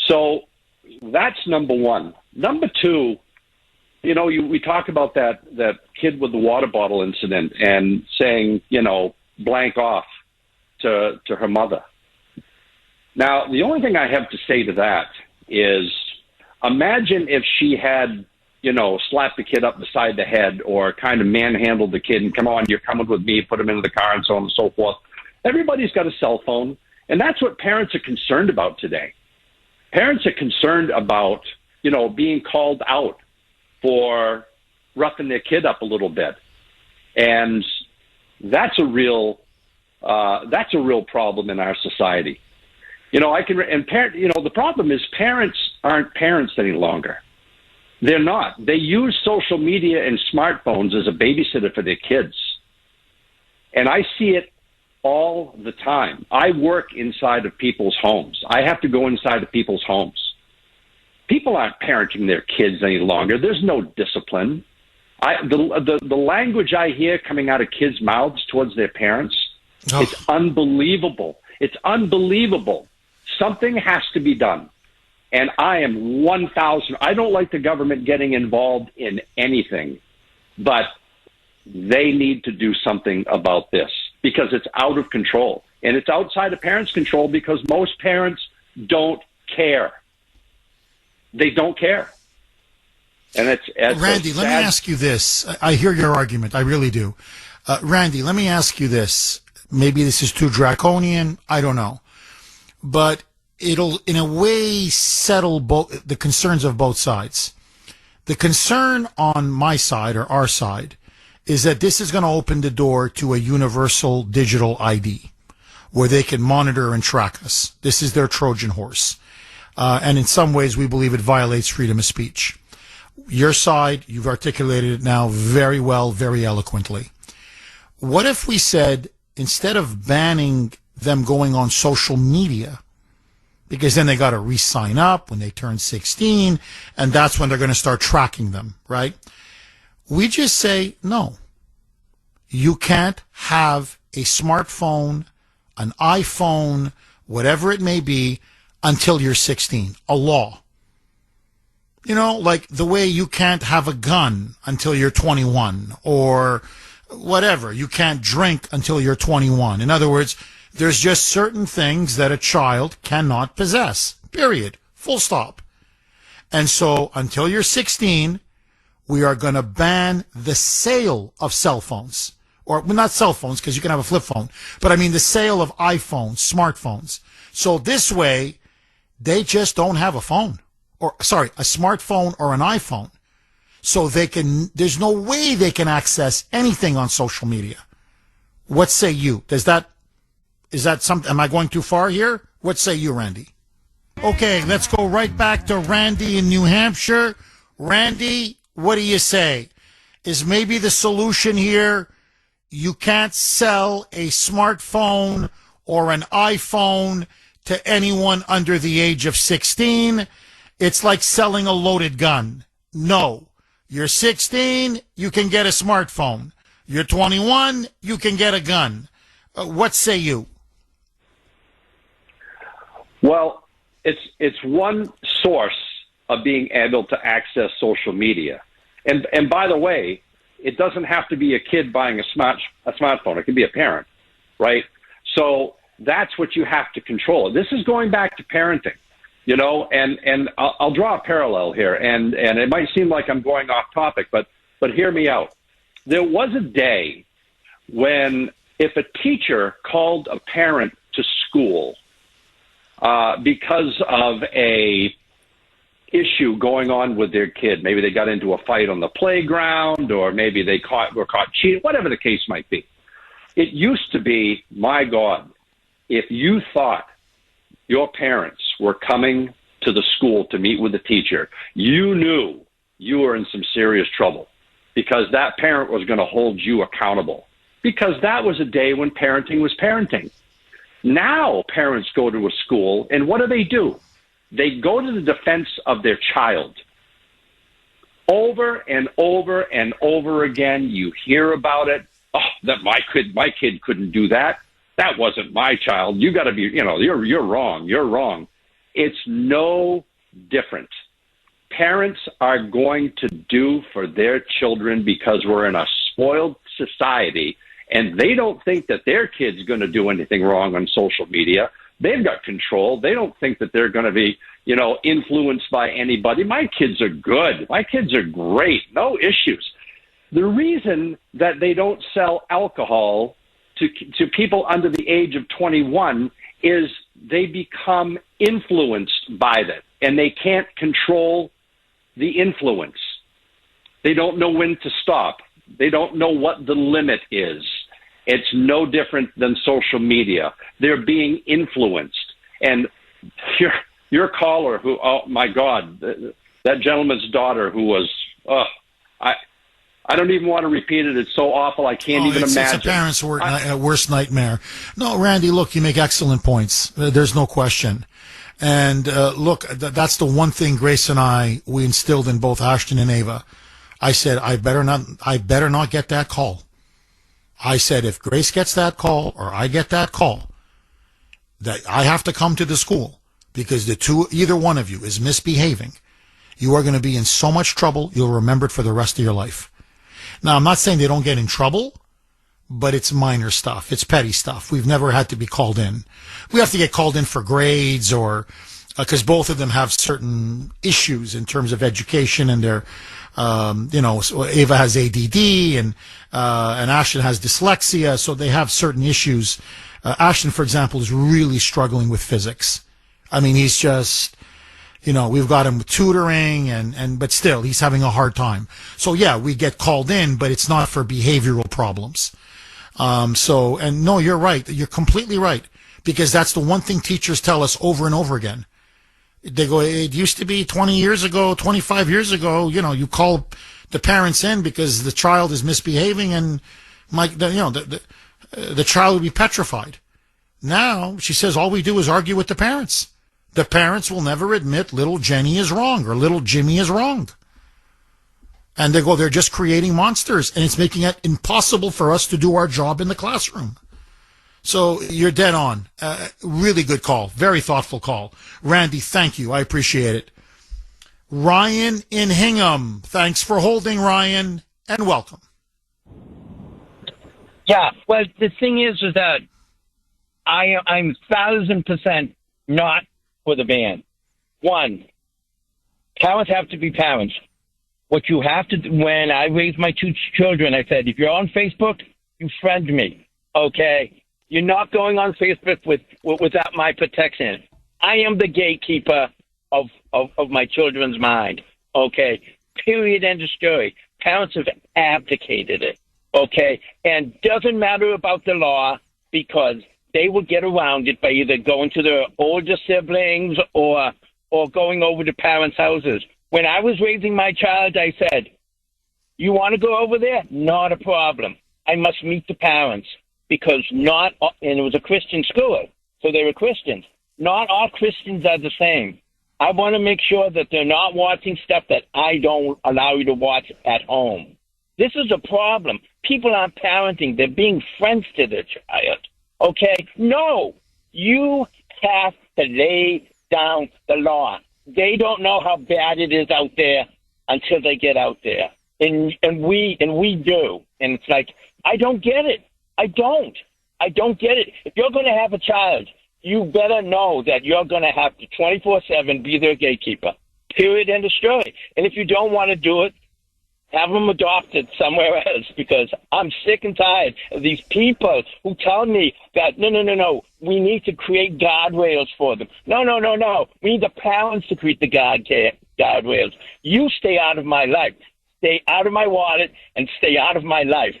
So that's number one. Number two, we talk about that kid with the water bottle incident and saying, blank off to her mother. Now, the only thing I have to say to that is imagine if she had slap the kid up beside the head or kind of manhandled the kid and come on, you're coming with me, put him into the car and so on and so forth. Everybody's got a cell phone, and that's what parents are concerned about today. Parents are concerned about, being called out for roughing their kid up a little bit. And that's a real problem in our society. The problem is parents aren't parents any longer. They're not. They use social media and smartphones as a babysitter for their kids. And I see it all the time. I work inside of people's homes. I have to go inside of people's homes. People aren't parenting their kids any longer. There's no discipline. The language I hear coming out of kids' mouths towards their parents, it's unbelievable. It's unbelievable. Something has to be done. And I am 1,000. I don't like the government getting involved in anything, but they need to do something about this because it's out of control. And it's outside of parents' control because most parents don't care. They don't care. And it's Randy, let me ask you this. I hear your argument. I really do. Randy, let me ask you this. Maybe this is too draconian. I don't know. But it'll, in a way, settle the concerns of both sides. The concern on my side, or our side, is that this is going to open the door to a universal digital ID where they can monitor and track us. This is their Trojan horse. And in some ways, we believe it violates freedom of speech. Your side, you've articulated it now very well, very eloquently. What if we said instead of banning them going on social media, because then they got to re-sign up when they turn 16, and that's when they're going to start tracking them, right? We just say, no, you can't have a smartphone, an iPhone, whatever it may be, until you're 16. A law. You know, like the way you can't have a gun until you're 21, or whatever. You can't drink until you're 21. In other words, there's just certain things that a child cannot possess. Period. Full stop. And so until you're 16, we are going to ban the sale of cell phones. Or, well, not cell phones, because you can have a flip phone. But I mean the sale of iPhones, smartphones. So this way, they just don't have a phone. Or, sorry, a smartphone or an iPhone. So there's no way they can access anything on social media. What say you? Is that something, am I going too far here? What say you, Randy? Okay, let's go right back to Randy in New Hampshire. Randy, what do you say? Is maybe the solution here, you can't sell a smartphone or an iPhone to anyone under the age of 16? It's like selling a loaded gun. No. You're 16, you can get a smartphone. You're 21, you can get a gun. What say you? Well, it's one source of being able to access social media. And by the way, it doesn't have to be a kid buying a smartphone. It could be a parent, right? So that's what you have to control. This is going back to parenting, you know, and I'll draw a parallel here, and it might seem like I'm going off topic, but hear me out. There was a day when if a teacher called a parent to school because of a issue going on with their kid, maybe they got into a fight on the playground, or maybe they were caught cheating, whatever the case might be. It used to be, my God, if you thought your parents were coming to the school to meet with the teacher, you knew you were in some serious trouble, because that parent was going to hold you accountable, because that was a day when parenting was parenting. Now parents go to a school, and what do? They go to the defense of their child. Over and over and over again, you hear about it. Oh, that my kid couldn't do that. That wasn't my child. You got to be, you're wrong. You're wrong. It's no different. Parents are going to do for their children because we're in a spoiled society, and they don't think that their kid's going to do anything wrong on social media. They've got control. They don't think that they're going to be, influenced by anybody. My kids are good. My kids are great. No issues. The reason that they don't sell alcohol to people under the age of 21 is they become influenced by that, and they can't control the influence. They don't know when to stop. They don't know what the limit is. It's no different than social media. They're being influenced. And your caller who, oh my God, that gentleman's daughter who was, I don't even want to repeat it. It's so awful. I can't even imagine. It's a parent's worst nightmare. No, Randy, look, you make excellent points. There's no question. And look, that's the one thing Grace and we instilled in both Ashton and Ava. I said, I better not get that call. I said, if Grace gets that call or I get that call, that I have to come to the school because either one of you is misbehaving, you are going to be in so much trouble, you'll remember it for the rest of your life. Now, I'm not saying they don't get in trouble, but it's minor stuff. It's petty stuff. We've never had to be called in. We have to get called in for grades or because both of them have certain issues in terms of education and their, so Ava has ADD and Ashton has dyslexia, so they have certain issues. Ashton, for example, is really struggling with physics. I mean, he's just, we've got him tutoring but still, he's having a hard time. So yeah, we get called in, but it's not for behavioral problems. No, you're right. You're completely right. Because that's the one thing teachers tell us over and over again. They go, it used to be 20 years ago, 25 years ago, you call the parents in because the child is misbehaving and the child would be petrified. Now, she says, all we do is argue with the parents. The parents will never admit little Jenny is wrong or little Jimmy is wrong. And they're just creating monsters, and it's making it impossible for us to do our job in the classroom. So you're dead on. Really good call. Very thoughtful call. Randy, thank you. I appreciate it. Ryan in Hingham. Thanks for holding, Ryan, and welcome. Yeah, well, the thing is that I'm 1,000% not for the ban. One, parents have to be parents. What you have to do, when I raised my two children, I said, if you're on Facebook, you friend me, okay? You're not going on Facebook without my protection. I am the gatekeeper of my children's mind, okay? Period, end of story. Parents have abdicated it, okay? And doesn't matter about the law because they will get around it by either going to their older siblings or going over to parents' houses. When I was raising my child, I said, you want to go over there? Not a problem. I must meet the parents because and it was a Christian school, so they were Christians. Not all Christians are the same. I want to make sure that they're not watching stuff that I don't allow you to watch at home. This is a problem. People aren't parenting. They're being friends to their child. Okay? No. You have to lay down the law. They don't know how bad it is out there until they get out there. And we do. And it's like, I don't get it. I don't get it. If you're going to have a child, you better know that you're going to have to 24/7 be their gatekeeper. Period, end of story. And if you don't want to do it, have them adopted somewhere else because I'm sick and tired of these people who tell me that, no, we need to create guardrails for them. No. We need the parents to create the guardrails. You stay out of my life. Stay out of my wallet and stay out of my life.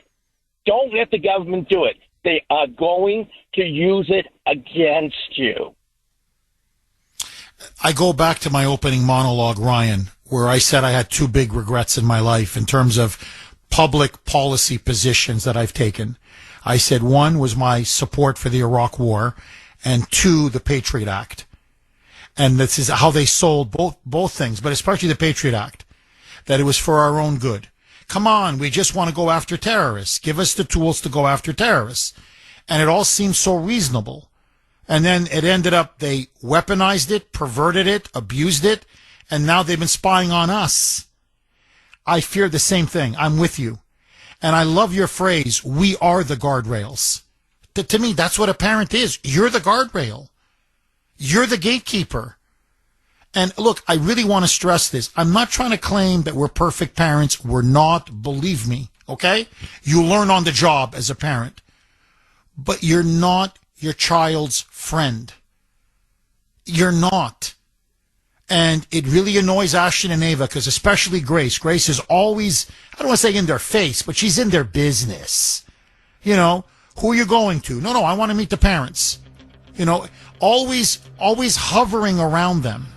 Don't let the government do it. They are going to use it against you. I go back to my opening monologue, Ryan, where I said I had two big regrets in my life in terms of public policy positions that I've taken. I said one was my support for the Iraq War, and two, the Patriot Act. And this is how they sold both things, but especially the Patriot Act, that it was for our own good. Come on, we just want to go after terrorists. Give us the tools to go after terrorists. And it all seems so reasonable. And then it ended up they weaponized it, perverted it, abused it, and now they've been spying on us. I fear the same thing. I'm with you. And I love your phrase, we are the guardrails. To me, that's what a parent is. You're the guardrail. You're the gatekeeper. And look, I really want to stress this. I'm not trying to claim that we're perfect parents. We're not, believe me, okay? You learn on the job as a parent. But you're not your child's friend. You're not. And it really annoys Ashton and Ava because especially Grace. Grace is always, I don't want to say in their face, but she's in their business. You know, who are you going to? No, I want to meet the parents. You know, always hovering around them.